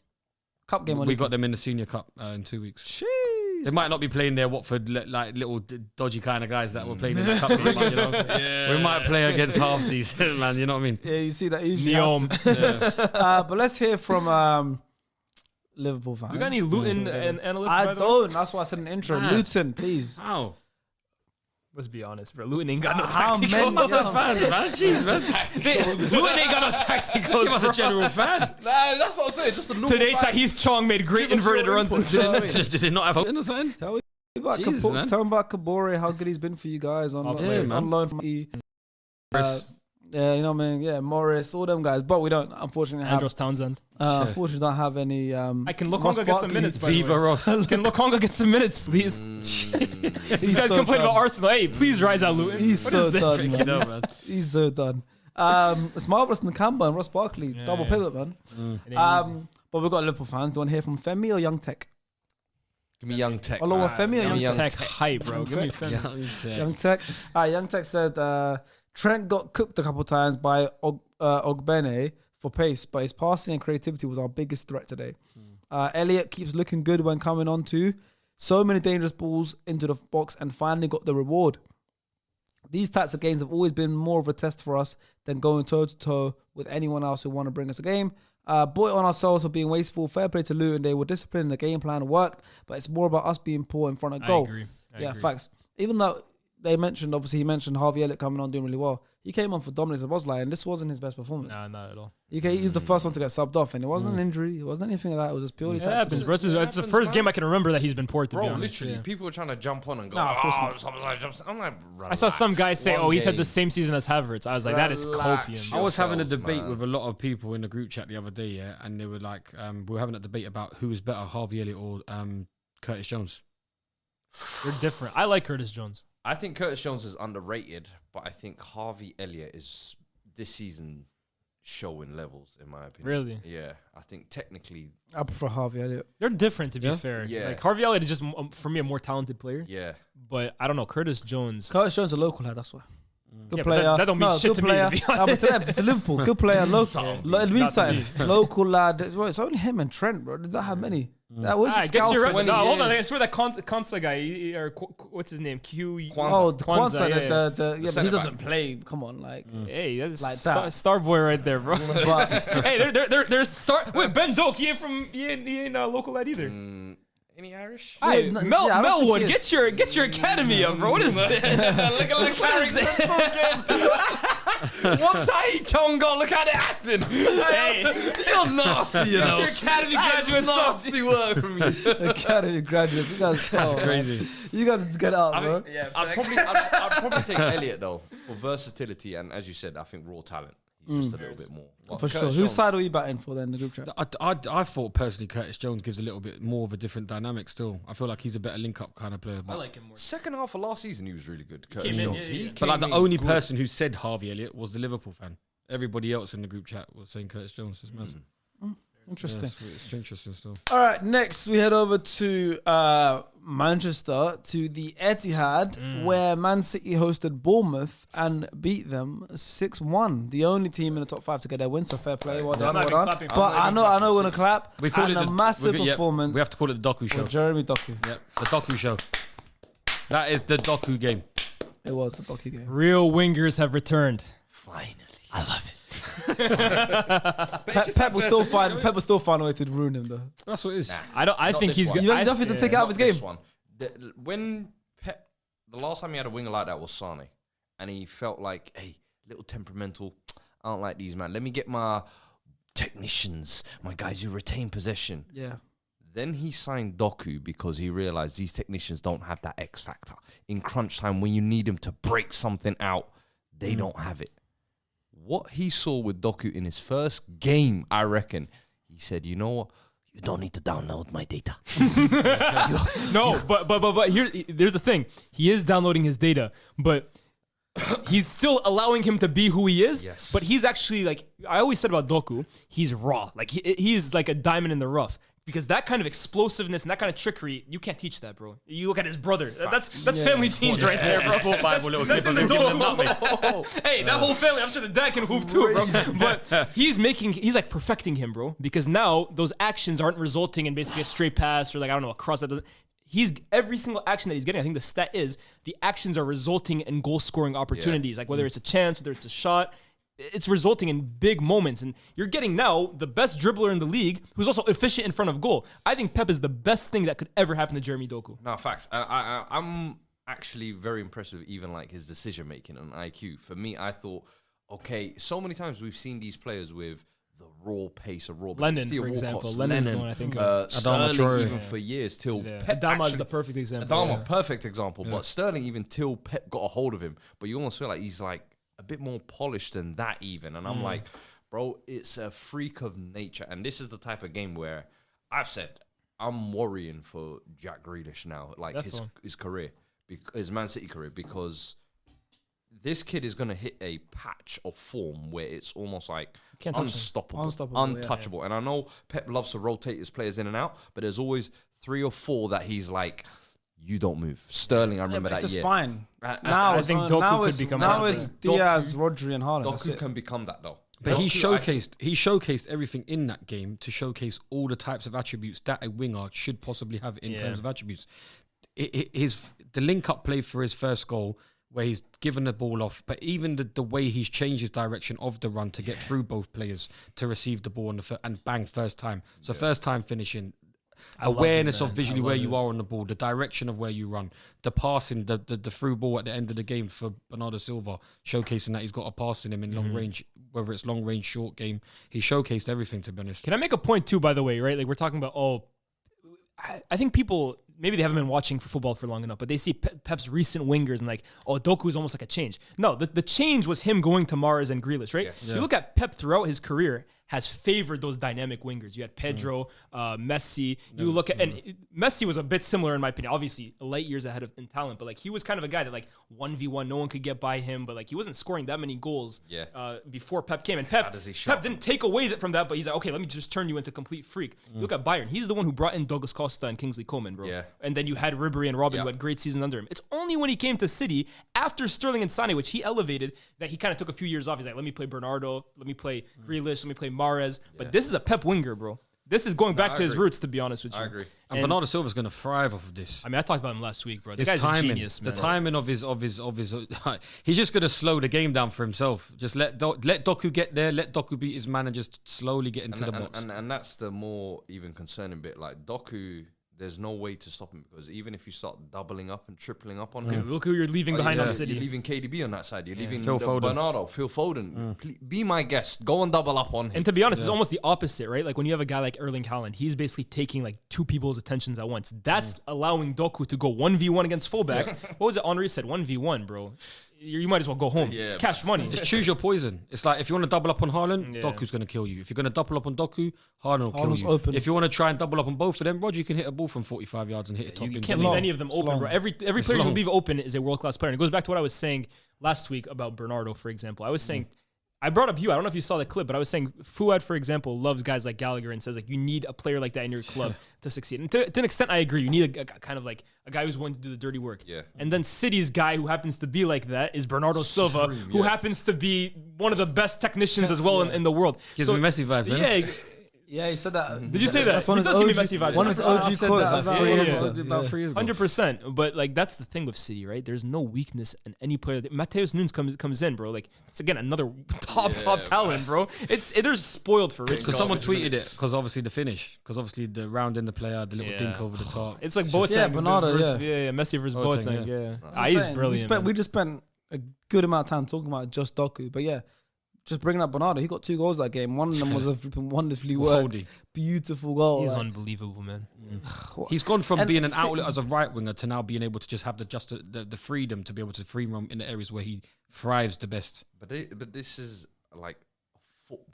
Cup game. We got them in the Senior Cup in 2 weeks. Jeez. They might not be playing their Watford like little dodgy kind of guys that were playing in the cup game. Like, you know? We might play against half these, man. You know what I mean? Yeah, you see that usually. Neom. But let's hear from Liverpool fans. We got any Luton analysts? I don't. That's why I said in the intro. Man. Luton, please. How? Let's be honest, bro. Luton ain't got no How tacticals. many- Fans, man. Jeez, man. Luton ain't got no tacticals. He was a general fan. Nah, that's what I'm saying. Just a normal Today, fan. Tahith Chong made great Give us inverted your runs input, into you know what I the mean? Did he not have a or something? Tell me about Jeez, man. tell me about Kabore, how good he's been for you guys on man. loan from E. Chris. Yeah, you know what I mean. Yeah, Morris, all them guys. But we don't, unfortunately, have. Andros Townsend. Unfortunately, don't have any. I can look Ross Conga get some Barkley. minutes. By the Viva way. Ross. Can Lokonga get some minutes, please? These guys so complain done. about Arsenal. Hey, please rise out, Luton. He's What so is this? done, man. You know, man. He's so done. It's marvelous in Campbell and Ross Barkley, double pivot, man. It ain't easy. But we've got Liverpool fans. Do you want to hear from Femi or Young Tech? Give me Young Tech. Hello, man. Femi or Give me Young Tech hype, bro. Give me Tech. Femi. Young Tech. Young Tech said Trent got cooked a couple times by Ogbene for pace, but his passing and creativity was our biggest threat today. Elliott keeps looking good when coming on too. So many dangerous balls into the box and finally got the reward. These types of games have always been more of a test for us than going toe-to-toe with anyone else who want to bring us a game. Bought it on ourselves for being wasteful. Fair play to Luton. They were disciplined. The game plan worked, but it's more about us being poor in front of goal. I agree. Facts. Even though he mentioned Harvey Elliott coming on doing really well. He came on for Dominic Szoboszlai, and this wasn't his best performance. Nah, not at all. He was the first one to get subbed off, and it wasn't an injury. It wasn't anything like that. It was just purely It tactical. happens, bro. It's the happens, first man. game I can remember that he's been poor, to Bro, be honest. literally, people were trying to jump on and go, Nah, of course not. I'm like, I saw some guy say, he's had the game. same season as Havertz. I was like, that is Relax copium. I was having a yourselves, debate man. with a lot of people in the group chat the other day, yeah, and they were like, we were having a debate about who's better, Harvey Elliott or Curtis Jones. They're different. I like Curtis Jones. I think Curtis Jones is underrated, but I think Harvey Elliott is this season showing levels, in my opinion. Really? Yeah, I think technically, I prefer Harvey Elliott. They're different, to be fair. Yeah. Like Harvey Elliott is just for me a more talented player. yeah. But I don't know, Curtis Jones. Curtis Jones is a local lad, that's why. Good Yeah, but player. that don't mean shit good to me, player. to be Nah, but to them, to Liverpool, good player. Local. It means Not to something. me. Local lad. It's only him and Trent, bro. Did that have many? That was I guess you're right. 20 No, hold on. I years. swear that Konsa guy, or what's his name? Kwanzaa. Oh, the Kwanzaa, yeah. but he centre doesn't play. Come on, like. Hey, that's Like star, that. star boy right there, bro. But Hey, there's star. Wait, Ben Doak, he ain't a local lad either. Any Irish? Hey, Yeah, no, yeah, I don't Melwood, think he get your academy up, bro. What is this? Look at the character. One Tahi Chong got look at it acting. Hey, You're nasty, you get know. your academy That is graduates up. nasty work from you. academy graduates, you guys, that's crazy. You guys need to get out, bro. Yeah, I'd probably take Elliot though for versatility and, as you said, I think raw talent. He's just a little bit more. Well, For sure. Curtis Whose Jones- side are we batting for then in the group chat? I thought personally Curtis Jones gives a little bit more of a different dynamic still. I feel like he's a better link-up kind of player. I But, like him more. Second half of last season, he was really good. Curtis came in, Jones. yeah, He yeah. but like came the in only good. person who said Harvey Elliott was the Liverpool fan. Everybody else in the group chat was saying Curtis Jones. It's mad. Interesting. Yeah, it's interesting still. All right, next we head over to Manchester, to the Etihad, where Man City hosted Bournemouth and beat them 6-1. The only team in the top 5 to get their win, so fair play. Well done, I'm not well even done. clapping for But them. I know we're going to clap. We call and it a the massive we- yeah, performance We have to call it the Doku show. for Jeremy Doku. Yeah, the Doku show. That is the Doku game. It was the Doku game. Real wingers have returned. Finally. I love it. Pep will still find a way to ruin him though. That's what it is. I think this he's one. good. You don't think he's to take it out of his game. This one. When Pep, the last time he had a winger like that was Sane, and he felt like, hey, little temperamental. I don't like these, man. Let me get my technicians, my guys who retain possession. Yeah. Then he signed Doku because he realized these technicians don't have that X factor. In crunch time, when you need them to break something out, they don't have it. What he saw with Doku in his first game, I reckon, he said, you know what? You don't need to download my data. No, but here's the thing. He is downloading his data, but he's still allowing him to be who he is. Yes. But he's actually, like I always said about Doku, he's raw. Like he's like a diamond in the rough. Because that kind of explosiveness and that kind of trickery, you can't teach that, bro. You look at his brother. That's family genes right there, bro. That's in the Doku. Hey, that whole family, I'm sure the dad can hoop too, bro. But he's like perfecting him, bro. Because now those actions aren't resulting in basically a straight pass or like, I don't know, a cross that doesn't. Every single action that he's getting, I think the stat is the actions are resulting in goal scoring opportunities. Like whether it's a chance, whether it's a shot. It's resulting in big moments, and you're getting now the best dribbler in the league who's also efficient in front of goal. I think Pep is the best thing that could ever happen to Jeremy Doku. No, facts. I'm actually very impressed with even like his decision making and IQ. For me, I thought, okay, so many times we've seen these players with the raw pace of raw. Lennon, Theo for example. Walcott's, Lennon's the Lennon, one I think of. Sterling, Traore. even for years till Pep. Adama is actually- the perfect example. Adama, yeah. perfect example. But Sterling, even till Pep got a hold of him, but you almost feel like he's like a bit more polished than that even. And I'm like, bro, it's a freak of nature. And this is the type of game where I've said I'm worrying for Jack Grealish now, like his career, his Man City career, because this kid is going to hit a patch of form where it's almost like Can't touch him. unstoppable, untouchable. And I know Pep loves to rotate his players in and out, but there's always 3 or 4 that he's like, you don't move. Sterling, I remember It's that a year. spine. I think Doku could become now that. it's Doku- Diaz, Rodri, and Haaland. That's Doku it. can become that though. But he Doku, showcased everything in that game to showcase all the types of attributes that a winger should possibly have in terms of attributes. The link-up play for his first goal, where he's given the ball off, but even the way he's changed his direction of the run to get through both players to receive the ball on and bang first time. So first time finishing, awareness of visually where you are on the ball, the direction of where you run, the passing, the through ball at the end of the game for Bernardo Silva, showcasing that he's got a pass in him in long range, whether it's long range, short game. He showcased everything, to be honest. Can I make a point too, by the way, right? Like we're talking about, I think people, maybe they haven't been watching for football for long enough, but they see Pep's recent wingers and like, Doku is almost like a change. No, the change was him going to Mahrez and Grealish, right? Yes. You look at Pep throughout his career, has favored those dynamic wingers. You had Pedro, Messi. You look at, and Messi was a bit similar in my opinion. Obviously, light years ahead of in talent, but like he was kind of a guy that like 1v1, no one could get by him. But like he wasn't scoring that many goals before Pep came. And Pep didn't take away from that, but he's like, okay, let me just turn you into a complete freak. Look at Bayern. He's the one who brought in Douglas Costa and Kingsley Coman, bro. Yeah. And then you had Ribery and Robin who had great seasons under him. It's only when he came to City after Sterling and Sané, which he elevated, that he kind of took a few years off. He's like, let me play Bernardo, let me play Grealish, let me play Mahrez. But this is a Pep winger, bro. This is going back to his roots, to be honest with you. I agree. And Bernardo Silva's going to thrive off of this. I mean, I talked about him last week, bro. The His guy's timing, a genius, man. the timing of his, he's just going to slow the game down for himself. Just let Doku get there. Let Doku beat his man and just slowly get into the box. And that's the more even concerning bit. Like Doku, there's no way to stop him because even if you start doubling up and tripling up on him, Look who you're leaving behind on City. You're leaving KDB on that side. You're leaving Phil Foden. Bernardo, Phil Foden. Please, be my guest. Go and double up on him. And to be honest, it's almost the opposite, right? Like when you have a guy like Erling Haaland, he's basically taking like two people's attentions at once. That's allowing Doku to go 1v1 against fullbacks. What was it Henry said? 1v1, bro. You might as well go home. It's cash money. Just choose your poison. It's like if you want to double up on Haaland, Doku's going to kill you. If you're going to double up on Doku, Haaland will kill you. Open. If you want to try and double up on both of them, Roger, you can hit a ball from 45 yards and hit a top. You can't leave any of them open, bro. Every player you leave open is a world-class player. And it goes back to what I was saying last week about Bernardo, for example. I was saying, I brought up you. I don't know if you saw the clip, but I was saying Fuad, for example, loves guys like Gallagher and says like you need a player like that in your club to succeed. And to an extent, I agree. You need a kind of like a guy who's willing to do the dirty work. Yeah. And then City's guy who happens to be like that is Bernardo Silva, who happens to be one of the best technicians as well in the world. Gives me Messi vibes, man. Yeah, he said that. Did you say that? That's one he of does his give me OG, Messi vibes. one of his OG quotes about 3 years ago. 100%. But like that's the thing with City, right? There's no weakness in any player. Mateus Nunes comes in, bro. Like it's again another top talent, bro. They're spoiled for rich. Because someone tweeted it. Because obviously the finish. Because obviously the round in the player, the little dink over the top. It's like Boateng, Bernardo, Messi versus Boateng. He's brilliant. We just spent a good amount of time talking about just Doku, but just bringing up Bernardo, he got 2 goals that game. One of them was a wonderfully worked, beautiful goal. He's unbelievable, man. He's gone from being an outlet as a right winger to now being able to just have the freedom to be able to free roam in the areas where he thrives the best. But this is like football.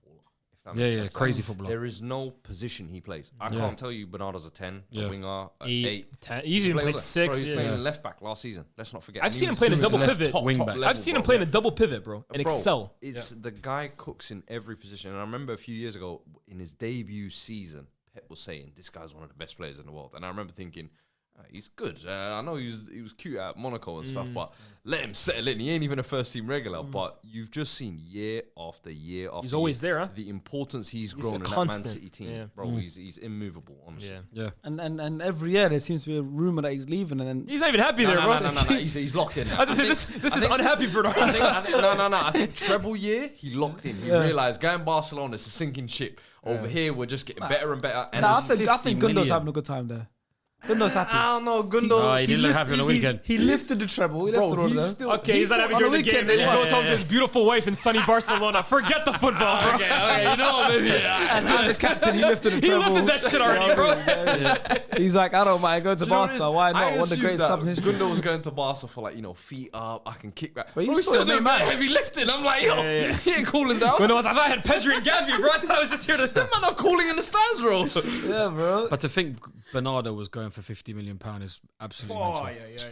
That makes sense. Crazy footballer. There is no position he plays. I can't tell you Bernardo's a 10, a winger, an 8. 10. He's even played 6. He's playing left back last season. Let's not forget. I've seen him playing a double pivot. I've seen him playing a double pivot, bro, and excel. The guy cooks in every position. And I remember a few years ago in his debut season, Pep was saying, this guy's one of the best players in the world. And I remember thinking, he's good. I know he was cute at Monaco and stuff, but let him settle in. He ain't even a first team regular, but you've just seen year after year after he's always there, huh? The importance he's grown in that Man City team, bro. He's immovable, honestly. Yeah. And every year there seems to be a rumor that he's leaving, and then he's not even happy there, bro. No. He's locked in. This is unhappy, Bernardo. I think treble year he locked in. He realized going Barcelona is a sinking ship. Over here we're just getting better and better. And I think Gundo's having a good time there. Gundo's happy. I don't know, Gundo. He didn't look happy on the weekend. He lifted the treble. He lifted all of them. Okay, he's not having during the game. Then he goes home to his beautiful wife in sunny Barcelona. Forget the football, bro. Okay, you know maybe. And as a captain, he lifted the He treble. lifted that shit already, bro. He's like, I don't mind going to Barca. Why not? One of the greatest clubs in history. Gundo was going to Barca for like, feet up. I can kick back. But he's still doing that heavy lifting. I'm like, he ain't cooling down. Gundo was, I thought I had Pedri and Gavi, bro. I thought I was just here to. That man not cooling in the stands, bro. Yeah, bro. But to think Bernardo was going for £50 million is absolutely mental.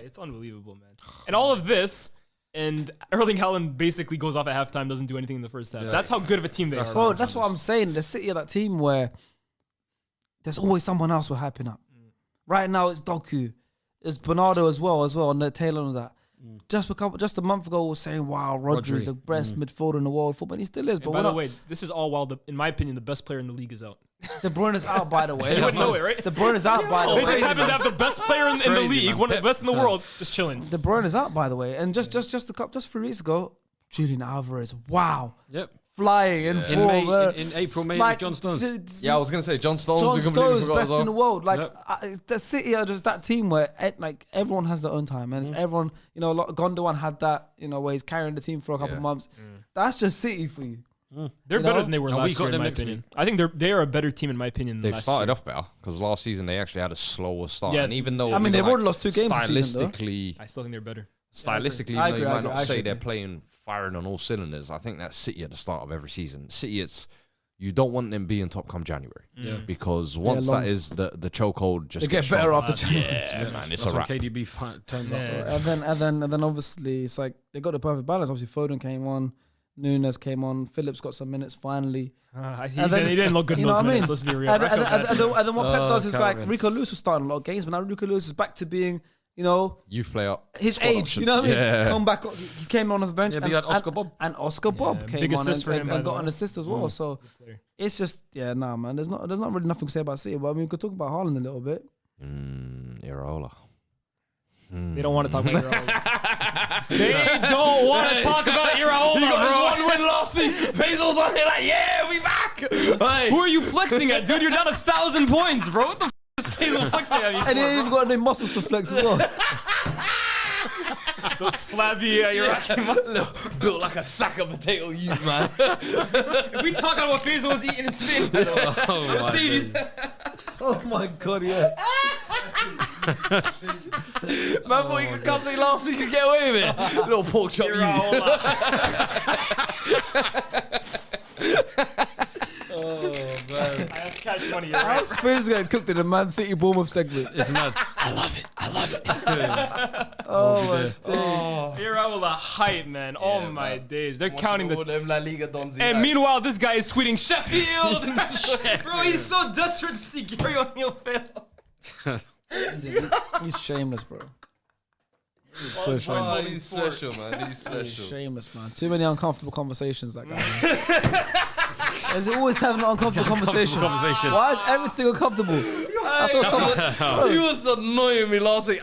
It's unbelievable, man. And all of this, and Erling Haaland basically goes off at halftime, doesn't do anything in the first half. That's how good of a team they are. Bro, that's what I'm saying. The City are that team where there's always someone else we're hyping up. Right now it's Doku, it's Bernardo as well on the tail end of that. Just a month ago, we were saying, "Wow, Rodri is the best midfielder in the world." But he still is. But by the way, this is all while, in my opinion, the best player in the league is out. De Bruyne is out, by the way. You wouldn't know it, right? De Bruyne is out, by the way. They just happen to have the best player in the league, one of the best in the world, just chilling. De Bruyne is out, by the way. And just 3 weeks ago, Julian Alvarez, wow. Yep. Flying in form. In April, May, like, John Stones. I was going to say John Stones. John Stones, best in the world. Like, the City are just that team where everyone has their own time. And everyone, Gondwan had that, where he's carrying the team for a couple of months. That's just City for you. They're better than they were last year, in my opinion. I think they are a better team, in my opinion, than last year. They've started off better, because last season they actually had a slower start. Yeah. And even though... they've already lost 2 games this season, stylistically... I still think they're better. Stylistically, you might not say they're playing firing on all cylinders. I think that's City at the start of every season. City, it's you don't want them being top come January. Yeah. Because once long. that is the chokehold, just They get better after January. Yeah, man, it's That's a when wrap. KDB turns up. And then obviously it's like they got the perfect balance. Obviously Foden came on, Nunes came on, Phillips got some minutes finally. He didn't look good in you know those what I mean? minutes. Let's be real. And then what Pep does is like Carrigan. Rico Lewis was starting a lot of games, but now Rico Lewis is back to being, you know, Youth player. his squad age. option. You know what I mean? Yeah. Come back. He came on the bench. Yeah, but you had Oscar Bob. And Oscar Bob came big on assist for him, by and the got way. an assist as well. So it's just man. There's not really nothing to say about City. But I mean, we could talk about Haaland a little bit. Iraola. They don't want to talk about Iraola. They don't want to talk about Iraola, bro. One win last week. Peso's on here like, yeah, we back. Hey. Who are you flexing at, dude? You're down 1,000 points, bro. What the f is Peso flexing at you And he ain't even got any muscles to flex as well. Those flabby Iraqi muscles. Built like a sack of potato youth, man. We talking about what Peso was eating in Spain. Oh my god, yeah. Man thought he could come say last week and get away with it. Little pork chop you. That's cash money. How's Spurs getting cooked in the Man City Bournemouth segment? It's mad. Oh my days. Iraola hype, man. Oh my days. They're counting the. them La Liga dons. And meanwhile, this guy is tweeting Sheffield. Bro, he's so desperate to see Gary O'Neill fail. He's shameless, bro. He's so shameless. he's special, man. He's He's shameless, man. Too many uncomfortable conversations, that guy. Is he always having an uncomfortable conversation? Why is everything uncomfortable? That's what someone, He was annoying me last week.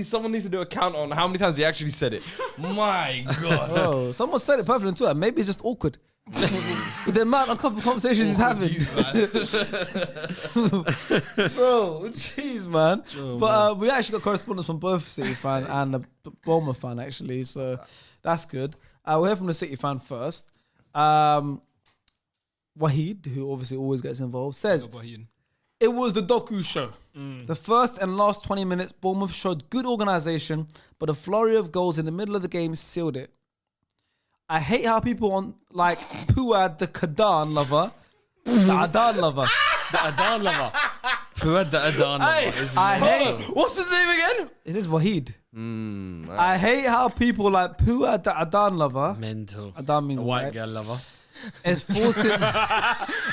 Someone needs to do a count on how many times he actually said it. My God. bro, someone said it perfectly too. Maybe it's just awkward. With the amount of uncomfortable conversations he's having. Bro, jeez, man. But we actually got correspondence from both City fan and the Bournemouth fan, actually. So that's good. We'll hear from the City fan first. Wahid, who obviously always gets involved, says it was the Doku show. The first and last 20 minutes, Bournemouth showed good organisation, but a flurry of goals in the middle of the game sealed it. I hate how people on like Puad the Kadan lover, the Adan lover. Fuad the Adan. I hate. What's his name again? Is this Wahid? I hate how people like Puad the Adan lover. Mental. Adan means A white white. girl lover. Is forcing.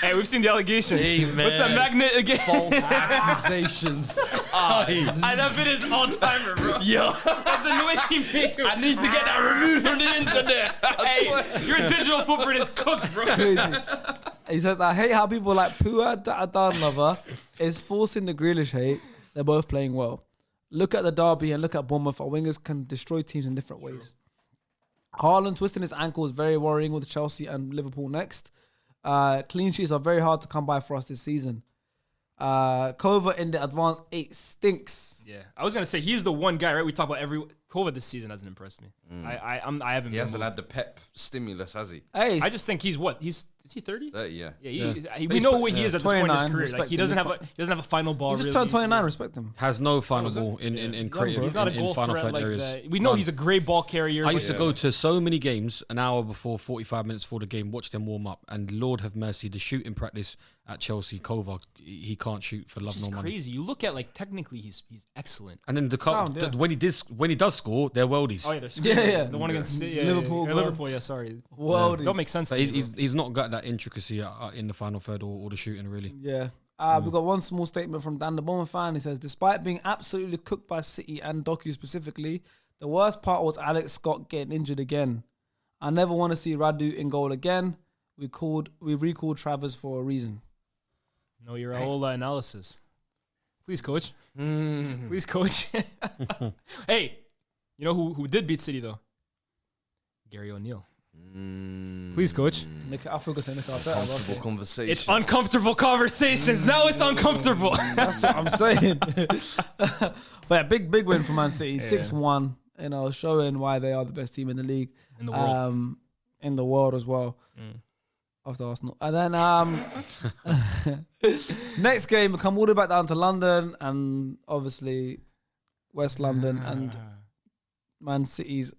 Hey, we've seen the allegations. Hey, What's man. that magnet again? False accusations. I love it as all-timer, bro. Yo, That's the noise he made to I need to get that removed from the internet. Hey, your digital footprint is cooked, bro. Crazy. He says, I hate how people like Puad the Adan lover is forcing the Grealish hate. They're both playing well. Look at the derby and look at Bournemouth. Our wingers can destroy teams in different ways. Haaland twisting his ankle is very worrying with Chelsea and Liverpool next. Clean sheets are very hard to come by for us this season. Kova in the advanced 8 stinks. Yeah, I was gonna say he's the one guy, right? We talk about every COVID this season hasn't impressed me. I haven't. He been hasn't moved. had the pep stimulus, has he? Hey, I just think he's what? Is he 30? 30, yeah. Yeah, we know what he is at this point in his 29, career. respect Like he him. doesn't have a final ball. he just really. turned 29, respect him. Has no final ball in creative. He's not a in goal final threat third like areas. that. We know he's a great ball carrier. I but- used to go to so many games an hour before, 45 minutes before the game, watch them warm up, and Lord have mercy, the shooting practice at Chelsea, Kovac, he can't shoot for love Which is nor money. crazy. You look at like technically he's excellent. And then Sound, yeah. when he does score, they're worldies. Oh yeah, they're Yeah. the one against Liverpool, bro. Liverpool. Yeah, sorry. Worldies. Don't make sense. But to me, he's not got that intricacy in the final third or the shooting really. Yeah. We've got one small statement from Dan, the Bournemouth fan. He says, despite being absolutely cooked by City and Doku specifically, the worst part was Alex Scott getting injured again. I never want to see Radu in goal again. We recalled Travers for a reason. No, your Iraola analysis. Please, coach. Please, coach. Hey, you know who did beat City though? Gary O'Neill. Please, coach. I feel good saying Nick Arteta. Comfortable conversation. It's uncomfortable conversations. Now it's uncomfortable. That's what I'm saying. But yeah, big win for Man City. 6-1. You know, showing why they are the best team in the league. In the world. In the world as well. After Arsenal. And then next game, we come all the way back down to London and obviously West London and Man City's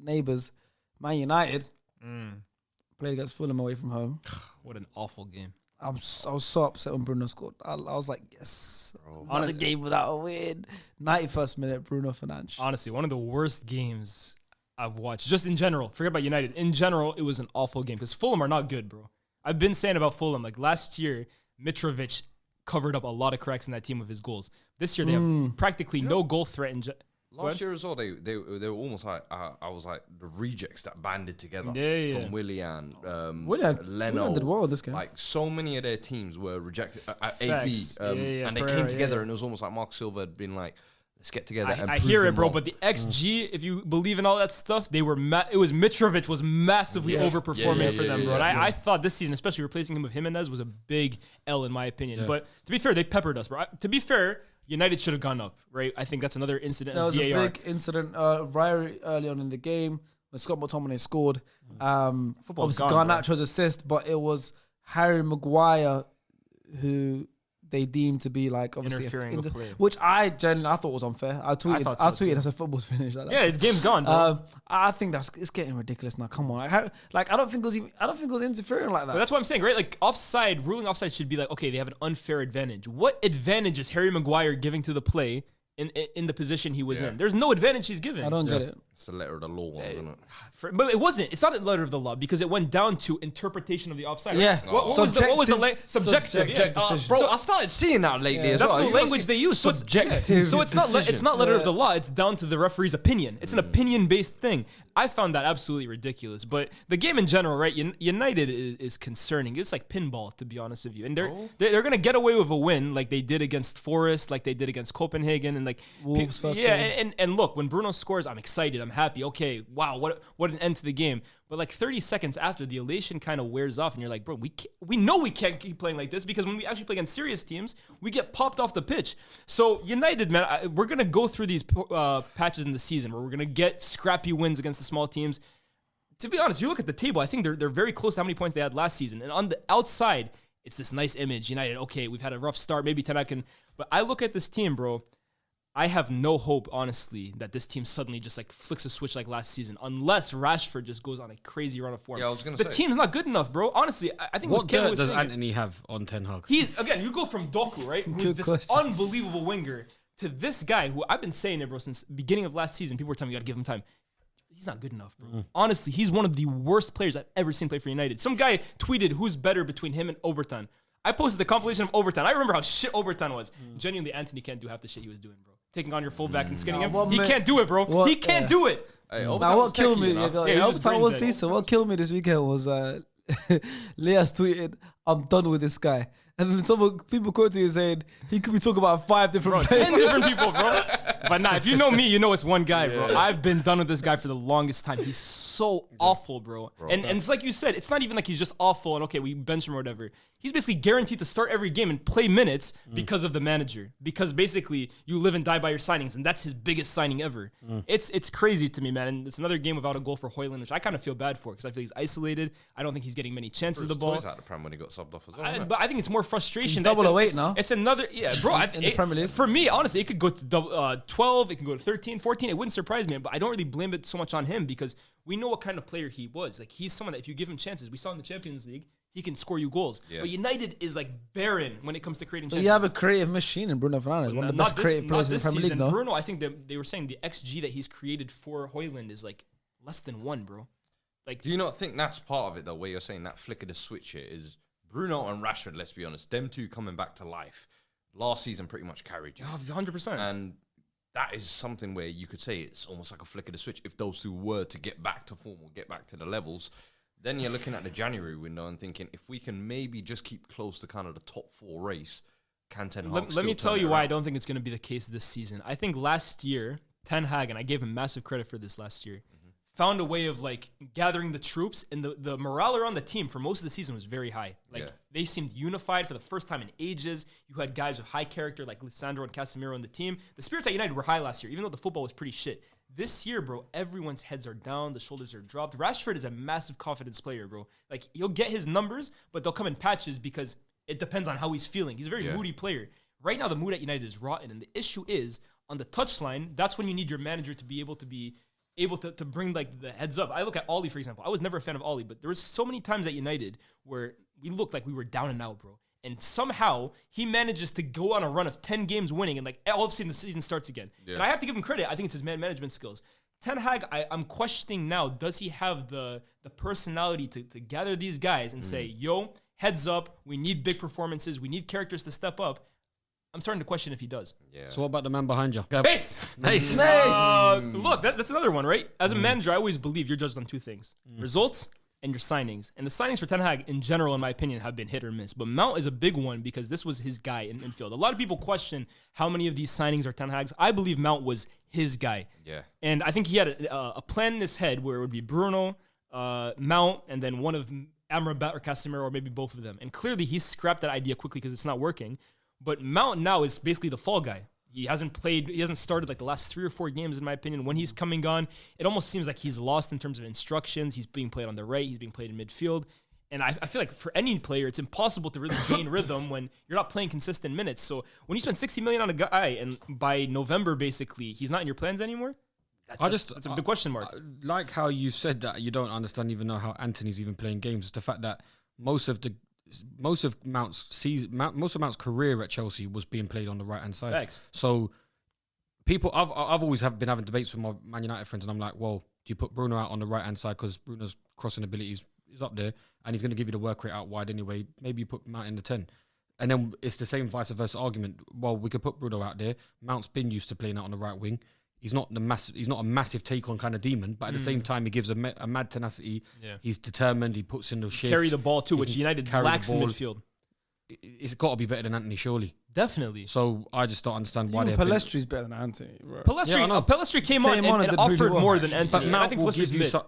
neighbours, Man United, played against Fulham away from home. What an awful game. I was so upset when Bruno scored. I was like, yes, another game without a win. 91st minute, Bruno Fernandes. Honestly, one of the worst games I've watched. Just in general, forget about United. In general, it was an awful game because Fulham are not good, bro. I've been saying about Fulham, like last year, Mitrovic covered up a lot of cracks in that team with his goals. This year, they have practically no goal threat. Last year as well, they were almost like I was like the rejects that banded together from Willian, Leno. Did well this game. Like so many of their teams were rejected at AP, and they Pereira, came together, and it was almost like Mark Silva had been like, "Let's get together." I hear it, bro. But the XG, if you believe in all that stuff, they were. It was Mitrovic was massively overperforming for them, bro. And I thought this season, especially replacing him with Jimenez, was a big L in my opinion. Yeah. But to be fair, they peppered us, bro. To be fair, United should have gone up, right? I think that's another incident. There was VAR. a big incident very early on in the game when Scott McTominay scored. Obviously, Garnacho's assist, but it was Harry Maguire who they deemed to be like obviously interfering with play, which I thought was unfair. I tweeted as a football's finished. Like that. Yeah, it's game's gone, bro. I think it's getting ridiculous now. Come on, I don't think it was interfering like that. But that's what I'm saying, right? Like ruling offside should be like, okay, they have an unfair advantage. What advantage is Harry Maguire giving to the play in the position he was in? There's no advantage he's given. I don't get it. It's the letter of the law, isn't it? But it wasn't. It's not a letter of the law because it went down to interpretation of the offside. Right? Yeah. What was the subjective decision. Bro, I started seeing that lately as That's well. the language they use. Subjective. So it's not letter of the law. It's down to the referee's opinion. It's an opinion-based thing. I found that absolutely ridiculous. But the game in general, right? United is concerning. It's like pinball, to be honest with you. And they're gonna get away with a win like they did against Forest, like they did against Copenhagen, and like Wolves first game. And look, when Bruno scores, I'm excited. I'm happy. Okay, wow, what an end to the game. But like 30 seconds after, the elation kind of wears off, and you're like, bro, we know we can't keep playing like this because when we actually play against serious teams, we get popped off the pitch. So United, man, we're gonna go through these patches in the season where we're gonna get scrappy wins against the small teams. To be honest, you look at the table, I think they're very close to how many points they had last season. And on the outside, it's this nice image. United, okay, we've had a rough start. Maybe tonight but I look at this team, bro. I have no hope, honestly, that this team suddenly just like flicks a switch like last season, unless Rashford just goes on a crazy run of form. Yeah, I was gonna say. The team's not good enough, bro. Honestly, I think What dirt does saying Anthony have on Ten Hag? Again, you go from Doku, right, who's this unbelievable winger, to this guy who I've been saying it, bro, since the beginning of last season. People were telling me you got to give him time. He's not good enough, bro. Honestly, he's one of the worst players I've ever seen play for United. Some guy tweeted who's better between him and Obertan. I posted the compilation of Obertan. I remember how shit Obertan was. Genuinely, Anthony can't do half the shit he was doing, bro. Taking on your fullback and skinning him. He can't do it, bro. He can't do it. Hey, Now what killed me? Obertan was dead. decent. What killed me this weekend was Leah's tweeted, "I'm done with this guy." And then people quoting and saying he could be talking about 5 different players. 10 different people, bro. But nah, if you know me, you know it's one guy, bro. I've been done with this guy for the longest time. He's so awful, bro. And it's like you said, it's not even like he's just awful and okay, we bench him or whatever. He's basically guaranteed to start every game and play minutes because of the manager. Because basically you live and die by your signings, and that's his biggest signing ever. It's crazy to me, man. And it's another game without a goal for Højlund, which I kind of feel bad for because I feel he's isolated. I don't think he's getting many chances of the ball. Toys out the Prem when he got subbed off as well. But I think it's more frustration. He's double away now. It's another, bro. In the Premier League. For me, honestly, it could go to 12, it can go to 13, 14. It wouldn't surprise me, but I don't really blame it so much on him because we know what kind of player he was. Like, he's someone that if you give him chances, we saw in the Champions League, he can score you goals. Yeah. But United is like barren when it comes to creating chances. You have a creative machine in Bruno Fernandes, one of the best creative players in the Premier League. No? Bruno, I think they were saying the XG that he's created for Højlund is like less than 1, bro. Like, do you not think that's part of it, though, where you're saying that flick of the switch here is Bruno and Rashford, let's be honest, them two coming back to life. Last season pretty much carried you. 100%. And that is something where you could say it's almost like a flick of the switch. If those two were to get back to form or get back to the levels, then you're looking at the January window and thinking, if we can maybe just keep close to kind of the top 4 race, can Ten Hag Let me tell you why I don't think it's going to be the case this season. I think last year, Ten Hag, and I gave him massive credit for this last year, found a way of like gathering the troops, and the morale around the team for most of the season was very high. Like they seemed unified for the first time in ages. You had guys with high character like Lisandro and Casemiro on the team. The spirits at United were high last year, even though the football was pretty shit. This year, bro, everyone's heads are down, the shoulders are dropped. Rashford is a massive confidence player, bro. Like he'll get his numbers, but they'll come in patches because it depends on how he's feeling. He's a very moody player. Right now, the mood at United is rotten, and the issue is on the touchline. That's when you need your manager to be able to be able to bring like the heads up. I look at Ollie, for example. I was never a fan of Ollie, but there was so many times at United where we looked like we were down and out, bro. And somehow he manages to go on a run of 10 games winning, and like all of a sudden the season starts again. Yeah. And I have to give him credit. I think it's his man management skills. Ten Hag, I'm questioning now, does he have the personality to gather these guys and say, yo, heads up, we need big performances, we need characters to step up. I'm starting to question if he does. Yeah. So what about the man behind you? Mace! Nice. Look, that's another one, right? As a manager, I always believe you're judged on two things. Results and your signings. And the signings for Ten Hag, in general, in my opinion, have been hit or miss. But Mount is a big one because this was his guy in midfield. A lot of people question how many of these signings are Ten Hag's. I believe Mount was his guy. Yeah. And I think he had a plan in his head where it would be Bruno, Mount, and then one of Amrabat or Casemiro, or maybe both of them. And clearly he scrapped that idea quickly because it's not working. But Mount now is basically the fall guy. He hasn't started like the last 3 or 4 games, in my opinion. When he's coming on, it almost seems like he's lost in terms of instructions. He's being played on the right. He's being played in midfield. And I feel like for any player, it's impossible to really gain rhythm when you're not playing consistent minutes. So when you spend 60 million on a guy and by November, basically, he's not in your plans anymore, that's a big question mark. Like how you said that you don't understand even know how Anthony's even playing games. It's the fact that most of Mount's career at Chelsea was being played on the right hand side. Thanks. So people, I've always been having debates with my Man United friends, and I'm like, well, do you put Bruno out on the right hand side because Bruno's crossing abilities is up there, and he's going to give you the work rate out wide anyway? Maybe you put Mount in the 10. And then it's the same vice versa argument. Well, we could put Bruno out there. Mount's been used to playing out on the right wing. He's not a massive take on kind of demon, but at the same time, he gives a mad tenacity. Yeah. He's determined. He puts in the shift. Carry the ball too, which United lacks in midfield. It's got to be better than Anthony, surely. Definitely. So I just don't understand why they're. Palestri's better than Anthony. Bro. Pellistri came on and offered really more than Anthony. But, I think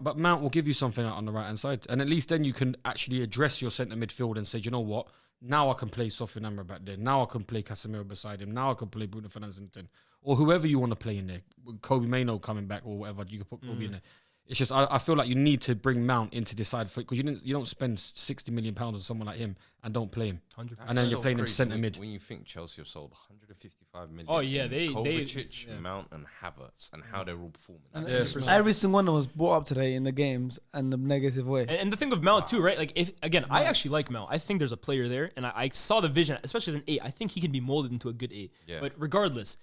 but Mount will give you something out on the right hand side, and at least then you can actually address your centre midfield and say, you know what? Now I can play Sofyan Amrabat there. Now I can play Casemiro beside him. Now I can play Bruno Fernandes in the 10. Or whoever you want to play in there. Kobe Mainoo coming back or whatever. You can put Kobe in there. It's just, I feel like you need to bring Mount into this side because you don't spend £60 million on someone like him and don't play him. 100%. And then you're playing him centre mid. When you think Chelsea have sold 155 million. Oh yeah, Kovacic, Mount and Havertz, and how they're all performing. Every single one was brought up today in the games and the negative way. And the thing with Mount too, right? Like I actually like Mount. I think there's a player there, and I saw the vision, especially as an 8. I think he can be molded into a good 8. Yeah. But regardless,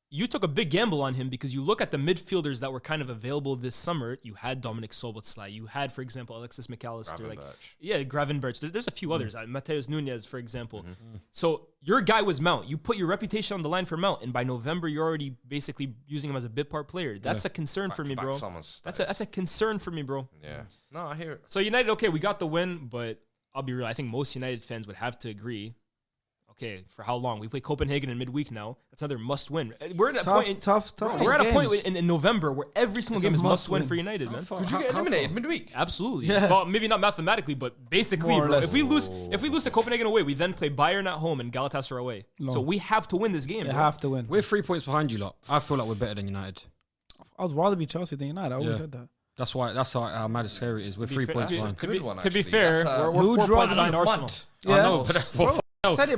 you took a big gamble on him because you look at the midfielders that were kind of available this summer. You had Dominic Szoboszlai. You had, for example, Alexis McAllister. Gravenberch. There's a few others. Mateus Nunes, for example. So your guy was Mount. You put your reputation on the line for Mount, and by November, you're already basically using him as a bit part player. That's a concern for me, bro. That's a concern for me, bro. Yeah. No, I hear it. So United, okay, we got the win, but I'll be real. I think most United fans would have to agree. Okay, for how long? We play Copenhagen in midweek now. That's another must-win. We're at a point. Tough. We're at a point in November where every single game is must-win for United, man. Could you get eliminated midweek? Absolutely. Yeah. Well, maybe not mathematically, but basically, bro, if we lose to Copenhagen away, we then play Bayern at home and Galatasaray away. So we have to win this game. We have to win. We're 3 points behind you lot. I feel like we're better than United. I'd rather be Chelsea than United. I always said that. That's how mad scary it is. We're 3 points behind. To be fair, we're 4 points behind Arsenal. I know, but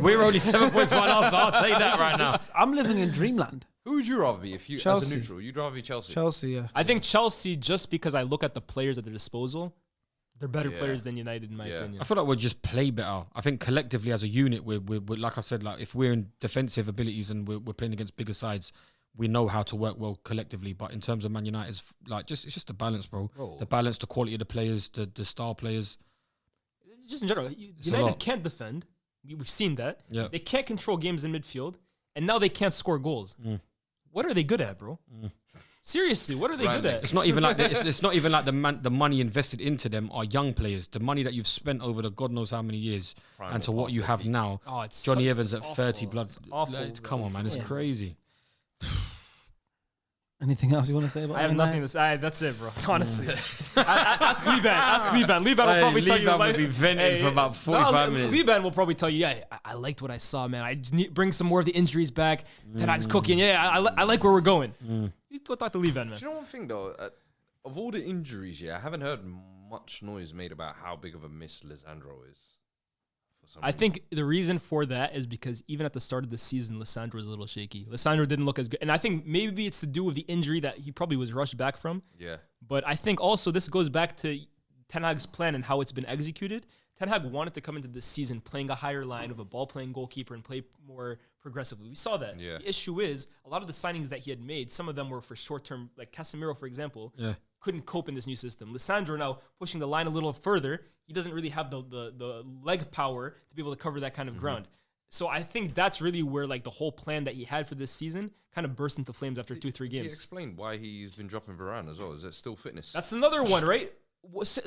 we're only 7 points behind Arsenal. I'll tell you that right now. I'm living in dreamland. Who would you rather be if you, Chelsea. as a neutral, you'd rather be Chelsea? Chelsea, yeah. I think Chelsea, just because I look at the players at their disposal, they're better players than United, in my opinion. I feel like we'll just play better. I think collectively as a unit, we're like I said, like if we're in defensive abilities and we're playing against bigger sides, we know how to work well collectively. But in terms of Man United's, like it's just the balance, bro. The balance, the quality of the players, the star players. Just in general, United can't defend. We've seen that. Yeah. They can't control games in midfield, and now they can't score goals. What are they good at, bro? Seriously, what are they good at? It's not even like it's not even like the money invested into them are young players. The money that you've spent over the God knows how many years and to what you have now. Johnny Evans at 30 blood. Come on, man, it's crazy. Anything else you want to say about it? I have nothing to say. That's it, bro. Honestly. Ask Liban. Liban will probably tell you. Liban will be venting for about 45 minutes. Liban will probably tell you, I liked what I saw, man. I just need bring some more of the injuries back. Ten Hag's cooking. Yeah, I like where we're going. You go talk to Liban, man. Do you know one thing, though? Of all the injuries, I haven't heard much noise made about how big of a miss Lisandro is. I think the reason for that is because even at the start of the season, Lissandro was a little shaky. Lissandro didn't look as good. And I think maybe it's to do with the injury that he probably was rushed back from. Yeah. But I think also this goes back to Ten Hag's plan and how it's been executed. Ten Hag wanted to come into this season playing a higher line of a ball-playing goalkeeper and play more progressively. We saw that. Yeah. The issue is a lot of the signings that he had made, some of them were for short-term, like Casemiro, for example, couldn't cope in this new system. Lissandro now pushing the line a little further. He doesn't really have the leg power to be able to cover that kind of ground. So I think that's really where like the whole plan that he had for this season kind of burst into flames after 2-3 He games. explained why he's been dropping Varane as well. Is it still fitness? That's another one, right?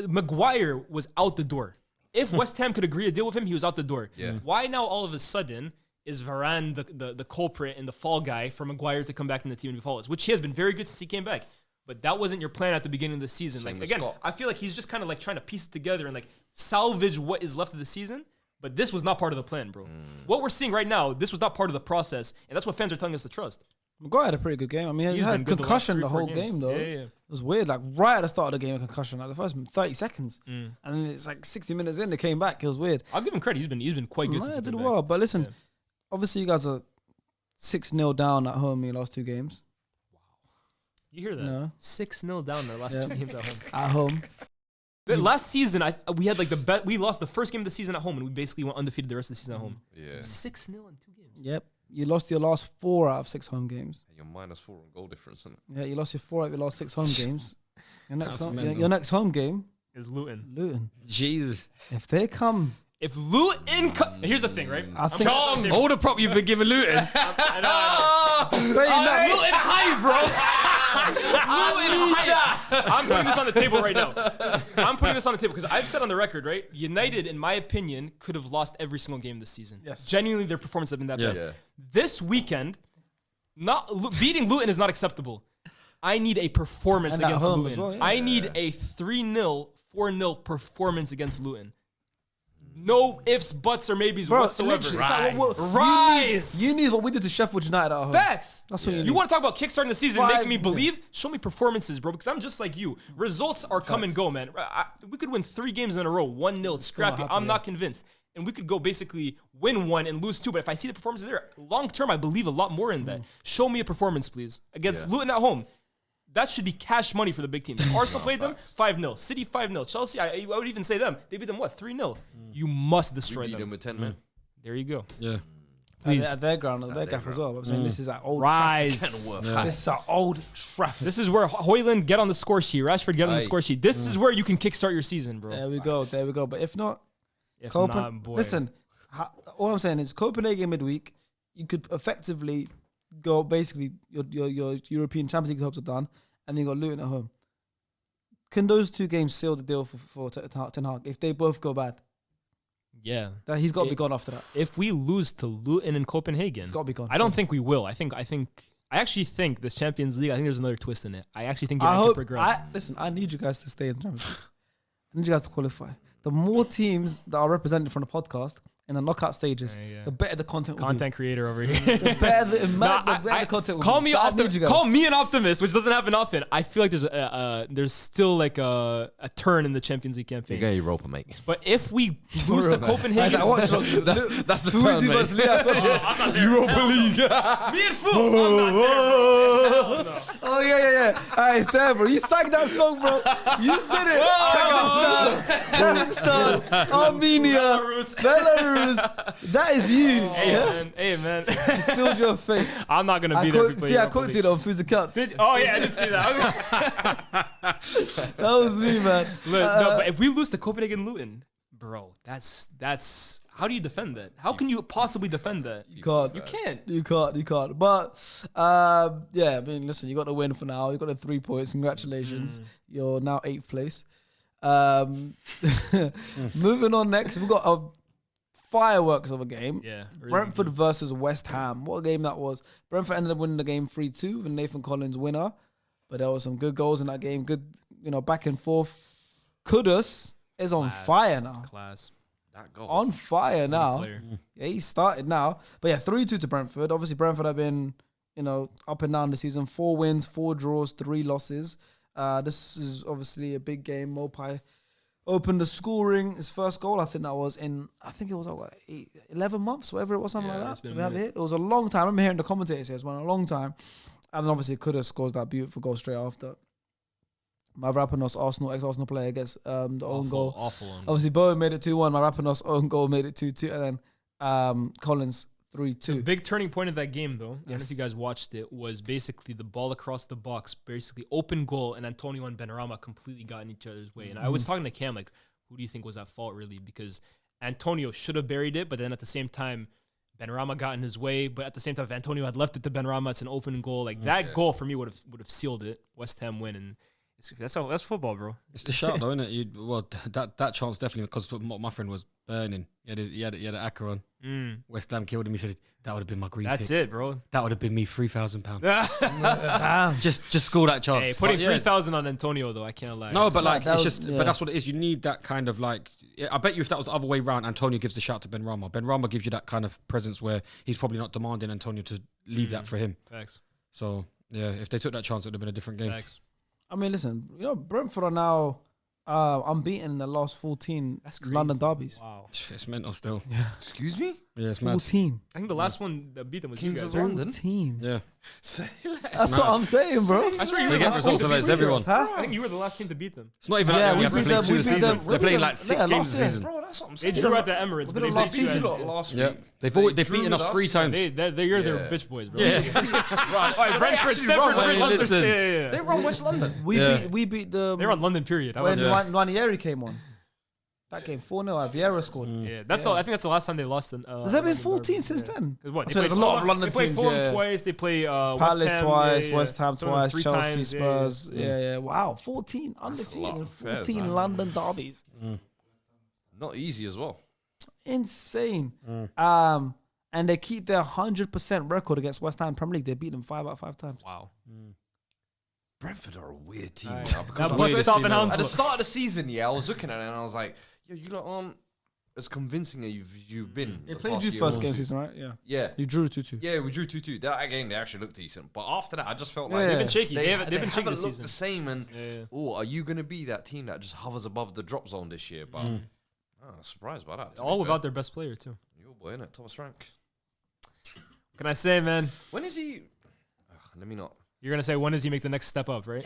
Maguire was out the door. If West Ham could agree to deal with him, he was out the door. Yeah. Why now all of a sudden is Varane the culprit and the fall guy for Maguire to come back in the team and be flawless, which he has been very good since he came back. But that wasn't your plan at the beginning of the season. Same Like with again, Scott. I feel like he's just kind of like trying to piece it together and like salvage what is left of the season. But this was not part of the plan, bro. What we're seeing right now, this was not part of the process, and that's what fans are telling us to trust. Maguire had a pretty good game. I mean, he He's had been good the concussion last the 3-4 whole games. game, though. Yeah. It was weird. Like, right at the start of the game, a concussion. Like, the first 30 seconds. And then it's like 60 minutes in, they came back. It was weird. I'll give him credit. He's been quite good since Maguire he did came back. well. But listen, Yeah. obviously, you guys are 6-0 down at home in your last 2 games. You hear that? No. 6-0 down in their last 2 games at home. At home. The last season, we had like the bet. We lost the first game of the season at home, and we basically went undefeated the rest of the season at home. Yeah. 6-0 in 2 games. Yep. You lost your last 4 out of 6 home games. You're -4 on goal difference, isn't it? Yeah, you lost your 4 out of your last 6 home games. That's mental. Your next home game, Is Luton. Luton. Jesus. If they come, If Luton, here's the thing, right? I think Tom, all the prop you've been giving Luton. I know. stay in that. Luton high, bro. I'm putting this on the table right now. I'm putting this on the table because I've said on the record, right? United, in my opinion, could have lost every single game this season. Yes. Genuinely, their performance has been that bad. Yeah. This weekend, beating Luton is not acceptable. I need a performance And at against home Luton. as well, yeah. I need a 3-0, 4-0 performance against Luton. No ifs, buts, or maybes Bro, whatsoever. literally, it's like Rise. You need what we did to Sheffield United at home. Facts. That's what you need. You want to talk about kickstarting the season, and making me 5-0. believe? Show me performances, bro. Because I'm just like you. Results are come and go, man. We could win 3 games in a row, 1-0, scrappy. happen, I'm yeah. not convinced. And we could go basically win 1 and lose 2. But if I see the performances there, long term, I believe a lot more in that. Show me a performance, please, against Luton at home. That should be cash money for the big teams. If Arsenal played them, 5-0. City, 5-0. Chelsea, I would even say them. They beat them, what, 3-0? You must destroy We beat them. them with 10 men. There you go. Yeah. Please. At their ground, at their gaff as well. I'm saying this is like old Rise. Trafford. This is our old Trafford. This is where Hoyland get on the score sheet. Rashford get on the Aye. score sheet. This is where you can kickstart your season, bro. There we go. There we go. But if not, If Copenhagen. not, boy. Listen, all I'm saying is Copenhagen midweek, you could effectively go basically your European Champions League hopes are done, and then you got Luton at home. Can those 2 games seal the deal for Ten Hag if they both go bad? Yeah. That he's got to be gone after that. If we lose to Luton and Copenhagen, It's got to be gone. I don't think we will. I actually think this Champions League, I think there's another twist in it. I actually think I United can hope. progress. Listen, I need you guys to stay in the Champions League. I need you guys to qualify. The more teams that are represented from the podcast in the knockout stages, Yeah. the better the content will Content creator over here. be. The better the I- content will call be. me So I need you guys. call me an optimist, which doesn't happen often. I feel like there's still like a turn in the Champions League campaign. You get Europa, mate. But if we lose to Copenhagen, I watched That's the Fuzi term, mate. versus Lias, watch it. Europa League. me and Fu, I'm not there, bro. Hell no. Oh yeah. Alright, it's there, bro. You sang that song, bro. You said it. Kazakhstan, Armenia, Belarus. That is you. Hey man. You sealed your fate. I'm not gonna be there. if we play I Europa quoted League. it on Fuzi Cup. Oh yeah, I did see that. That was me, man. No, but if we lose to Copenhagen Luton, bro, that's how do you defend that? How can you possibly defend that? You can't. You can't. You can't. But yeah, I mean, listen, you got the win for now. You got the 3 points. Congratulations. You're now 8th place. Moving on next, we've got a fireworks of a game. Yeah. really Brentford versus West Ham. What a game that was. Brentford ended up winning the game 3-2 with Nathan Collins winner. But there were some good goals in that game. Good, back and forth. Kudus is on fire now. Class. That goal. On fire now. Player. Yeah, he started now. But yeah, 3-2 to Brentford. Obviously, Brentford have been, up and down the season. 4 wins, 4 draws, 3 losses. This is obviously a big game. Mopai opened the scoring. His first goal, I think it was what, 11 months, whatever it was, something like it's that. been Do we have a it minute. here? It was a long time. I remember hearing the commentator say it's been a long time. And then obviously Kudus scores that beautiful goal straight after. Mavropanos, Arsenal, ex-Arsenal player, gets the own goal. Awful one. Obviously Bowen made it 2-1. Mavropanos' own goal made it 2-2. And then Collins The 3-2. big turning point of that game, though, I don't know Yes. if you guys watched it, was basically the ball across the box, basically open goal, and Antonio and Benrahma completely got in each other's way. And I was talking to Cam, like, who do you think was at fault, really? Because Antonio should have buried it, but then at the same time, Benrahma got in his way. But at the same time, if Antonio had left it to Benrahma, it's an open goal. Like, that goal for me would have sealed it. West Ham win, and that's football, bro. It's the shout, though, isn't it? That chance definitely, because my friend was burning. He had an acca on. West Ham killed him. He said, that would have been my green That's tick. it, bro. That would have been me £3,000. Damn. just score that chance. Hey, putting But, yeah. 3,000 on Antonio, though, I can't lie. No, but like that it's was- just, yeah. but that's what it is. You need that kind of like. I bet you if that was the other way round, Antonio gives the shout to Benrahma. Benrahma gives you that kind of presence where he's probably not demanding Antonio to leave that for him. Facts. So yeah, if they took that chance, it would have been a different game. Facts. I mean, listen, Brentford are now unbeaten in the last 14 That's crazy. London derbies. Wow. It's mental still. Excuse me? Yeah, it's mad. 14. I think the last one that beat them was Kings you guys, of right? London. 14. Yeah, That's what I'm saying, bro. I swear you they were the get last results team of to it. It's beat everyone. Huh? I think you were the last team to beat them. It's not even Yeah, like we they have to beat play them- two we a beat season. them- They're we playing beat like them- 6 yeah, games last a year. season. Bro, that's what I'm They saying. drew at the Emirates, but been they a last beat you season. guys. Last Yeah, week. they've drew beaten us 3 times. They're your Yeah. bitch boys, bro. Yeah, All right, Brentford, actually Stanford, run Brentford, West Leicester. London. Yeah. They run West London. We beat them They're on London, period. How when about that? Ranieri came on. That game 4-0. Vieira scored. Yeah, that's all. I think that's the last time they lost. Has there been 14 since then? 'Cause what? I swear there's a lot of London They play teams, Fulham yeah. twice. They play Palace West Ham, twice, yeah. West Ham Some of them twice, 3 Chelsea, times, Spurs. Yeah. Wow, 14 lot undefeated, of fair, 14 man. London derbies. Not easy as well. Insane. And they keep their 100% record against West Ham Premier League. They beat them 5 out of 5 times. Wow. Brentford are a weird team Aye. now because That I was was- stopping at the Hounslow. start of the season, I was looking at it and I was like, yo, you lot aren't as convincing as you've been. They the played past you year first or game two. season, right? Yeah. Yeah. You drew 2-2. Yeah, we drew 2-2. That game, they actually looked decent. But after that, I just felt Yeah. like They've been shaky. They've been shaky haven't this looked season. the same. And Yeah. oh, are you going to be that team that just hovers above the drop zone this year? But surprised by that. to All be without fair. their best player too. Your boy, innit? Thomas Frank. What can I say, man? When is he? Let me not. You're gonna say when does he make the next step up, right?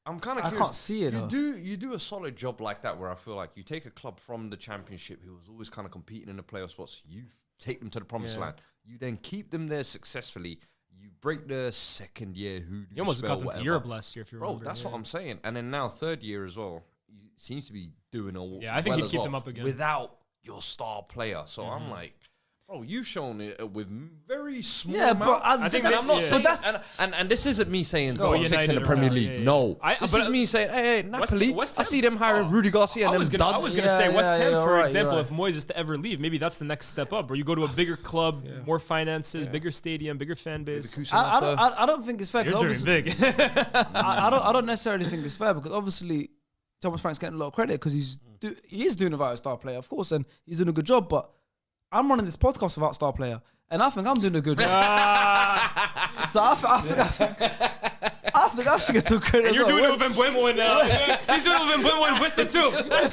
I'm kind of I curious. can't see it, though. You do a solid job like that where I feel like you take a club from the championship who was always kind of competing in the playoff spots, you take them to the promised Yeah. land, you then keep them there successfully, you break the second year hoodoo You almost spell, got them to whatever. Europe last year, if you Bro, remember. that's yeah. what I'm saying. And then now third year as well, he seems to be doing all Yeah, I think well he'd as keep well, them up again. without your star player. So I'm like, bro, you've shown it with very small Yeah, amount. but I think And they- I'm not yeah. saying, So that's- and this isn't me saying Go top 6 in United the or Premier not, League. yeah, yeah. No, But this is me saying, hey, Napoli. West I see them hiring Rudy Garcia and I them was duds. gonna say Yeah, West yeah, Ham, you're for right, example. you're If Moyes is to ever leave, maybe that's the next step up. Where you go to a bigger club, more finances, bigger stadium, bigger fan base. I don't think it's fair. 'cause You're doing obviously- big. I don't necessarily think it's fair because obviously Thomas Frank's getting a lot of credit because he is doing without a star player, of course, and he's doing a good job. But I'm running this podcast without star player, and I think I'm doing a good job. So I think I should get some credit. And as you're well. doing it with Mbuemo now. He's doing it with Mbuemo and Wissa too. And then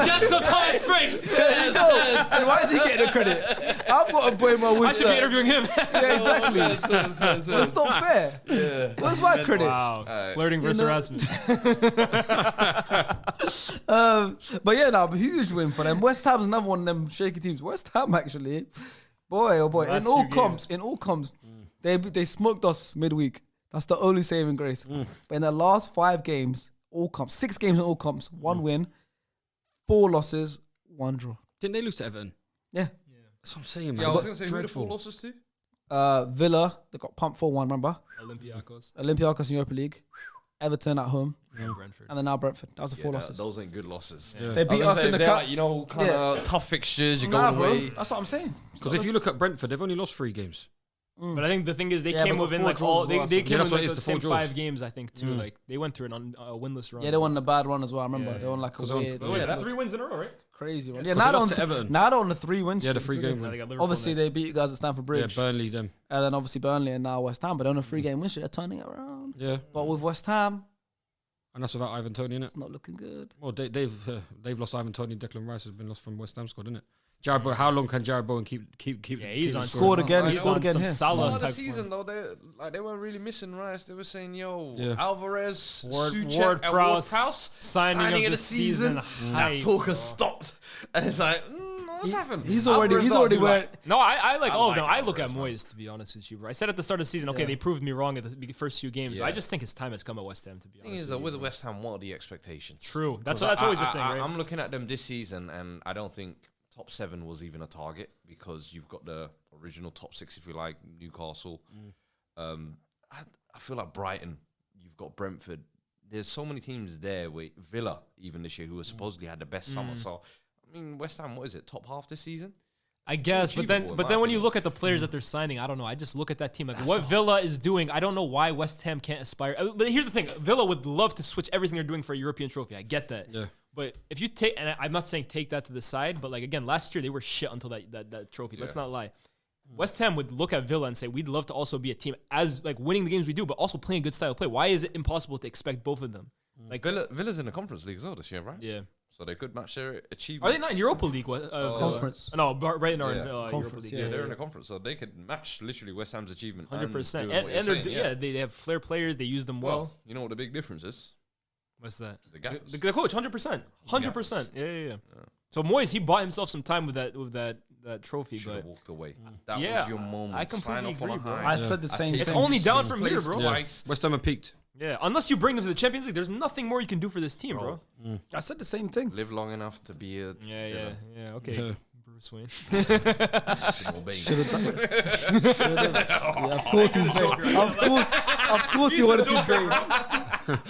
just so Thomas Frank. There you go. And why is he getting the credit? I've got a boy my I with should be interviewing him. Yeah, exactly. But it's not fair. Where's my credit? Wow. Flirting versus know- harassment. But yeah, no, huge win for them. West Ham's another one of them shaky teams. West Ham actually, boy, oh boy, in Last all few comps, they smoked us midweek. That's the only saving grace. But in the last 5 games, all comps, 6 games in all comps, 1 win, 4 losses, 1 draw. Didn't they lose to Everton? Yeah. That's what I'm saying, man. Yeah, I was That's going to say, who the 4 dreadful. losses to? Villa, they got pumped 4-1, remember? Olympiacos. Olympiacos in Europa League, Everton at home, Brentford. and then now Brentford. That was the 4 losses. Those ain't good losses. They beat us in the cup. Like, kind of tough fixtures. You Nah, go bro. away. That's what I'm saying. Because if you look at Brentford, they've only lost 3 games. But I think the thing is they Yeah, came but within 4 like draws all as they, well, they that's came what- with Yeah, like that's the what it is, same the 4 draws. 5 games I think too. Like they went through an winless run. Yeah, they won the bad one as well. I remember Yeah, they won like a 'Cause on- weird, Oh, yeah, 3 wins in a row, right? crazy one. Yeah, Yeah, 'cause now they they're lost on to Everton. now they're on the 3 wins. Yeah, the streak. 3 game Now win. they got Liverpool Obviously, next. they beat you guys at Stamford Yeah, Bridge, Burnley, them. and then obviously Burnley and now West Ham. But they're on a 3 game win streak. They're turning it around. Yeah. But with West Ham, And that's without Ivan Toney, innit? It's not looking good. Well, they've lost Ivan Toney. Declan Rice has been lost from West Ham squad, isn't it? Jared Bowen, how long can Jared Bowen keep? Yeah, he's on Scored again. He He's scored on again some here. Salah Start of the type season though, they weren't really missing Rice. They were saying, Yeah. Alvarez, Ward Suchek, and Prowse, Ward-Prowse signing of the season. That Hype, talk bro. has stopped, and it's like, what's happened? He's Alvarez already not wearing. No, I like I all of like them. I look at Alvarez, man. Moyes, to be honest with you, bro. I said at the start of the season, okay, Yeah. they proved me wrong at the first few games, but I Yeah. just think his time has come at West Ham, to be The thing honest. is that with with you, bro. West Ham, what are the expectations? True. That's Because always the thing, right? I'm looking at them this season, and I don't think top 7 was even a target because you've got the original top 6, if you like, Newcastle. I feel like Brighton. You've got Brentford. There's so many teams there. Villa, even this year, who supposedly had the best summer. So, I mean, West Ham, what is it, top half this season? I guess, but then achievable, in my when you opinion. look at the players that they're signing, I don't know. I just look at that team like what Villa is doing. I don't know why West Ham can't aspire. But here's the thing: Villa would love to switch everything they're doing for a European trophy. I get that. Yeah. But if you take, and I'm not saying take that to the side, but like again, last year they were shit until that trophy. Let's not lie. West Ham would look at Villa and say, we'd love to also be a team as like winning the games we do, but also playing a good style of play. Why is it impossible to expect both of them? Like Villa's in the Conference League as well this year, right? yeah. So they could match their Are achievements. they not in Europa League? Villa? Conference. No, Brighton are in Yeah. Europa Conference, League. Yeah, they're in the conference, so they could match literally West Ham's achievement. 100%. And, And they're, they have flair players. They use them well. well, you know what the big difference is? What's that? The gaffers. The coach, 100%. 100%. Yeah. So Moyes, he bought himself some time with that trophy, Should have but walked away. That Yeah, was your moment. I completely Sign off on a agree, bro. high. I said the same it's thing. only down Same from here, place bro. twice. West Ham have peaked. Yeah, unless you bring them to the Champions League, there's nothing more you can do for this team, bro. I said the same thing. Live long enough to be a Yeah. Okay, Yeah. Bruce Wayne. National Bane. Yeah, of course he's Bane. Of course he wanted to be Bane.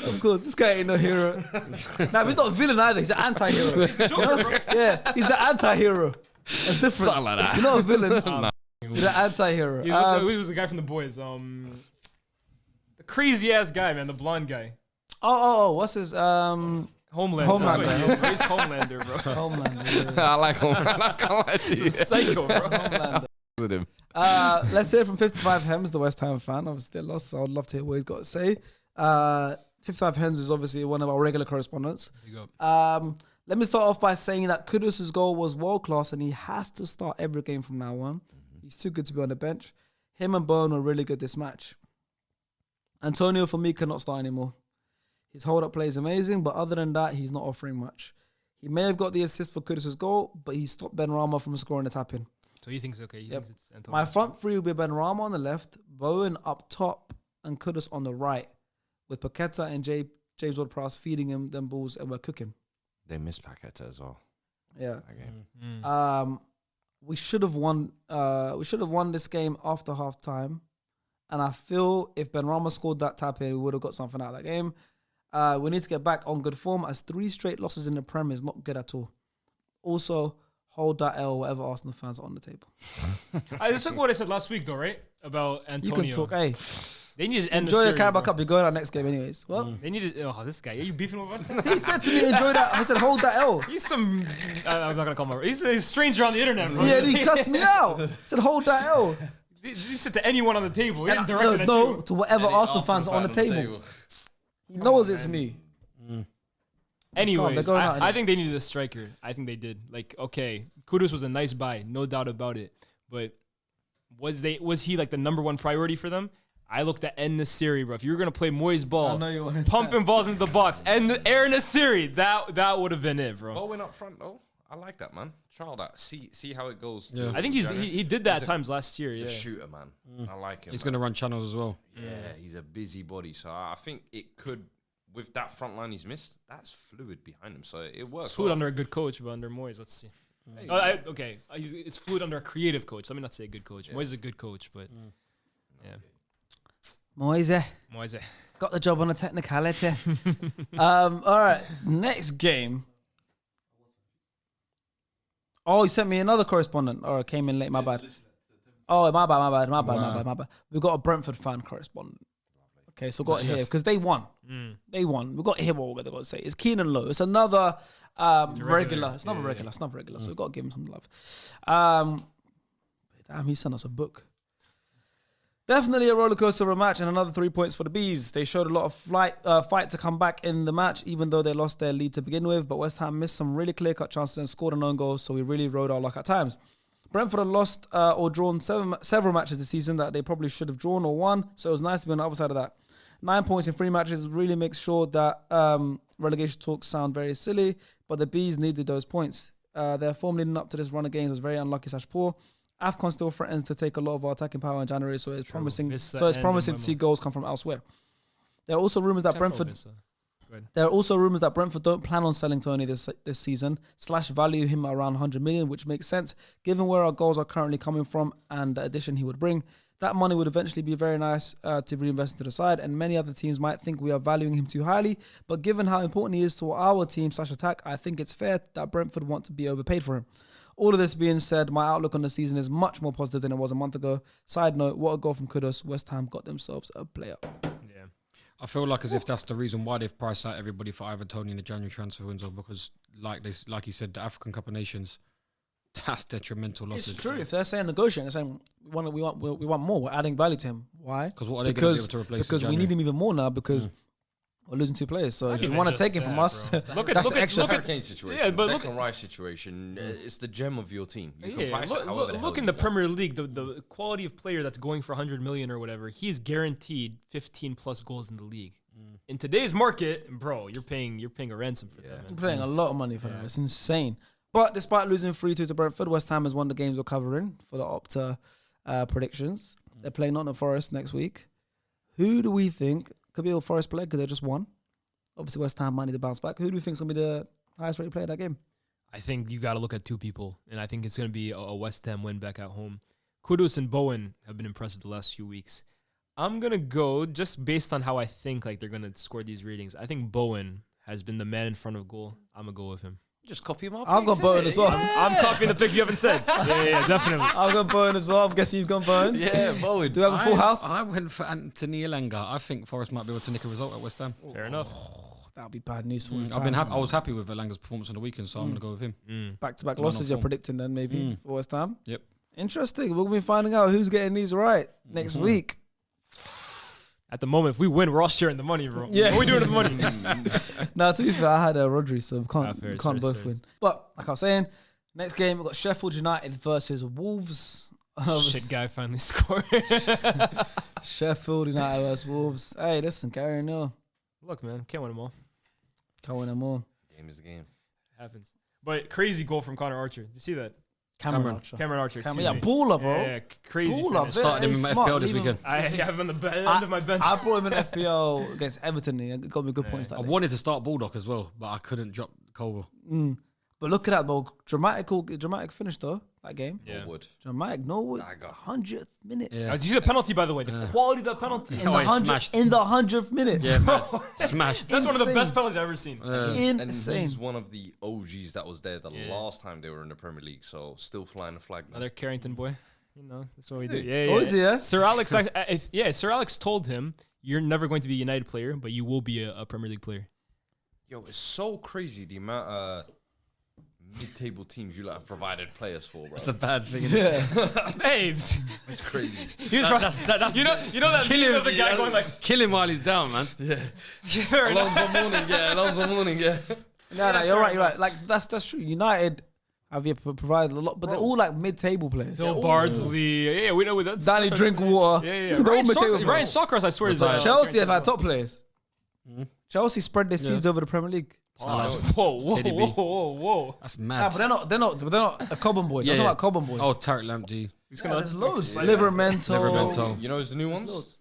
Of course, this guy ain't no hero. Nah, he's not a villain either. He's an anti-hero. Yeah, he's the anti-hero. That's different. Something like that. You're not a villain. You're the anti-hero. He was the guy from the boys. The crazy ass guy, man, the blonde guy. What's his Homelander. Homelander. That's what he is. He's Homelander, bro. Homelander? Yeah. I like him. I can't lie to you. Psycho, bro. Homelander. With him. Let's hear from 55 Hems, the West Ham fan. Obviously, they lost, so I'd love to hear what he's got to say. 55 Hems is obviously one of our regular correspondents. Let me start off by saying that Kudus' goal was world class and he has to start every game from now on. He's too good to be on the bench. Him and Bone were really good this match. Antonio, for me, cannot start anymore. His hold-up play is amazing, but other than that, he's not offering much. He may have got the assist for Kudus' goal, but he stopped Ben Rama from scoring the tap-in. So he thinks okay. He Yep. thinks it's Antonio. My front three will be Ben Rama on the left, Bowen up top, and Kudus on the right, with Paqueta and James Ward-Prowse feeding him them balls, and we're cooking. They missed Paqueta as well. Yeah. Okay. We should have won. We should have won this game after half time, and I feel if Ben Rama scored that tap in, we would have got something out of that game. We need to get back on good form, as 3 straight losses in the Prem is not good at all. Also, hold that L, whatever Arsenal fans are on the table. I just took what I said last week, though, right? About Antonio. You can talk. Hey, They need to end enjoy the your series, Carabao bro. Cup. You're going out next game, anyways. Well, They need to. Oh, this guy. Are you beefing with us? he said to me, enjoy that. I said, hold that L. He's some. I'm not gonna call him. He's a stranger on the internet, bro. Yeah, he cussed me out. He said, hold that L. He said to anyone on the table. He didn't direct it at No, you. to whatever Any Arsenal fans are on the table. He knows it's me. Anyways, they're going out I anyways. think they needed a striker. I think they did. Like, okay, Kudus was a nice buy, no doubt about it. But was he like the number one priority for them? I looked at En Nassiri, bro. If you were gonna play Moyes ball, I know you wanted pumping balls into the box, and Air Nassiri, that would have been it, bro. Bowen up front though. I like that, man. Trial that. See how it goes. Yeah. I think he did that at times last year. He's Yeah. a shooter, man. I like him. He's man. going to run channels as well. Yeah, he's a busybody. So I think it could, with that front line he's missed, that's fluid behind him. So it works. It's fluid well. under a good coach, but under Moyes, let's see. Hey, Okay, it's fluid under a creative coach. Let me not say a good coach. Moyes is a good coach, but yeah, Moise. Moyes. Got the job on a technicality. All right, next game. Oh, you sent me another correspondent, or it came in late. My bad. Oh, my bad. We've got a Brentford fan correspondent. Okay, so we've got here because they won. They won. We've got to hear what we're going to say. It's Keenan Lowe. It's another regular. It's another regular. It's not regular. So we've got to give him some love. Damn, he sent us a book. Definitely a rollercoaster of a match and another 3 points for the Bees. They showed a lot of fight to come back in the match, even though they lost their lead to begin with. But West Ham missed some really clear-cut chances and scored an own goal, so we really rode our luck at times. Brentford had lost or drawn several matches this season that they probably should have drawn or won, so it was nice to be on the other side of that. 9 points in 3 matches really makes sure that relegation talks sound very silly, but the Bees needed those points. Their form leading up to this run of games was very unlucky/poor. AFCON still threatens to take a lot of our attacking power in January, so it's promising. So it's promising to see goals come from elsewhere. There are also rumours that Brentford don't plan on selling Tony this season. / value him around 100 million, which makes sense given where our goals are currently coming from and the addition he would bring. That money would eventually be very nice to reinvest into the side, and many other teams might think we are valuing him too highly. But given how important he is to our team / attack, I think it's fair that Brentford want to be overpaid for him. All of this being said, my outlook on the season is much more positive than it was a month ago. Side note, what a goal from Kudus. West Ham got themselves a player. Yeah. I feel like as if that's the reason why they've priced out everybody for Ivan Toney in the January transfer window, because like you said, the African Cup of Nations, that's detrimental losses. It's true. If they're saying negotiating, they're saying we want more. We're adding value to him. Why? Because what are they going to be able to replace? Because we need him even more now because we're losing 2 players. So if you want to take him from us, look at Kane situation. Yeah, but Declan Rice situation. It's the gem of your team. You can price it however the hell look in the Premier League, the quality of player that's going for 100 million or whatever. He's guaranteed 15 plus goals in the league. In today's market, bro, you're paying a ransom for that. You're paying a lot of money for that. It's insane. But despite losing 3-2 to Brentford, West Ham has won the games we're covering for the Opta predictions. They're playing Nottingham Forest next week. Who do we think could be a Forest player because they just won? Obviously, West Ham might need to bounce back. Who do we think is going to be the highest rated player of that game? I think you got to look at 2 people, and I think it's going to be a West Ham win back at home. Kudus and Bowen have been impressive the last few weeks. I'm going to go, just based on how I think like they're going to score these ratings, I think Bowen has been the man in front of goal. I'm going to go with him. Just copy him up. I've got Bowen as well. I'm copying the pick you haven't said. Yeah, definitely. I've got Bowen as well. I'm guessing you've gone Bowen. Yeah, Bowen. Do we have a full house? I went for Anthony Elanga. I think Forest might be able to nick a result at West Ham. Fair enough. That would be bad news for West Ham. I was happy with Elanga's performance on the weekend, so I'm going to go with him. Back-to-back losses you're predicting then maybe for West Ham? Yep. Interesting. We'll be finding out who's getting these right next week. At the moment, if we win, we're all sharing the money, bro. Yeah. What are we doing with the money? Now, to be fair, I had a Rodri, so we fair, can't both win. But, like I was saying, next game, we've got Sheffield United versus Wolves. Shit guy finally scored. Sheffield United versus Wolves. Hey, listen, Gary O'Neill. Look, man, can't win them all. Can't win them all. Game is the game. Happens. But crazy goal from Connor Archer. Did you see that? Cameron Archer. Cameron Archer. Yeah, baller, bro. Yeah, crazy. Baller. Finish. Started him in my FPL this weekend. I have him on the end of my bench. I brought him in FPL against Everton. He got me good points that I day. wanted to start Bulldog as well, but I couldn't drop Colwell. But look at that, bro. Dramatic finish, though, that game. Yeah. Norwood. Dramatic. Norwood, 100th minute. Yeah. Did you see the penalty, by the way? The quality of that penalty. In the 100th minute. Yeah, man. Smashed. That's one of the Insane. best penalties I've ever seen. And Insane. he's one of the OGs that was there the last time they were in the Premier League, so still flying the flag. Man. Another Carrington boy. You know, that's what we do. Yeah, Oh, is he, yeah? Sir Alex, Sir Alex told him, you're never going to be a United player, but you will be a Premier League player. Yo, it's so crazy the amount of mid-table teams you have provided players for, bro. That's a bad thing. Yeah. Babes. It's crazy. That's you know that meme of the guy going like, kill him while he's down, man. fair enough. Alonso morning, yeah. No, you're right. Like that's true. United have provided a lot, but they're all like mid-table players. Bill Bardsley. Yeah, we know that. Danny Drinkwater. Yeah. They're all Ryan mid-table Ryan players. Sawcross, I swear, is Chelsea have had top players. Chelsea spread their seeds over the Premier League. Whoa. That's Nah, mad. but they're not a Cobham boys. I'm talking about Cobham boys. Oh, Tarek Lamptey. There's loads. Livermento. You know who's the new ones? Loads.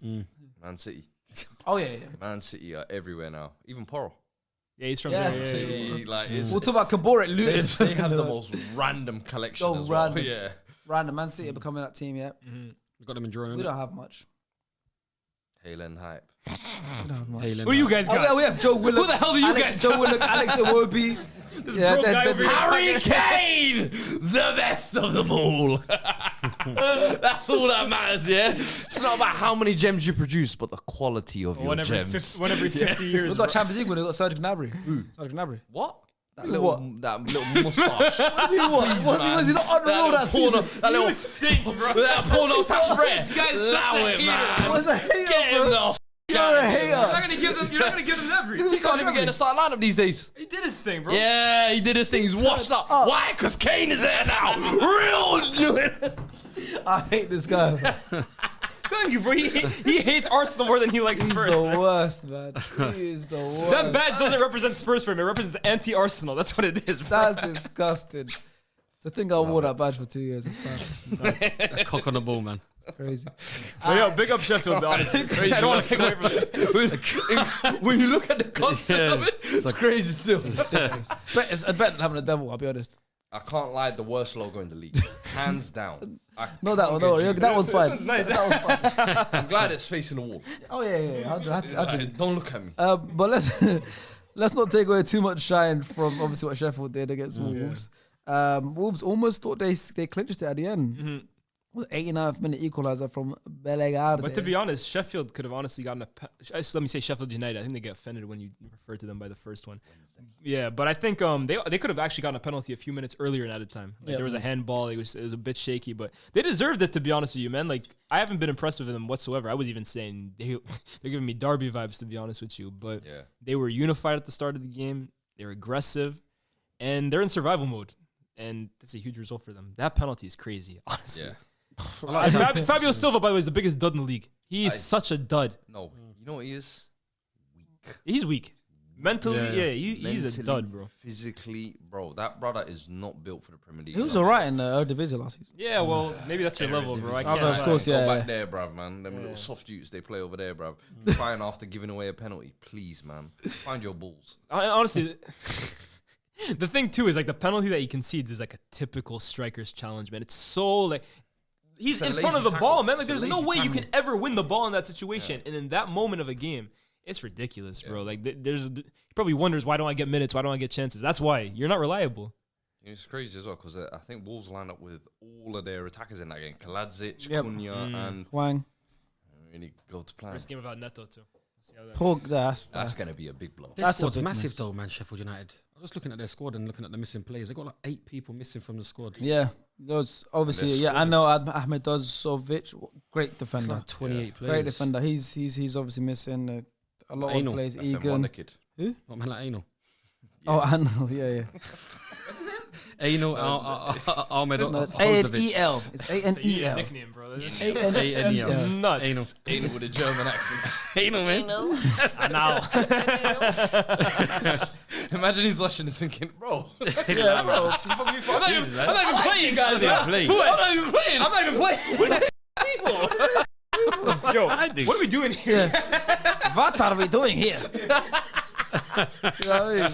Man City. Oh yeah. Man City are everywhere now. Even Poro. Yeah, he's from Yeah. there. City, like, it's, We'll talk about Kabore at Luton. they have the most random collection as well. random. Yeah. Random. Man City are becoming that team yet. Got them in drawing. We don't have much. Haaland hype. What do you guys got? We have Joe Willock. Who the hell do you guys Joe Willock, Alex Iwobi. Bro guy over here. Harry Kane, the best of them all. That's all that matters, yeah? It's not about how many gems you produce, but the quality of your gems. One every 50 years. We've got Champions League when we've got Serge Gnabry. Serge Gnabry. What? That little moustache. Was he not on the road that porno, season? that little Stink, bro. that porno touch red. This guy's such Allow a it, hater. man. Was a hater, Get him bro. the You're a hater. You're not gonna give them every. He can't even get in the starting lineup these days. He did his thing, bro. Yeah, he did his thing. He's washed up. Why? Because Kane is there now. Real. I hate this guy. Thank you, bro. He hates Arsenal more than he likes He's Spurs. the worst, man. He is the worst. That badge doesn't represent Spurs for him. It represents anti-Arsenal. That's what it is, bro. That's disgusting. To think I wore that badge for 2 years, it's bad. A cock on the ball, man. It's crazy. But yo, big up Sheffield, honestly. I don't want to take away from it. When you look at the concept of it, it's crazy still. It's better than having a devil, I'll be honest. I can't lie, the worst logo in the league. Hands down. No, that one, no, that one's fine. This one's nice. That one's fine. I'm glad it's facing the wall. Oh, yeah. I had to. Don't look at me. But let's not take away too much shine from obviously what Sheffield did against Wolves. Wolves almost thought they clinched it at the end. With 89th minute equaliser from Bellegarde. But to be honest, Sheffield could have honestly gotten let me say Sheffield United. I think they get offended when you refer to them by the first one. Yeah, but I think they could have actually gotten a penalty a few minutes earlier in added time. Like, there was a handball. It was a bit shaky, but they deserved it, to be honest with you, man. Like, I haven't been impressed with them whatsoever. I was even saying they're giving me Derby vibes, to be honest with you. But they were unified at the start of the game. They're aggressive, and they're in survival mode. And that's a huge result for them. That penalty is crazy, honestly. Yeah. Fabio Silva, by the way, is the biggest dud in the league. He's such a dud. No, you know what he is? Weak. He's weak. Mentally, he's a dud, bro. Physically, bro, that brother is not built for the Premier League. He was alright in the Eredivisie last season. Yeah, well, maybe that's your level, bro. I Oh, can't of course, Go yeah. back there, bruv, man. Them little soft jutes they play over there, bruv. Crying after giving away a penalty. Please, man. Find your balls. Honestly, the thing too is like the penalty that he concedes is like a typical striker's challenge, man. It's so like he's It's a in front of lazy the tackle. ball, man. Like It's a there's no lazy way you tackle. can ever win the ball in that situation, and in that moment of a game, it's ridiculous, bro. Like he probably wonders, why don't I get minutes? Why don't I get chances? That's why you're not reliable. It's crazy as well because I think Wolves lined up with all of their attackers in that game. Kaladzic, Yep. Cunha, and Wang. really go to plan. First game without Neto too. See how that- Poor, That's going to be a big blow. Their That's a squad's big massive miss. though, man. Sheffield United. I was just looking at their squad and looking at the missing players. They got like 8 people missing from the squad. Yeah. Those obviously, And yeah. their I know Ahmed Dozovic, great It's defender. like 28 players. Great defender. He's obviously missing a lot Anal. of players. FM Egan. Wonder Kid. Not man like Anal. Oh, I know. Yeah. Anal Ahmed No, it's Hozovic. A-N-E-L. It's It's a A-N-E-L. nickname, bro. That's A-N-E-L. nuts. Anal. Anal with a German accent. Anal, man. Imagine he's watching this thinking, bro. Yeah, bro. I'm not even playing, guys. Play. I'm not even playing. I'm not even playing. Yo, what are we doing here? What are we doing here? You know what I mean?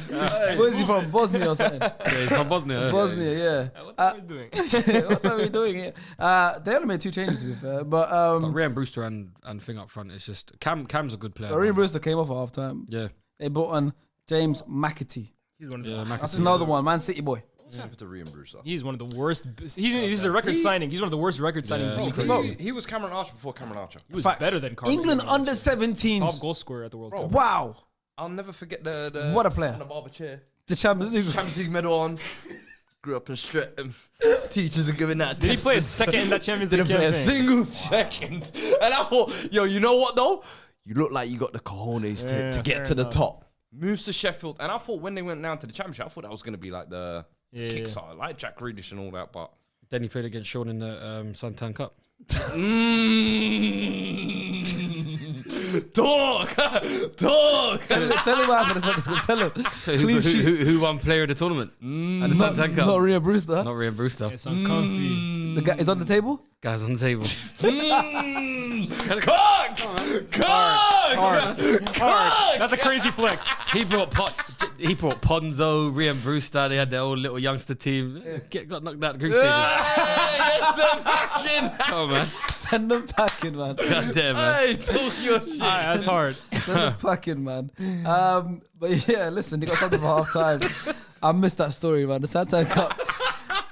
Where is he from? Bosnia or something? Yeah, he's from Bosnia. Bosnia, yeah. What are we doing? What are we doing here? They only made 2 changes, to be fair. But Ryan Brewster and thing up front. It's just Cam's a good player. Reem man. Brewster came off at half time. Yeah. They brought on James McAtee. He's one of Yeah, the. That's McAtee. another one, Man City boy. What's happened to Ryan Brewster? He's one of the worst. He's a record signing. He's one of the worst record signings. Yeah. in the No, league. he was Cameron Archer before Cameron Archer. He was Facts. better than Carlos. England Cameron under Archer. 17s. Top goal scorer at the World Cup. Wow. I'll never forget the What a player. on the barber chair. The Champions League. Champions League medal on. Grew up in Streatham. Teachers are giving that. Did he test. play a second in that Champions League Didn't play a campaign? single second. And I thought, yo, you know what though? You look like you got the cojones to Yeah, get fair to the enough. top. Moves to Sheffield, and I thought when they went down to the Championship, I thought that was going to be like the Yeah. kickstarter, like Jack Grealish and all that. But Then he played against Sean in the Santan Cup. talk. Tell him what happened. Tell him. Who won player of the tournament? And the Not, Santan Cup. not Rhea Brewster. Not Ryan Brewster. It's uncomfy. The guy is on the table. Guys on the table. Cock. That's a crazy flex. He brought Ponzo, Ryan Brewster. They had their own little youngster team. Got knocked out the group stage. Oh man, Send them packing, man. god damn man. Hey, talk your shit. That's hard. Send them packing, man. But yeah, listen, they got something for half time. I missed that story, man. The Santan Cup.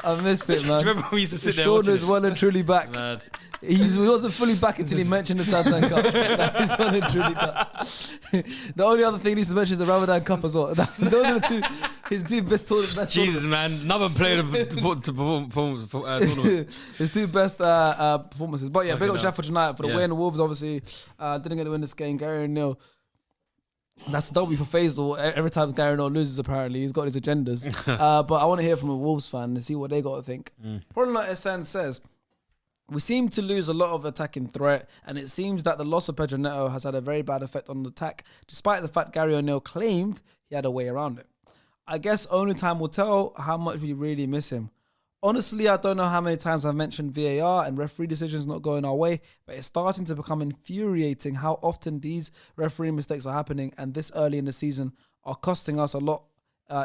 I missed it, Do man. you remember we used to sit there Sean watching is it? well and truly back. Mad. He wasn't fully back until he mentioned the Santan Cup. That is well and truly back. The only other thing he needs to mention is the Ramadan Cup as well. Those are his two best tournaments. Jesus, man. Another player to perform tournament. His two best performances. But yeah, big up Fucking hell. Sheffield United for the Yeah. win. Wolves obviously didn't get to win this game. Gary O'Neill. That's a W for Faisal. Every time Gary O'Neill loses, apparently he's got his agendas. But I want to hear from a Wolves fan and see what they got to think. Probably like Essen says, we seem to lose a lot of attacking threat, and it seems that the loss of Pedro Neto has had a very bad effect on the attack, despite the fact Gary O'Neill claimed he had a way around it. I guess only time will tell how much we really miss him. Honestly, I don't know how many times I've mentioned VAR and referee decisions not going our way, but it's starting to become infuriating how often these referee mistakes are happening, and this early in the season are costing us a lot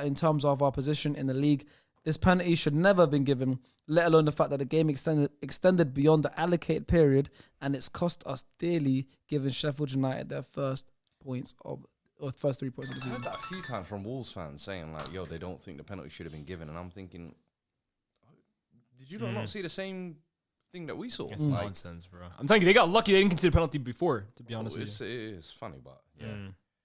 in terms of our position in the league. This penalty should never have been given, let alone the fact that the game extended beyond the allocated period, and it's cost us dearly, giving Sheffield United their first 3 points of the I season. heard that a few times from Wolves fans saying like, "Yo, they don't think the penalty should have been given," and I'm thinking, did you not see the same thing that we saw? It's nonsense, bro. I'm telling you, they got lucky they didn't consider penalty before, to be honest with you. It is funny, but yeah,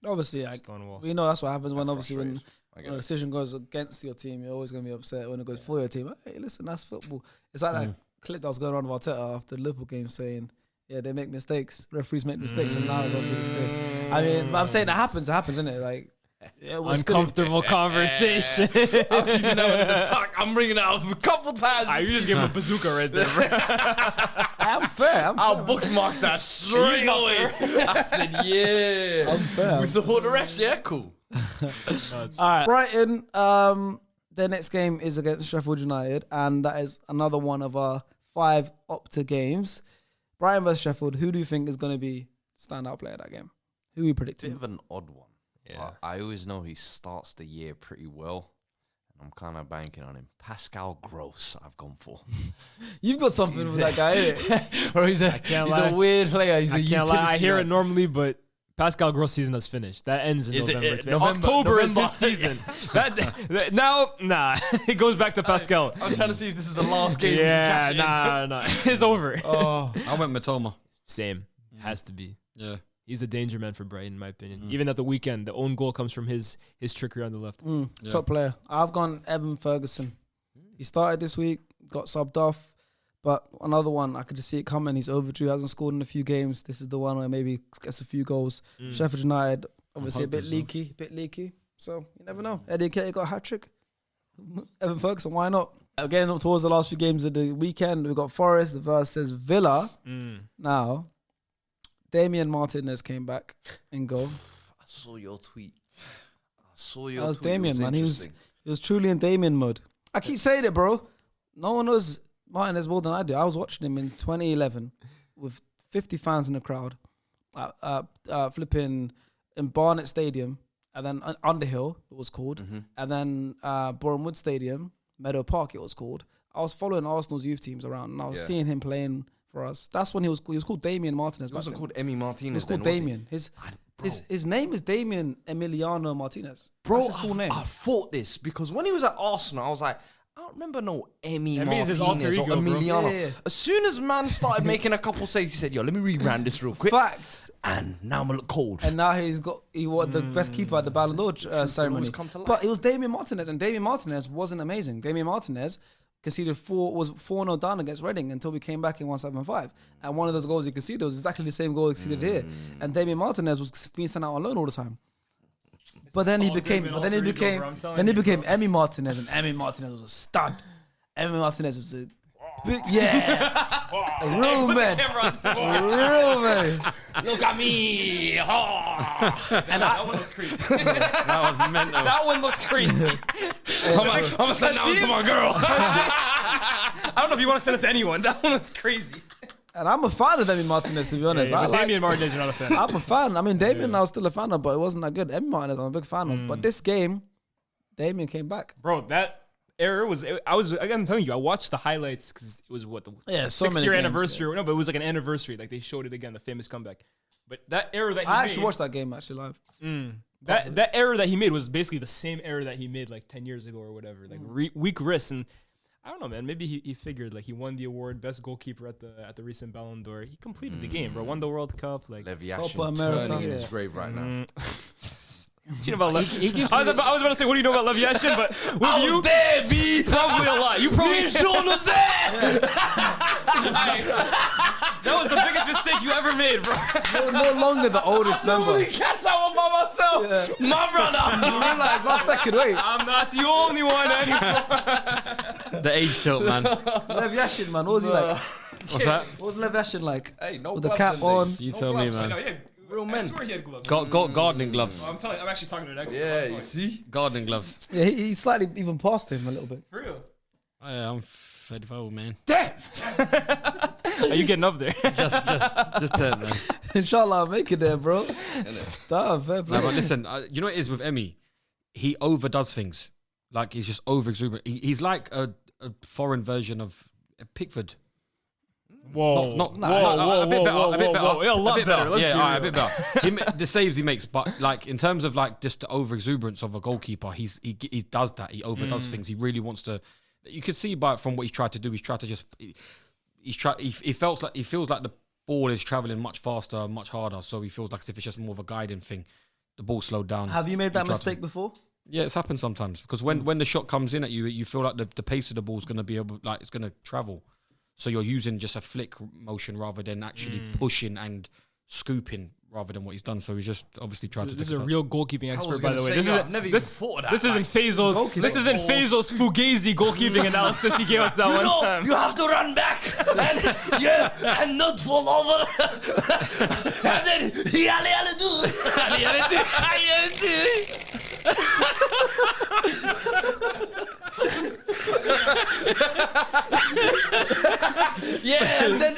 Obviously, like, Stonewall. we know that's what happens when obviously when frustrated. I get a it. decision goes against your team, you're always going to be upset. When it goes for your team, hey, listen, that's football. It's like that clip that was going around with Arteta after the Liverpool game saying, yeah, they make mistakes. Referees make mistakes, and now it's obviously disgrace. I mean, but I'm saying it happens, isn't it? Like, yeah, Uncomfortable conversation. I'm keeping that in the tuck. I'm bringing it up a couple times. You just gave him a bazooka right there, bro. I'm fair. I'll bookmark that straight away. I said, yeah. I'm fair. We support the rest, yeah? Cool. All right, Brighton. Their next game is against Sheffield United, and that is another one of our 5 Opta games. Brighton versus Sheffield. Who do you think is going to be standout player of that game? Who are you Bit predicting? of an odd one. Yeah. I always know he starts the year pretty well. And I'm kind of banking on him. Pascal Gross, I've gone for. You've got something with that guy, innit? Or he's a lie. weird player. He's I can't lie. I hear it normally, but Pascal Gross season has finished. That ends in Is it- November. November? October is November. his season. Now, it goes back to Pascal. I'm trying to see if this is the last game. Yeah, nah. It's over. Oh, I went Matoma. Same. Has to be. Yeah. He's the danger man for Brighton, in my opinion. Even at the weekend, the own goal comes from his trickery on the left. Top player. I've gone Evan Ferguson. He started this week, got subbed off, but another one, I could just see it coming. He's overdue, hasn't scored in a few games. This is the one where maybe gets a few goals. Sheffield United, obviously a bit leaky. So you never know. Eddie Nketiah got a hat-trick. Evan Ferguson, why not? Again, up towards the last few games of the weekend, we've got Forest versus Villa. Now, Damian Martinez came back in goal. I saw your tweet. That was Damian, man. He was truly in Damian mode. I keep saying it, bro. No one knows Martinez more than I do. I was watching him in 2011 with 50 fans in the crowd, flipping in Barnet Stadium, and then Underhill, it was called, and then Bournemouth Stadium, Meadow Park, it was called. I was following Arsenal's youth teams around, and I was seeing him playing for us. That's when he was called Damian Martinez. It wasn't called Emi He Martinez. was called Damian. His name is Damian Emiliano Martinez. Bro, That's his full name. I thought this because when he was at Arsenal, I was like, I don't remember no Emi Emi is his alter Martinez or ego, bro. Emiliano. Yeah. As soon as man started making a couple saves, he said, "Yo, let me rebrand this real quick." Facts. And now I'm gonna look cold. And now he was the best keeper at the Ballon d'Or ceremony. always come to life. But it was Damian Martinez, and Damian Martinez wasn't amazing. Damian Martinez conceded 4-0 down against Reading until we came back in 175. And one of those goals he conceded was exactly the same goal he conceded here. And Damian Martinez was being sent out on loan all the time. But then he became Emi Martinez, and Emi Martinez was a stud. Emi Martinez was a big, a real man. A real man. Look at me. And that one was crazy. That was mental. That one looks crazy. I'm gonna send that one to my girl. I don't know if you want to send it to anyone. That one was crazy. And I'm a fan of Emi Martinez, to be honest. I like, Damian Martinez, you're not a fan. I'm a fan. I mean, Damian, I was still a fan of, but it wasn't that good. Emi Martinez, I'm a big fan of. But this game, Damian came back. Bro, that error was. I'm telling you, I watched the highlights because it was the so many 6-year games, anniversary. No, but it was like an anniversary. Like they showed it again, the famous comeback. But that error that he I made, actually watched that game live. that error that he made was basically the same error that he made like 10 years ago or whatever. Like weak wrists, and I don't know, man. Maybe he figured like he won the award, best goalkeeper at the recent Ballon d'Or. He completed the game, bro. Won the World Cup. Like Levy Copa Ashton America, turning in yeah. his grave right now. Do you know about Levy? I was about to say, what do you know about Levy Ashton? But with you, there, B. probably a lot. You probably Sean was there. that was the biggest mistake you ever made, bro. You're no longer the oldest member. I catch that one by myself. My brother. You realize last second, wait. I'm not the only one anymore. The age tilt, man. Lev Yashin, man. What was he like? What's that? What was Lev Yashin like? Hey, no With the gloves cap them on. days. You No tell me, gloves. No, man. he had, Real I men. swear he had gloves. Gardening gloves. I'm actually talking to an expert. Yeah, you see. Gardening gloves. Yeah, he slightly even passed him a little bit. For real. Oh, yeah, I'm 35, man. Damn. Are you getting up there? Just turn, man. Inshallah, I'll make it there, bro. Damn, fair play. No, but listen, you know what it is with Emmy? He overdoes things. Like, he's just over exuberant. He's like a foreign version of Pickford. Whoa. A bit better. Yeah, a lot better. Let's Yeah, be all right, a real. bit better. The saves he makes, but like in terms of like just the over exuberance of a goalkeeper, he does that. He overdoes things. He really wants to. You could see from what he's tried to do. He's tried to just. He feels like the ball is traveling much faster, much harder. So he feels like as if it's just more of a guiding thing. The ball slowed down. Have you made that He tried mistake to- before? Yeah, it's happened sometimes because when the shot comes in at you, you feel like the pace of the ball is going to be able, like it's going to travel. So you're using just a flick motion rather than actually pushing and scooping rather than what he's done. So he's just obviously tried to. This is take a touch. real goalkeeping expert, by gonna the way. say, This yeah, isn't I've never even this, thought of that. this isn't Faisal's. This isn't Faisal's Fugazi goalkeeping analysis he gave us that one time. You have to run back and not fall over. And then and then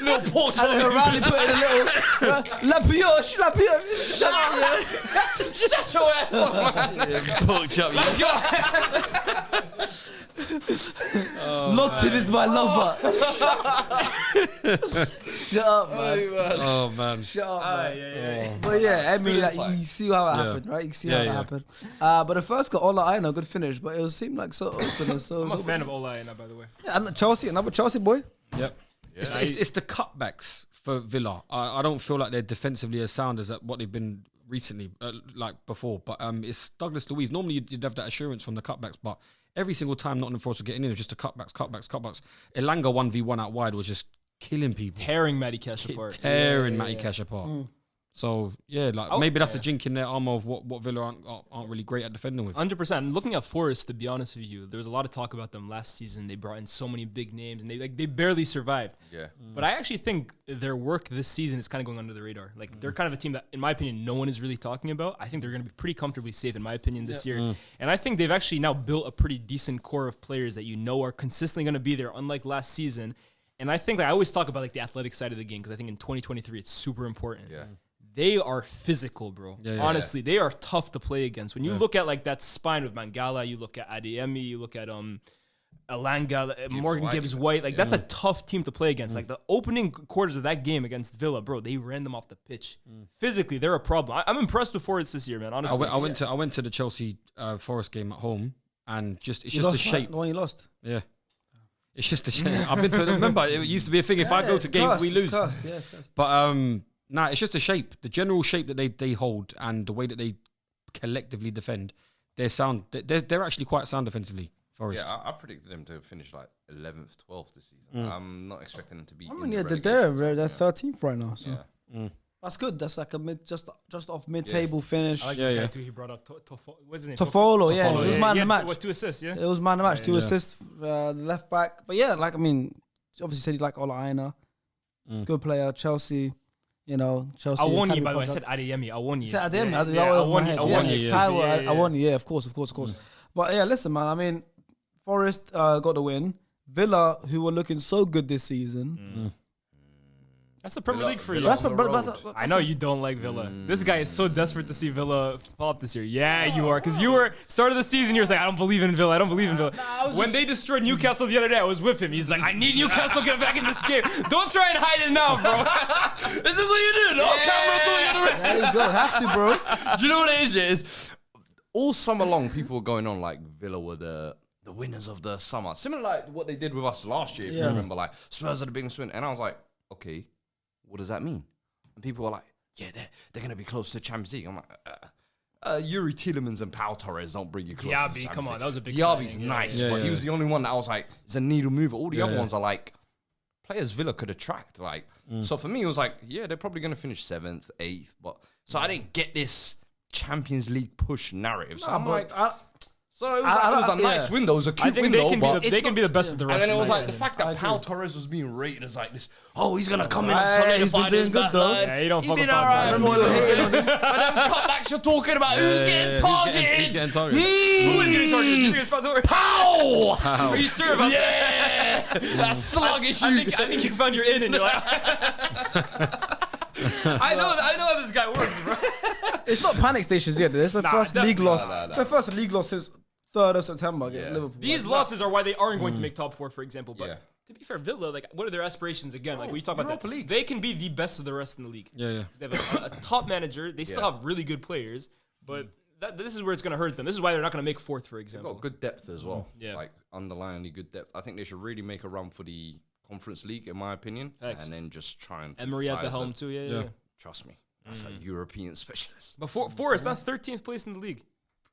little pork And then O'Reilly put in a little La Pioche. Shut up, Shut your ass up, man. Pork chop, Lotte is my lover. Shut up, man. Oh man. Shut up, man. But yeah, I mean, like, you see how it happened, right? You see how it happened. But the first got Ola Aina, good finish, but it seemed like so open and so. I'm a fan of Ola Aina, by the way. Yeah, and Chelsea, another Chelsea boy. Yep. It's the cutbacks for Villa. I don't feel like they're defensively as sound as what they've been recently, like before. But it's Douglas Luiz. Normally you'd have that assurance from the cutbacks, but every single time Nottingham Forest were getting in, it was just the cutbacks. Elanga 1v1 out wide was just killing people. Tearing Matty Cash apart. Tearing Matty Cash apart. So yeah, like maybe that's a jink in their armor of what Villa aren't really great at defending with. 100%. Looking at Forest, to be honest with you, there was a lot of talk about them last season. They brought in so many big names, and they barely survived. Yeah. But I actually think their work this season is kind of going under the radar. Like they're kind of a team that, in my opinion, no one is really talking about. I think they're going to be pretty comfortably safe, in my opinion, this year. And I think they've actually now built a pretty decent core of players that you know are consistently going to be there, unlike last season. And I think I always talk about like the athletic side of the game because I think in 2023 it's super important. Yeah. They are physical, bro. Honestly, they are tough to play against. When you look at like that spine with Mangala, you look at Adeyemi, you look at Elanga, Morgan Gibbs-White. Like that's a tough team to play against. Like the opening quarters of that game against Villa, bro, they ran them off the pitch. Physically, they're a problem. I'm impressed with Forest this year, man. Honestly, I went to the Chelsea Forest game at home, and it's just the Lost, shape. right? The one you lost. Yeah. It's just the shape. I've been to. Remember, it used to be a thing. If I go to games, we lose. It's cursed. But it's just the shape, the general shape that they hold, and the way that they collectively defend. They're sound. They're actually quite sound defensively. Forest. Yeah, I predicted them to finish like 11th, 12th this season. I'm not expecting them to be. I mean, yeah, they're 13th right now. So Yeah. that's good. That's like a just off mid-table finish. I like this guy too. He brought up what's his name? Toffolo, yeah, Toffolo, it was yeah. man He of the had, match. 2 assists, yeah? It was man of the match, 2 assists, left back. But yeah, like I mean, obviously said he like Ola Aina, good player. Chelsea, Chelsea. Awoni, by the way, I said Adeyemi. Awoni. You said Adeyemi. Awoni, yeah, of course. But yeah, listen, man. I mean, Forest got the win. Villa, who were looking so good this season. That's the Premier League for you. I know you don't like Villa. This guy is so desperate to see Villa fall off this year. Yeah, you are. Because you were, start of the season, you were saying, I don't believe in Villa. When they destroyed Newcastle the other day, I was with him. He's like, I need Newcastle to get back in this game. Don't try and hide it now, bro. This is what you do. No camera. There you go. Have to, bro. Do you know what it is? All summer long, people were going on like Villa were the the winners of the summer. Similar like what they did with us last year, if you remember. Like, Spurs are the biggest win. And I was like, okay, what does that mean? And people were like, yeah, they're going to be close to Champions League. I'm like, Yuri Tielemans and Pau Torres don't bring you close to Champions Diaby, come on, League. that was a big Diaby's signing. nice, Yeah, but yeah. he was the only one that I was like, it's a needle mover. All the other ones are like, players Villa could attract. Like, so for me, it was like, yeah, they're probably going to finish 7th, 8th. But so I didn't get this Champions League push narrative. So I'm like, so it was a nice window. It was a cute I think window. they can be the best of the and rest. then it was of like the the fact that Pau Torres was being rated as like this. Oh, he's gonna come in and Hey, he's been solidify doing his good back though. line. Yeah, you don't He's fuck been with Pau alright. Torres. Everyone hating on him. But them cutbacks you're talking about, who's getting targeted? He's getting targeted. Who is getting targeted? Do you think it's Pau Torres? Pow! Are you sure about that? Yeah, that sluggish. I think you found your in and you're like, I know how this guy works, bro. It's not panic stations yet. It's the first league definitely loss. not. It's the first league loss since 3rd of September against Liverpool. These losses are why they aren't going to make top 4, for example. But Yeah. to be fair, Villa, like, what are their aspirations again? Like, we talk about Europa that. League. They can be the best of the rest in the league. Yeah. They have a top manager. They still have really good players, but this is where it's going to hurt them. This is why they're not going to make 4th, for They've example. got good depth as well. Yeah. Like underlyingly good depth. I think they should really make a run for the Conference League, in my opinion, Facts. and then just try and Emery at the size helm it. too. Yeah. Trust me, that's a European specialist. But Forest, not 13th place in the league.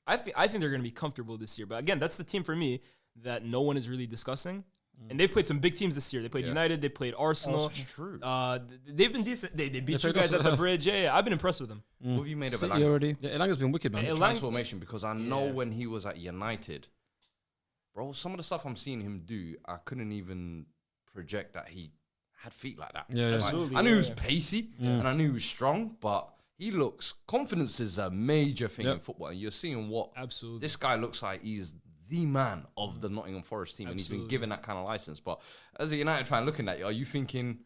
I think they're going to be comfortable this year. But again, that's the team for me that no one is really discussing. And they've played some big teams this year. They played United. They played Arsenal. That's true. They've been decent. They beat you played guys us, at the bridge. Yeah, I've been impressed with them. What have you made of City Elanga? already. Yeah, Elanga's been wicked, man. Elanga- Transformation, because I know when he was at United, bro, some of the stuff I'm seeing him do, I couldn't even project that he had feet like that. Yeah, Like, absolutely, I knew he yeah, was pacey and I knew he was strong, but he looks, confidence is a major thing in football, and you're seeing what Absolutely. this guy looks like. He's the man of the Nottingham Forest team, and he's been Absolutely. given that kind of license. But as a United fan looking at you, are you thinking,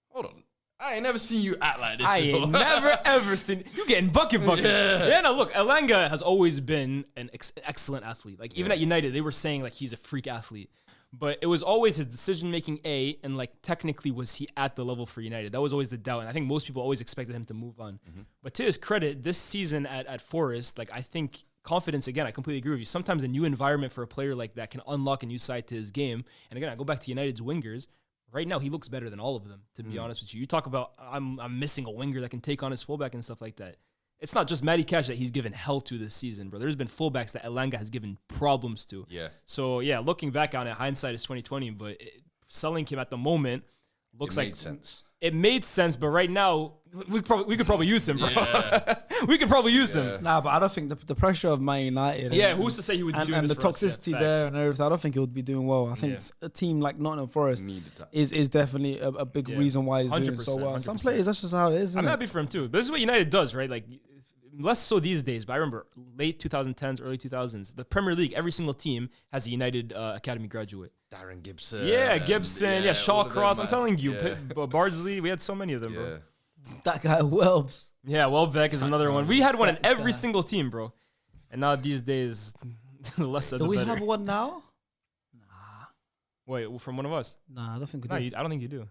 hold on, I ain't never seen you act like this I before. ain't never ever seen you getting bucket. Yeah, no, look, Elanga has always been an excellent athlete. Like even at United, they were saying like he's a freak athlete, but it was always his decision making and like technically was he at the level for United? That was always the doubt, and I think most people always expected him to move on. But to his credit, this season at Forest, like I think confidence again. I completely agree with you. Sometimes a new environment for a player like that can unlock a new side to his game. And again, I go back to United's wingers. Right now, he looks better than all of them, to be honest with you. You talk about, I'm missing a winger that can take on his fullback and stuff like that. It's not just Matty Cash that he's given hell to this season, bro. There's been fullbacks that Elanga has given problems to. Yeah. So, yeah, looking back on it, hindsight is 2020, but selling him at the moment looks It like made sense. It made sense, but right now, we could probably use him, bro. We could probably use him. Nah, but I don't think the pressure of Man United. Yeah, who's to say he would be doing and this the for us? Yeah, toxicity facts. there and everything. I don't think he would be doing well. I think Yeah. a team like Nottingham Forest Needed that. is definitely a big Yeah. reason why he's doing so 100%, well. Some 100%. players, that's just how it is. I'm Isn't it? happy for him too. This is what United does, right? Like less so these days, but I remember late 2010s, early 2000s, the Premier League, every single team has a United Academy graduate. Darren Gibson. Yeah, Gibson, yeah, all of them, Shawcross. I'm man. telling you, Yeah. Bardsley, we had so many of them, bro. Yeah. That guy Welbs. Yeah, Welbeck is another one. We had one in every single team, bro. And now these days, the less said Do the we better. have one now? Wait, from one of us? Nah, I don't think we No, do. I don't think you do.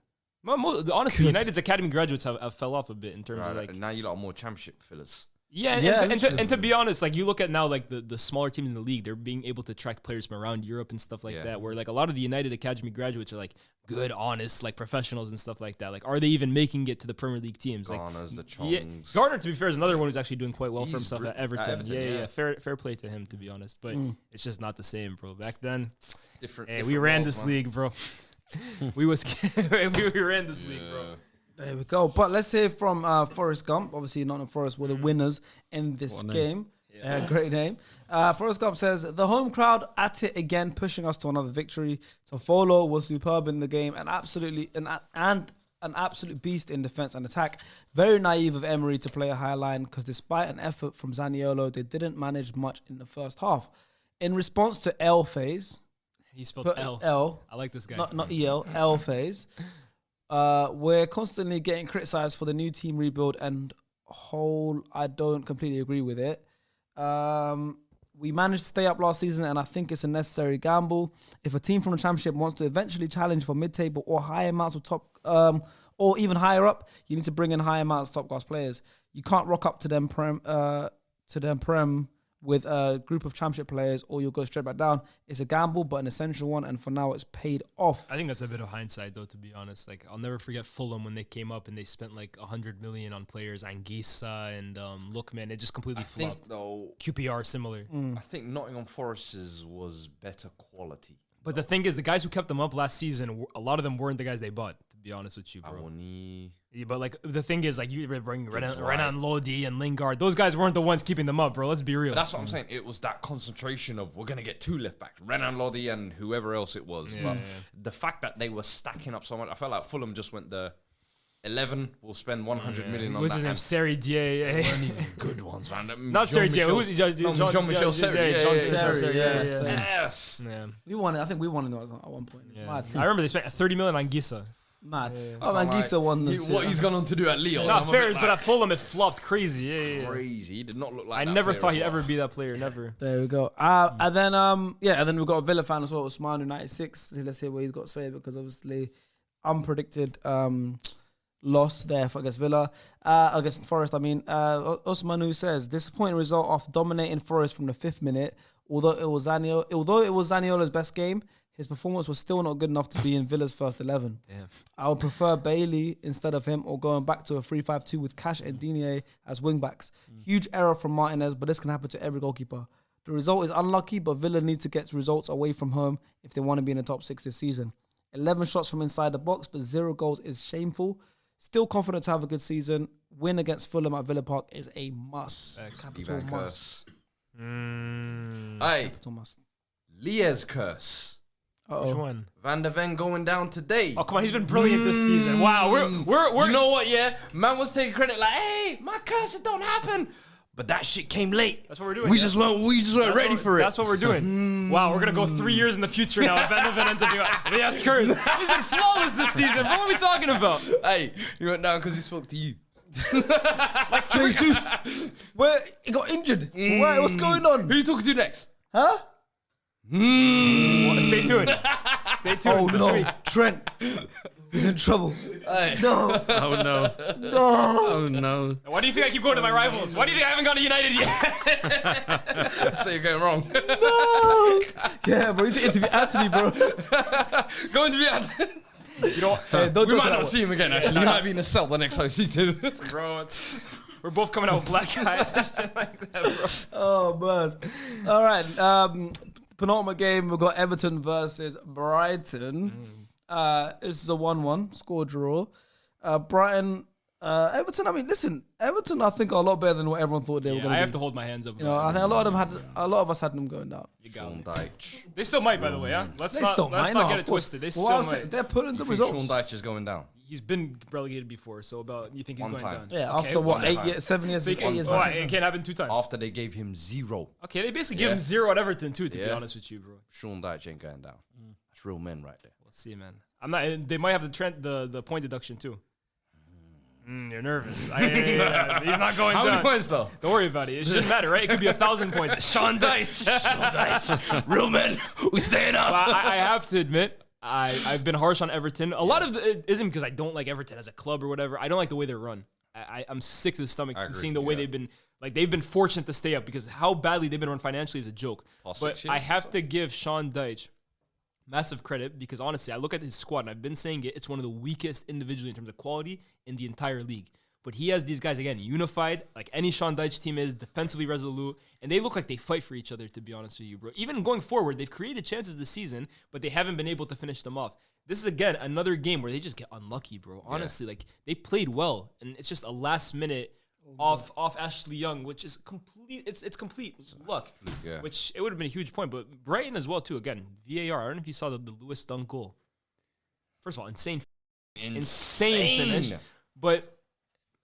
Honestly, United's Academy graduates have fell off a bit in terms of Right, like. now you lot are more championship fillers. Yeah, Yeah, and to be honest, like you look at now, like the smaller teams in the league, they're being able to attract players from around Europe and stuff like Yeah. that. Where like a lot of the United Academy graduates are like good, honest, like professionals and stuff like that. Like, are they even making it to the Premier League teams? Like, Garner's, the yeah, Chongs. Gardner, to be fair, is another one who's actually doing quite well for He's himself re- at Everton. at Everton, yeah, yeah. fair play to him, to be honest. But it's just not the same, bro. Back then, different. hey, different we ran roles, this man. league, bro. we ran this league, bro. There we go. But let's hear from Forrest Gump. Obviously, Nottingham Forest were the winners in this What a game. Great name. Forrest Gump says, the home crowd at it again, pushing us to another victory. Tofolo was superb in the game and absolutely an absolute beast in defense and attack. Very naive of Emery to play a high line because despite an effort from Zaniolo, they didn't manage much in the first half. In response to L phase, He spelled put L. L, I like this guy. not EL, L phase. We're constantly getting criticized for the new team rebuild and I don't completely agree with it. We managed to stay up last season and I think it's a necessary gamble. If a team from the championship wants to eventually challenge for mid-table or high amounts of top, or even higher up, you need to bring in high amounts of top class players. You can't rock up to them prem with a group of championship players, or you'll go straight back down. It's a gamble, but an essential one, and for now, it's paid off. I think that's a bit of hindsight, though, to be honest. Like, I'll never forget Fulham when they came up and they spent like 100 million on players, Anguissa and Lookman. It just completely I think flopped. though, QPR similar. I think Nottingham Forest's was better quality. But the thing is, the guys who kept them up last season, a lot of them weren't the guys they bought, to be honest with you, bro. Awoni. Yeah, but like the thing is, like you bring Right. Renan Lodi and Lingard. Those guys weren't the ones keeping them up, bro. Let's be real. But that's what I'm saying. It was that concentration of we're gonna get 2 left backs, Renan Lodi and whoever else it was. But the fact that they were stacking up so much, I felt like Fulham just went the 11. We'll spend 100 million on What's that. his name? and Seri Dier. they weren't even good ones, man. Not Seri Dier. Who's Jean-Michel Seri. Seri, yeah. Yes. Yeah. We won it. I think we won it at one point. It's mad. I remember they spent 30 million on Gisa. Mad. Oh, Anguissa won this. What he's gone on to do at Lyon. Not fair, but at Fulham it flopped crazy. Yeah. Crazy. He did not look like I that never player thought as he'd well. ever be that player. Never. There we go. And then we've got a Villa fan as well, Usmanu 96. Let's hear what he's got to say, because obviously unpredicted loss there for against Villa. Against Forest, I mean. Usmanu says, disappointing result off dominating Forest from the 5th minute. Although it was Zaniola's best game, his performance was still not good enough to be in Villa's first 11. Damn. I would prefer Bailey instead of him, or going back to a 3-5-2 with Cash and Digne as wing-backs. Huge error from Martinez, but this can happen to every goalkeeper. The result is unlucky, but Villa need to get results away from home if they want to be in the top 6 this season. 11 shots from inside the box, but 0 goals is shameful. Still confident to have a good season. Win against Fulham at Villa Park is a must. Capital Ivan must. Hey, Capital must. Lia's curse. Which one? Van der Ven going down today. Oh come on, he's been brilliant this season. Wow, we're You know what? Yeah, man was taking credit like, hey, my curse, it don't happen. But that shit came late. That's what we're doing. We yeah. just weren't ready for it. That's what we're doing. Wow, we're gonna go 3 years in the future now. If Van der Ven ends up being Lias Kurz. He's been flawless this season. What are we talking about? Hey, you went down because he spoke to you. Like Jesus. Where he got injured. Why? What's going on? Who are you talking to next? Huh? Well, stay tuned. Stay tuned Oh this no, week. Trent. He's in trouble. Hey. No. Oh no. No. Oh no. Why do you think I keep going to my rivals? Why do you think I haven't gone to United yet? So you're going wrong. No. Yeah, bro. You need to interview Anthony, bro. Going to be out. You know, Hey, don't We joke might that not one. see him again, actually. He might be in a cell the next time we see him. bro, we're both coming out with black eyes and shit like that, bro. Oh man. All right. Penultimate game, we've got Everton versus Brighton. This is a 1-1 score draw. Brighton, Everton. I mean, listen, Everton. I think are a lot better than what everyone thought they were Yeah, going I to have be. to hold my hands up. You know, I think a lot of us had them going down. You got Sean me. Dyche. They still might, by the way. Huh? Let's not get it twisted. They still might. They're putting good You think results. Sean Dyche is going down? He's been relegated before, so you think he's One going time. down? Yeah, Okay, after what, one 8 time. years, 7 years, So you 8 can, years. it can't happen 2 times. After they gave him 0. Okay, they basically give Yeah. him 0 at Everton too. To be Yeah. honest with you, bro. Sean Dyche ain't going down. That's real men right there. We'll see, man. I'm not. They might have the point deduction too. You're nervous. He's not going How down. many points though? Don't worry about it. It shouldn't matter, right? It could be 1,000 points. Sean Dyche. Real men. We staying up. Well, I have to admit, I've been harsh on Everton. A lot of it isn't because I don't like Everton as a club or whatever. I don't like the way they run. I'm sick to the stomach I agree, seeing the way yeah. they've been fortunate to stay up, because how badly they've been run financially is a joke. Past But 6 years I or have so. to give Sean Dyche massive credit, because honestly, I look at his squad and I've been saying it's one of the weakest individually in terms of quality in the entire league. But he has these guys, again, unified, like any Sean Dyche team is, defensively resolute, and they look like they fight for each other, to be honest with you, bro. Even going forward, they've created chances this season, but they haven't been able to finish them off. This is, again, another game where they just get unlucky, bro. Honestly, like, they played well, and it's just a last minute off Ashley Young, which is complete, it's complete luck, Yeah. which it would have been a huge point. But Brighton as well, too, again, VAR, I don't know if you saw the Lewis Dunk goal. First of all, insane finish, but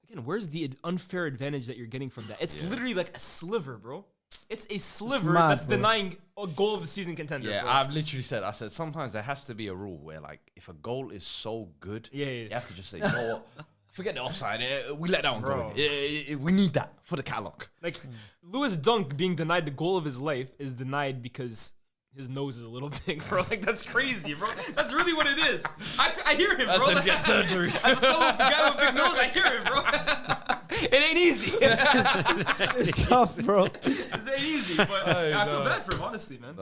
again, where's the unfair advantage that you're getting from that? It's literally like a sliver, bro. It's a sliver mad, that's bro. denying a goal of the season contender. Yeah, bro. I've literally said, sometimes there has to be a rule where, like, if a goal is so good, Yeah. you have to just say, you know what, forget the offside. We let that one Bro. go in. We need that for the catalog. Like, Lewis Dunk being denied the goal of his life is denied because his nose is a little big, bro. Like, that's crazy, bro. That's really what it is. I hear him, bro. Get surgery. As a fellow guy with a big nose, I hear him, bro. It ain't easy. It's tough, bro. This ain't easy, but I feel bad for him, honestly, man.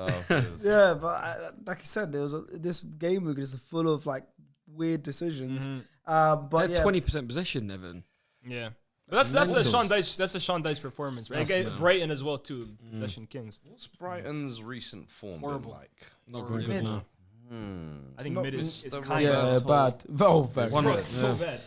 Yeah, but like you said, there was this game week is full of like weird decisions. But yeah, 20% possession, Evan. Yeah. But that's a Sean Dyche. That's a Sean Dyche performance, right? Again, Brighton as well too. Possession kings. What's Brighton's recent form Horrible. been like? Not very good now. I think mid is the kind of bad. Oh, very One bad. minute. so bad.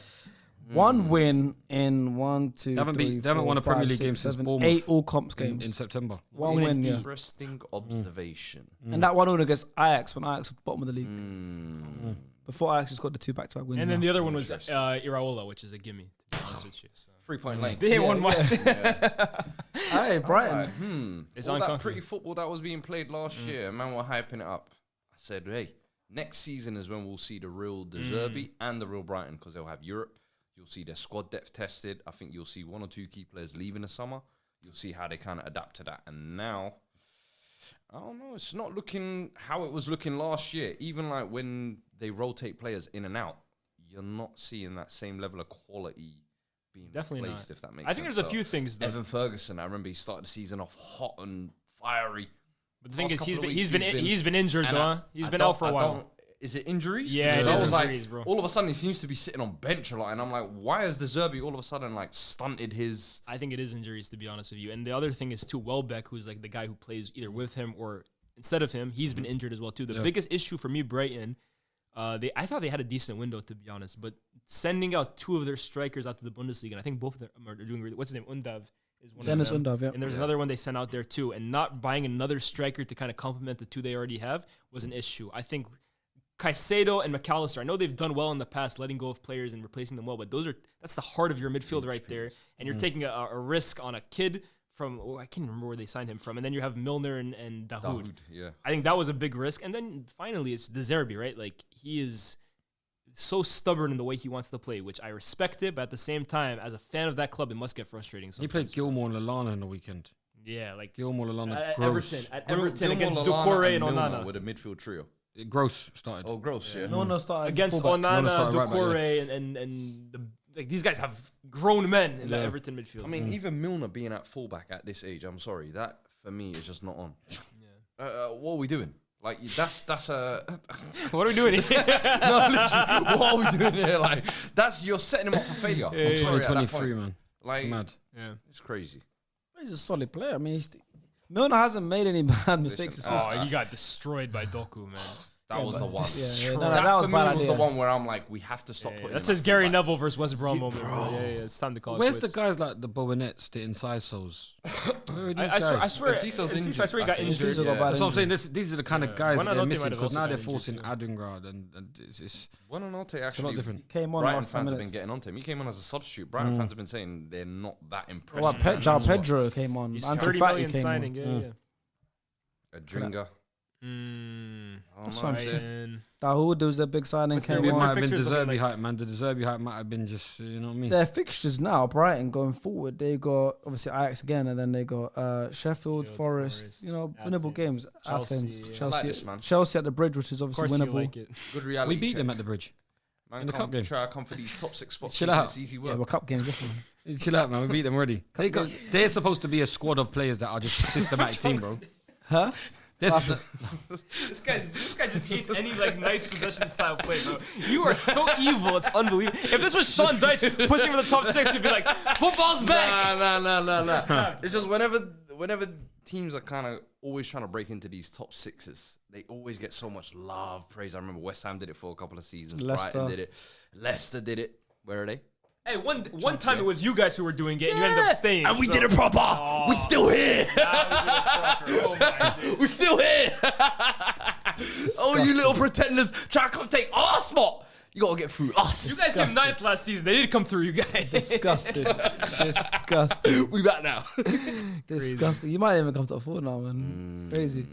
One win in 1, 2, They haven't 3, they haven't 4, won a Premier 5, League 6, game since 7, Bournemouth 8 all comps games. in September. One win, yeah. Interesting observation. And that 1-1 against Ajax when Ajax was bottom of the league. Before Ajax just got the 2 back-to-back wins. And then now. the other one was Iraola, which is a gimme. To be honest with you, so. 3-point lane. They ain't won much. Hey, Brighton. It's All that uncomfortable. pretty football that was being played last year, man, were hyping it up. I said, hey, next season is when we'll see the real De Zerbi and the real Brighton, because they'll have Europe. You'll see their squad depth tested. I think you'll see 1 or 2 key players leave in the summer. You'll see how they kind of adapt to that. And now, I don't know, it's not looking how it was looking last year. Even like when they rotate players in and out, you're not seeing that same level of quality being Definitely replaced, not. if that makes I sense. think there's a few things though. Evan Ferguson, I remember he started the season off hot and fiery. But the thing Past is, couple of he's weeks, been injured and though. He's been out for a while. Is it injuries? Yeah, Because it I is was like, injuries, bro. all of a sudden he seems to be sitting on bench a lot, and I'm like, why has De Zerbi all of a sudden like stunted his? I think it is injuries, to be honest with you. And the other thing is too, Welbeck, who's like the guy who plays either with him or instead of him, he's been injured as well too. The biggest issue for me, Brighton, I thought they had a decent window, to be honest, but sending out 2 of their strikers out to the Bundesliga, and I think both of them are doing really. What's his name? Undav is one Dennis of them. Undav, yeah. And there's another one they sent out there too. And not buying another striker to kind of complement the 2 they already have was an issue. I think Caicedo and McAllister, I know they've done well in the past, letting go of players and replacing them well, but that's the heart of your midfield right there. And you're taking a risk on a kid from, I can't remember where they signed him from. And then you have Milner and Dahoud. Yeah. I think that was a big risk. And then finally, it's De Zerbi, right? Like, he is so stubborn in the way he wants to play, which I respect it, but at the same time, as a fan of that club, it must get frustrating sometimes. He played Gilmore and Lallana in the weekend. Yeah, like Gilmore, Lallana, at Gross. Everton against Doucouré and Onana. with a midfield trio. Gross started. Oh, gross, yeah. No started Against fullback. Onana Onana, started right back, Doucouré, like these guys have grown men in the Everton midfield. I mean, even Milner being at fullback at this age, I'm sorry, that for me is just not on. What are we doing? Like that's a what are we doing here? no, literally, what are we doing here? Like you're setting him up for failure. I'm sorry, at that 2023, point. man. Like It's mad. Yeah. it's crazy. He's a solid player. I mean, Milner hasn't made any bad mistakes. Listen, Since. Oh, he got destroyed by Doku, man. That was the one. that was for bad me was the idea. one where I'm like, we have to stop putting. That's him his at Gary fullback. Neville versus West Brom moment. Bro. Yeah, it's time to call Where's it the quits. guys like the Bowenettes, the Incisors? Where are these I guys? swear, Enciso's injured, I swear he got I think. injured. Enciso got bad That's what I'm saying. injury. These are the kind of guys that Buonanotte they're might missing have because also now got they're injured forcing too. Adingrad and it's Buonanotte a actually lot different. Came on Brighton last 10 fans have minutes. been getting onto him. He came on as a substitute. Brighton fans have been saying they're not that impressed. Well, with him. João Pedro came on. He's Ansu 30 Fati million came signing. on. Yeah. A Dringa. That's what I'm saying. Brighton. Dahoud was their big signing. What's their- Came It what's on. might have been fixtures looking Deserby like? hype, man. The Deserby hype might have been just, you know what I mean? Their fixtures now, Brighton going forward, they got obviously Ajax again, and then they got Sheffield, Forest. You know, winnable Athens, games. Chelsea, Athens, yeah. I Chelsea, like this, man. Chelsea at the Bridge, which is Of obviously course you winnable. like it. Good reality We beat check. them at the bridge. Man, in the cup game. Try to come for these top 6 spots. Chill out. It's easy Yeah, work. well, cup games different. Chill out, man. We beat them already. They're supposed to be a squad of players that are just a systematic team, bro. Huh? This guy just hates any like nice possession style play, bro. You are so evil, it's unbelievable. If this was Sean Dyche pushing for the top 6, you'd be like, football's back. Nah. It's just whenever teams are kind of always trying to break into these top 6s, they always get so much love, praise. I remember West Ham did it for a couple of seasons. Leicester. Brighton did it. Leicester did it. Where are they? Hey, one time it was you guys who were doing it, and you ended up staying. And we so- did it proper. We're still here. Oh my dude. We're still here. Oh, you little pretenders. Try to come take our spot. You got to get through us. You guys came 9th last season. They did come through, you guys. Disgusting. Disgusting. We back now. Disgusting. You might even come to 4 now, man. It's crazy.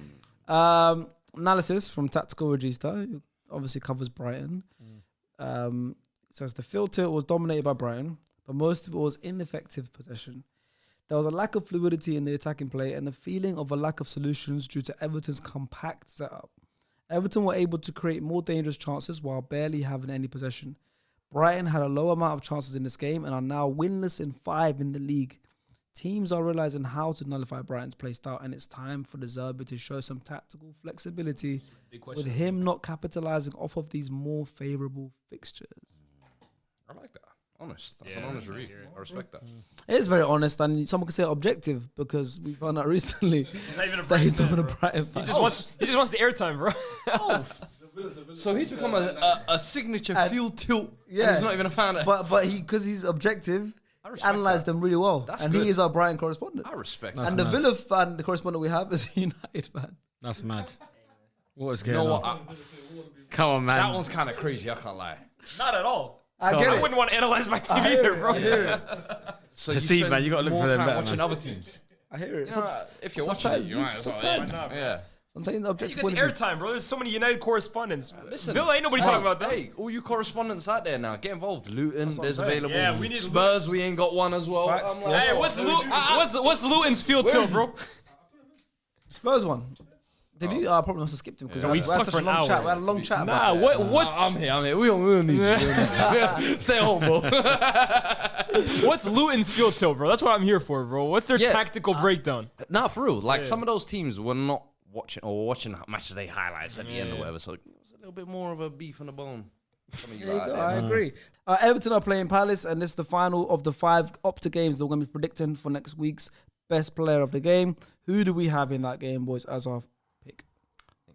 Analysis from Tactical Regista, who obviously covers Brighton. It says the filter was dominated by Brighton, but most of it was ineffective possession. There was a lack of fluidity in the attacking play and a feeling of a lack of solutions due to Everton's compact setup. Everton were able to create more dangerous chances while barely having any possession. Brighton had a low amount of chances in this game and are now winless in 5 in the league. Teams are realizing how to nullify Brighton's play style, and it's time for the Zerbi to show some tactical flexibility, with him not capitalizing off of these more favorable fixtures. I like that. Honest. That's an honest review. I respect that. It is very honest, and someone could say objective, because we found out recently that he's not a Brighton fan. He just wants the airtime, bro. So he's become a signature field tilt. Yeah. And he's not even a fan of But because he's objective, he analysed them really well. That's and good. he is our Brighton correspondent. I respect That's that. And mad. the Villa fan, the correspondent we have, is a United fan. That's mad. What is You going know on? what? Come on, man. That one's kind of crazy. I can't lie. Not at all. I get it. wouldn't want to analyze my team either, bro. I hear it. So The seed, man, you gotta look more for them time better, watching man. other teams. I hear it. You know, if you're watching it, you might as well. Sometimes. Yeah. Sometimes You objective got point the of view. airtime, bro. There's so many United correspondents. Listen, Villa ain't nobody talking about that. Hey, all you correspondents out there now, get involved. Luton, there's saying. available. Yeah, we need Spurs, we ain't got one as well. Facts, I'm like, Hey, what's Luton's field tilt, bro? Spurs one. Did you? I probably must have skipped him because Yeah, we we had stuck such for a an long hour. chat. We had a long chat. Nah, what's I'm here. We don't need you. Stay home, bro. what's Luton's field tilt, bro? That's what I'm here for, bro. What's their Yeah. tactical breakdown? Nah, for real. Like some of those teams were not watching match of day highlights at the end or whatever. So it was a little bit more of a beef on the bone. Some of you There you out go. there. I agree. Everton are playing Palace, and this is the final of the 5 Opta games that we're going to be predicting for next week's best player of the game. Who do we have in that game, boys, as our pick?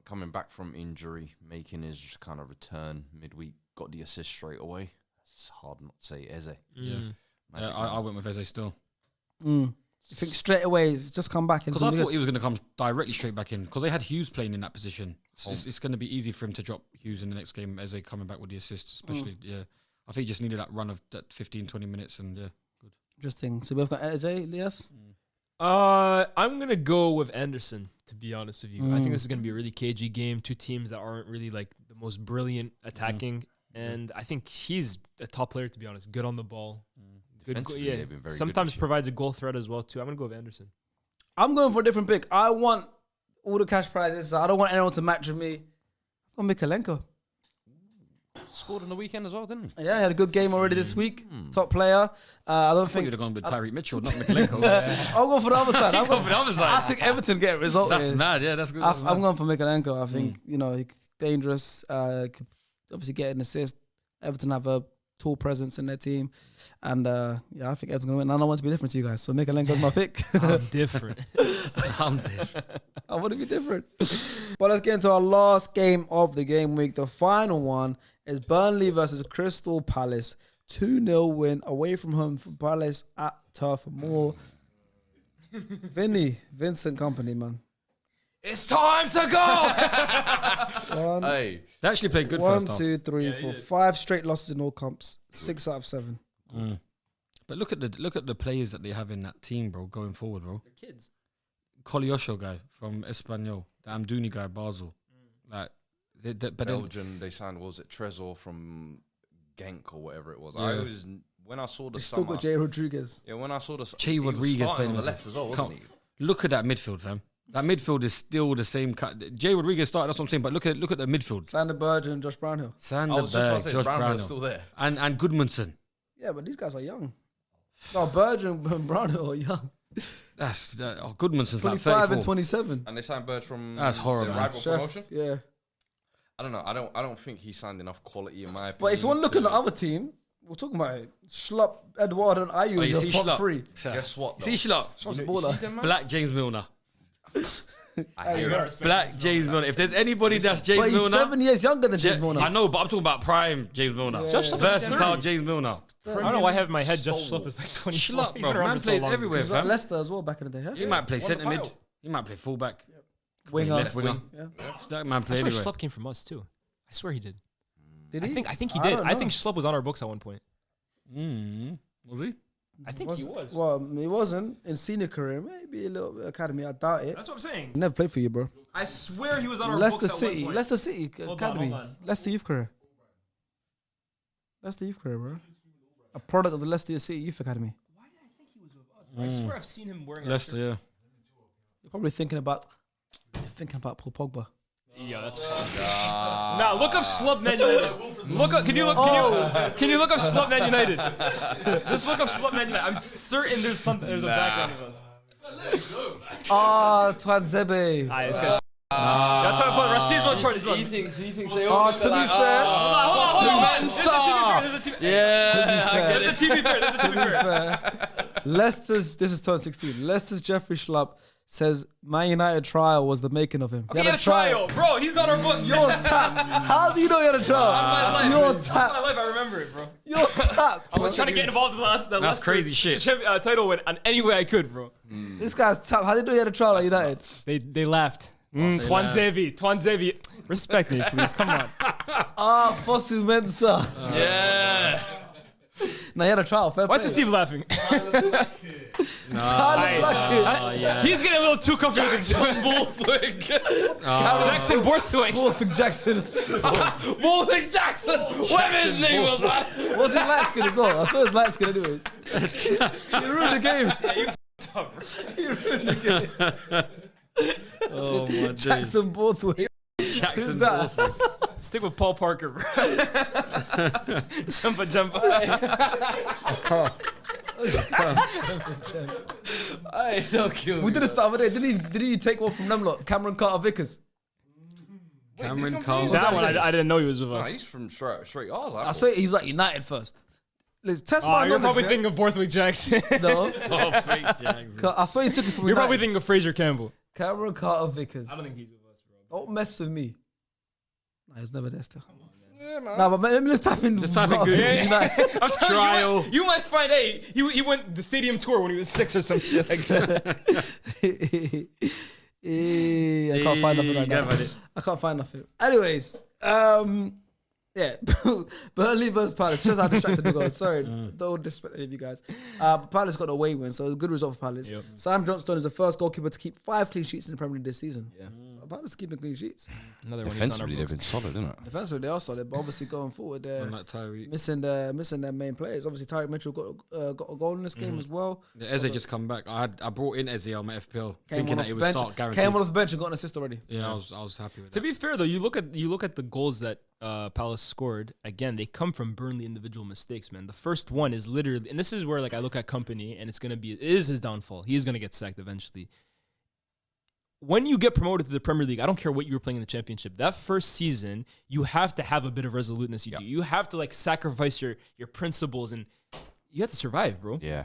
Coming back from injury, making his kind of return midweek, got the assist straight away. It's hard not to say Eze. Yeah, Magic I man. went with Eze still. You think straight away he's just come back? Because I thought he was going to come directly straight back in. Because they had Hughes playing in that position. It's going to be easy for him to drop Hughes in the next game, Eze coming back with the assist, especially. Yeah, I think he just needed that run of that 15, 20 minutes, and yeah, good. Interesting. So we've got Eze, Elias. I'm gonna go with Anderson, to be honest with you. I think this is gonna be a really cagey game. 2 teams that aren't really like the most brilliant attacking, and I think he's a top player, to be honest. Good on the ball. Good Defensively, they've been very good sometimes this year. provides a goal threat as well too. I'm gonna go with Anderson. I'm going for a different pick. I want all the cash prizes. So I don't want anyone to match with me. I'm going Mikalenko. Scored on the weekend as well, didn't he? Yeah, he had a good game already this week. Top player. I don't I think think. you'd have gone with Tyreek Mitchell, not Mikalenko. I'll go for the other side. Go for the other side. I think Everton get a result. That's here. mad. Yeah, that's good. I'm going for Mikalenko. I think, he's dangerous. Could obviously get an assist. Everton have a tall presence in their team. And I think Everton's going to win. I don't want to be different to you guys. So Mikalenko's my pick. I'm different. I'm different. I want to be different. But let's get into our last game of the game week. The final one is Burnley versus Crystal Palace. 2-0 win away from home for Palace at Turf Moor. Vincent Company, man. It's time to go. Hey, They actually played good One, first half. 2, 3, 4, 5 straight losses in all comps. 6 out of 7. But look at the players that they have in that team, bro. Going forward, bro. Kids. Colliosho guy from Espanyol, the Amdouni guy, Basel. Like, but then Belgian, they signed, what was it, Trezor from Genk or whatever it was. Yeah. I was, when I saw the They still summer, got Jay Rodriguez. yeah, when I saw the Jay he was Rodriguez starting playing on the in left as well, wasn't he? look at that midfield, fam. That midfield is still the same. Jay Rodriguez started. That's what I'm saying. But look at the midfield. Sander Berge and Josh Brownhill. Sander I was just about Berg, to say, Josh Brownhill's Brownhill, still there. and Goodmanson. Yeah, but these guys are young. No, Berge and Brownhill are young. That's Goodmanson's like 25 34. and 27. And they signed Bird from That's horrible, the man. rival Chef, promotion. yeah. I don't know. I don't think he signed enough quality in my opinion. But if you want to look at the other team, we're talking about it. Schlupp, Edward, and Ayew Oh, is you a see front Schlupp? three. guess what? See Schlupp? Schlupp's a You baller. see them, man? Black James Milner. I hear it. Black James Milner. If there's anybody that's But James he's Milner, 7 years younger than James Milner. I know, but I'm talking about prime James Milner. Josh Schlupp is Versatile 30. James Milner. I don't know why I have in my head Josh Schlupp is like 20. Schlupp, bro. Man plays everywhere, He's got fam. Leicester as well back in the day. He Yeah? might play Won the centre mid. title. He might play fullback. Winger. Left winger. Yeah. That man I play swear everywhere. Schlupp came from us too. I swear he did. Did he? I think he I did. don't I know. think Schlupp was on our books at one point. Was he? I think he was. Well, he wasn't in senior career. Maybe a little bit academy. I doubt it. That's what I'm saying. He never played for you, bro. I swear he was on our Leicester books at one City. point. Leicester City Hold on, academy. hold on. Leicester youth career. Leicester youth career, bro. A product of the Leicester City Youth Academy. Why did I think he was with us? I swear I've seen him wearing Leicester, yeah. You're probably thinking about Paul Pogba. Yeah, that's nah, look up Schlupp Man United. Look up. Can you look up Slut Man United? Just look up Slut Man United. I'm certain there's something. There's a background of us. Twanzebe. This guy's. Y'all trying to put racism charges on. He thinks they Oh, to be fair. There's a TV fair. There's a TV fair. Leicester's, this is 2016. Leicester's Jeffrey Schlupp says Man United trial was the making of him. He had a trial, bro. He's on our books. Your tap. How do you know he had a trial? Your tap. My life, I remember it, bro. Your tap. I was trying to get involved in the last crazy shit. Title win on any way I could, bro. This guy's tap. How did you know he had a trial at United? They laughed. Twanzebe. Respect me, please. Come on. Fosu Mensah. Yeah. Now he had a trial. Fair Why is play. Steve laughing? Tyler Blackett. He's getting a little too comfortable with Jackson Borthwick. Borthwick Jackson. Borthwick Jackson. Whatever his name was. Was he light skin as well? I saw he was light skin anyways. He ruined the game. He ruined the game. Oh my days. Jackson Borthwick. Jackson that? Stick with Paul Parker, bro. Jumpa. Don't kill me. We did a start over there. Did he take one from them lot? Cameron Carter Vickers. Cameron Cole. That one, I didn't know he was with Nah, us. he's from straight R's. I swear he was like United first. Let's test my You're knowledge. probably yeah? thinking of Borthwick Jackson. No. Jackson. I saw you took it from You're United. probably thinking of Fraser Campbell. Cameron Carter Vickers. I don't think he's with us, bro. Don't mess with me. Nah, he was never there still. Yeah, man. Nah, but let me type in. Just type in Carter Google. Vickers United. I'm telling Trial. you might find, he went the stadium tour when he was 6 or some shit like that. I can't find nothing right now. I can't find nothing. Anyways, yeah, Burnley versus Palace. Shows how distracted we got. Sorry, don't disrespect any of you guys. But Palace got an away win, so a good result for Palace. Yep. Sam Johnstone is the first goalkeeper to keep 5 clean sheets in the Premier League this season. Yeah, so Palace keeping clean sheets. Another one. He's on our Defensively, they've books. been solid, isn't it? Defensively, they are solid, but obviously going forward, they're Like Tyreek. missing their main players. Obviously, Tyreek Mitchell got a goal in this game as well. Yeah, Eze just come back. I brought in Eze on my FPL, thinking on that off he the would bench. start guaranteed. Came on off the bench and got an assist already. Yeah, I was happy with To that. be fair though, you look at the goals that Palace scored. Again, they come from Burnley individual mistakes, man. The first one is literally, and this is where like I look at Company, and it is his downfall. He is gonna get sacked eventually. When you get promoted to the Premier League, I don't care what you were playing in the Championship. That first season, you have to have a bit of resoluteness. You have to like sacrifice your principles, and you have to survive, bro. Yeah.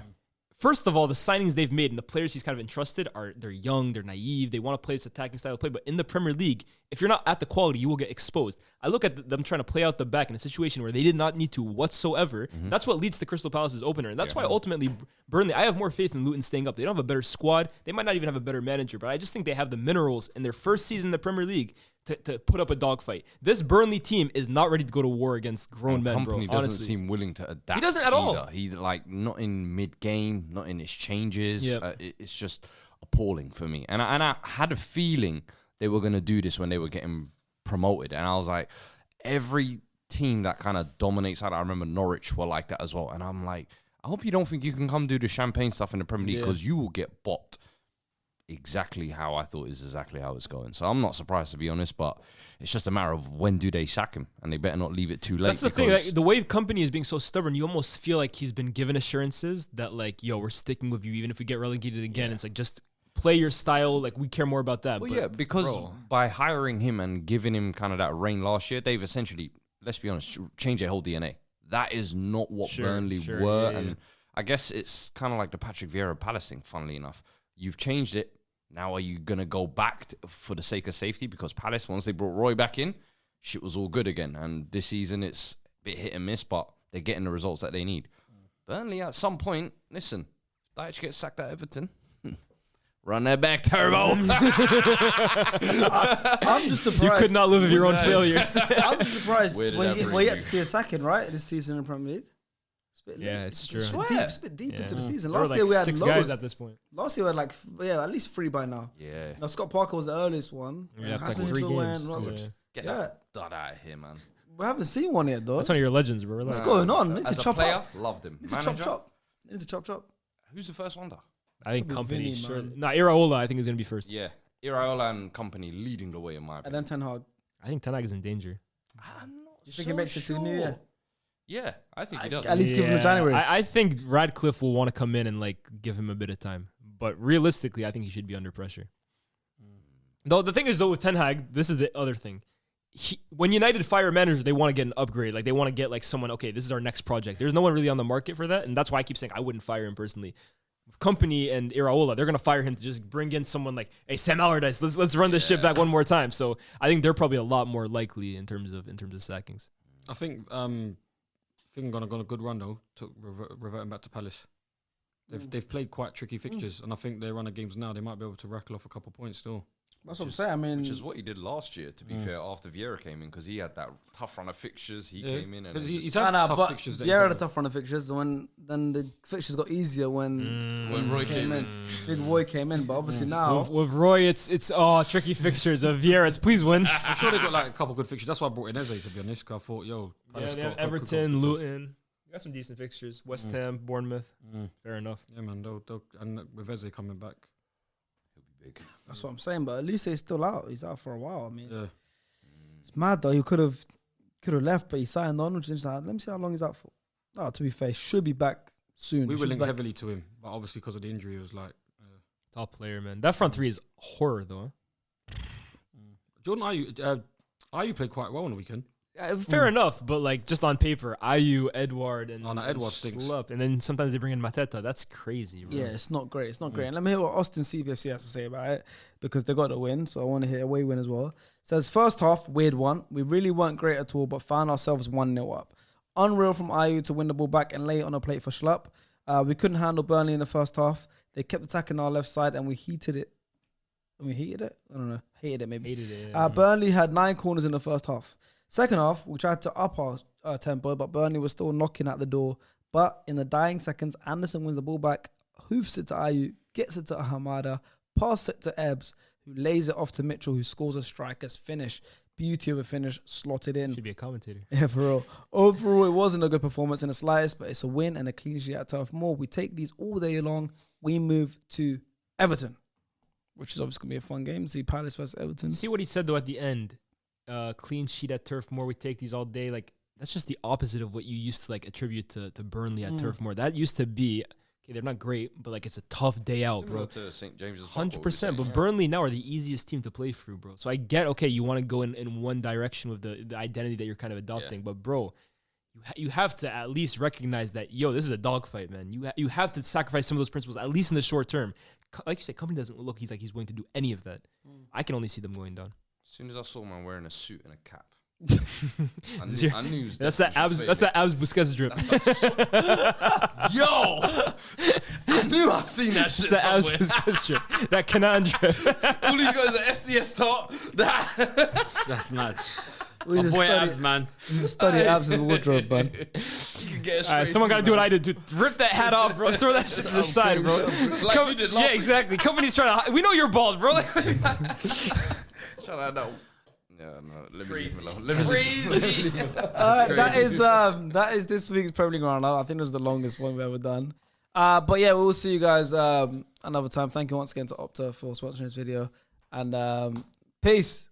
First of all, the signings they've made and the players he's kind of entrusted they're young, they're naive, they want to play this attacking style of play. But in the Premier League, if you're not at the quality, you will get exposed. I look at them trying to play out the back in a situation where they did not need to whatsoever. That's what leads to Crystal Palace's opener. And that's why ultimately Burnley, I have more faith in Luton staying up. They don't have a better squad. They might not even have a better manager, but I just think they have the minerals in their first season in the Premier League to put up a dogfight. This Burnley team is not ready to go to war against grown men, bro. Company doesn't Honestly. seem willing to adapt. He doesn't at all. either. He like not in mid-game, not in his changes. Yep. It's just appalling for me. And I had a feeling they were going to do this when they were getting promoted. And I was like, every team that kind of dominates that, I remember Norwich were like that as well. And I'm like, I hope you don't think you can come do the champagne stuff in the Premier League because you will get bopped. Exactly how I thought is exactly how it's going. So I'm not surprised, to be honest, but it's just a matter of when do they sack him, and they better not leave it too late. That's the thing. Like, the way Company is being so stubborn, you almost feel like he's been given assurances that, like, yo, we're sticking with you even if we get relegated again. It's like, just play your style. Like, we care more about that. Well, but, yeah, because by hiring him and giving him kind of that reign last year, they've essentially, let's be honest, changed their whole DNA. That is not what Burnley were. And I guess it's kind of like the Patrick Vieira Palace thing, funnily enough. You've changed it. Now, are you going to go back for the sake of safety? Because Palace, once they brought Roy back in, shit was all good again. And this season, it's a bit hit and miss, but they're getting the results that they need. Burnley, at some point, listen, Dyche gets sacked at Everton. Run that back, Turbo. I'm just surprised. You could not live with your own failures. I'm just surprised Where did we that yet bring to you? see a sacking, right, this season in the Premier League. Yeah, it's true. It's a bit deep into the season. There were Last year like we had 6 loads. guys at this point. Last year we had like at least 3 by now. Yeah. Now Scott Parker was the earliest one. Yeah, it's Hassan like 3 Hill went, games. Ross- Yeah. Get Yeah. that dud out of here, man. We haven't seen one yet, though. That's one of your legends, bro. What's Relax. going on? Need As to a chop player, up. loved him. Need to chop Manager, chop. Need to chop chop. Who's the first wonder? I think Probably Company. Vinny, Sure. man. Nah, Iraola, I think is gonna be first. Yeah. Iraola and Company leading the way, in my And opinion. then Ten Hag. I think Ten Hag is in danger. You think he makes it to the new year? Yeah, I think he does. At least give him the January. I think Radcliffe will want to come in and like give him a bit of time. But realistically, I think he should be under pressure. Though the thing is, though, with Ten Hag, this is the other thing. When United fire managers, they want to get an upgrade. Like they want to get like someone. Okay, this is our next project. There's no one really on the market for that, and that's why I keep saying I wouldn't fire him personally. Company and Iraola, they're gonna fire him to just bring in someone like, hey, Sam Allardyce, let's run this shit back one more time. So I think they're probably a lot more likely in terms of sackings. I think gone on a good run though. Reverting back to Palace. They've played quite tricky fixtures, and I think they run the games now. They might be able to rackle off a couple of points still. That's what I'm saying. I mean, which is what he did last year, to be fair, after Vieira came in, because he had that tough run of fixtures. He came in and he's had tough fixtures. Vieira had a tough run of fixtures. Then the fixtures got easier when Roy came in. Big Roy came in, but obviously now with Roy, it's tricky fixtures. Of Vieira, it's please win. I'm sure they got like a couple good fixtures. That's why I brought in Eze, to be honest. Cause I thought, Palace got Everton, Luton. You got some decent fixtures. West Ham, Bournemouth. Fair enough. Yeah, man. And with Eze coming back, he'll be big. That's what I'm saying. But at least he's still out. He's out for a while. I mean, it's mad though. He could have left, but he signed on. Which is like, let me see how long he's out for. No, to be fair, he should be back soon. We were linked heavily to him, but obviously because of the injury, it was like top player, man. That front three is horror though. Jordan, Ayew played quite well on the weekend. Fair enough, but like just on paper, Ayew, Edward, and Edward stinks. And then sometimes they bring in Mateta. That's crazy, bro. Yeah, it's not great. It's not great. And let me hear what Austin CBFC has to say about it, because they got a win, so I want to hear away win as well. It says, first half, weird one. We really weren't great at all, but found ourselves 1-0 up. Unreal from Ayew to win the ball back and lay it on a plate for Schlupp. We couldn't handle Burnley in the first half. They kept attacking our left side and we heated it. I don't know. Hated it, maybe. Hated it, yeah. Burnley had 9 corners in the first half. Second half, we tried to up our tempo, but Burnley was still knocking at the door. But in the dying seconds, Anderson wins the ball back, hoofs it to Ayew, gets it to Hamada, passes it to Ebbs, who lays it off to Mitchell, who scores a striker's finish. Beauty of a finish, slotted in. Should be a commentator. Yeah, for real. Overall, it wasn't a good performance in the slightest, but it's a win and a clean sheet at Turf Moor. We take these all day long. We move to Everton, which is obviously going to be a fun game. See Palace versus Everton. See what he said, though, at the end. Clean sheet at Turf Moor. We take these all day. Like, that's just the opposite of what you used to like attribute to Burnley at Turf Moor. That used to be, okay, they're not great, but like it's a tough day out, bro. To St. James's 100%. But Burnley now are the easiest team to play through, bro. So I get, okay, you want to go in one direction with the identity that you're kind of adopting, but bro, you have to at least recognize that, this is a dogfight, man. You have to sacrifice some of those principles, at least in the short term. Like you said, company doesn't look he's willing to do any of that. I can only see them going down. As soon as I saw man wearing a suit and a cap, I knew that's that abs Busquets drip. Yo, I knew I seen that shit the abs somewhere. Busquets drip. That Canaan drip. All these guys are SDS top. That's mad. We My boy Abs, man. Study Abs' wardrobe, man. Someone got to do what I did. Rip that hat off, bro. Throw that shit to the side, bro. Like you did last yeah, exactly. Company's trying to. We know you're bald, bro. Shut up, no. Yeah, no. Let me leave him alone. Crazy. That is this week's Premier League Roundup. I think it was the longest one we've ever done. But yeah, we'll see you guys another time. Thank you once again to Opta for sponsoring this video. And peace.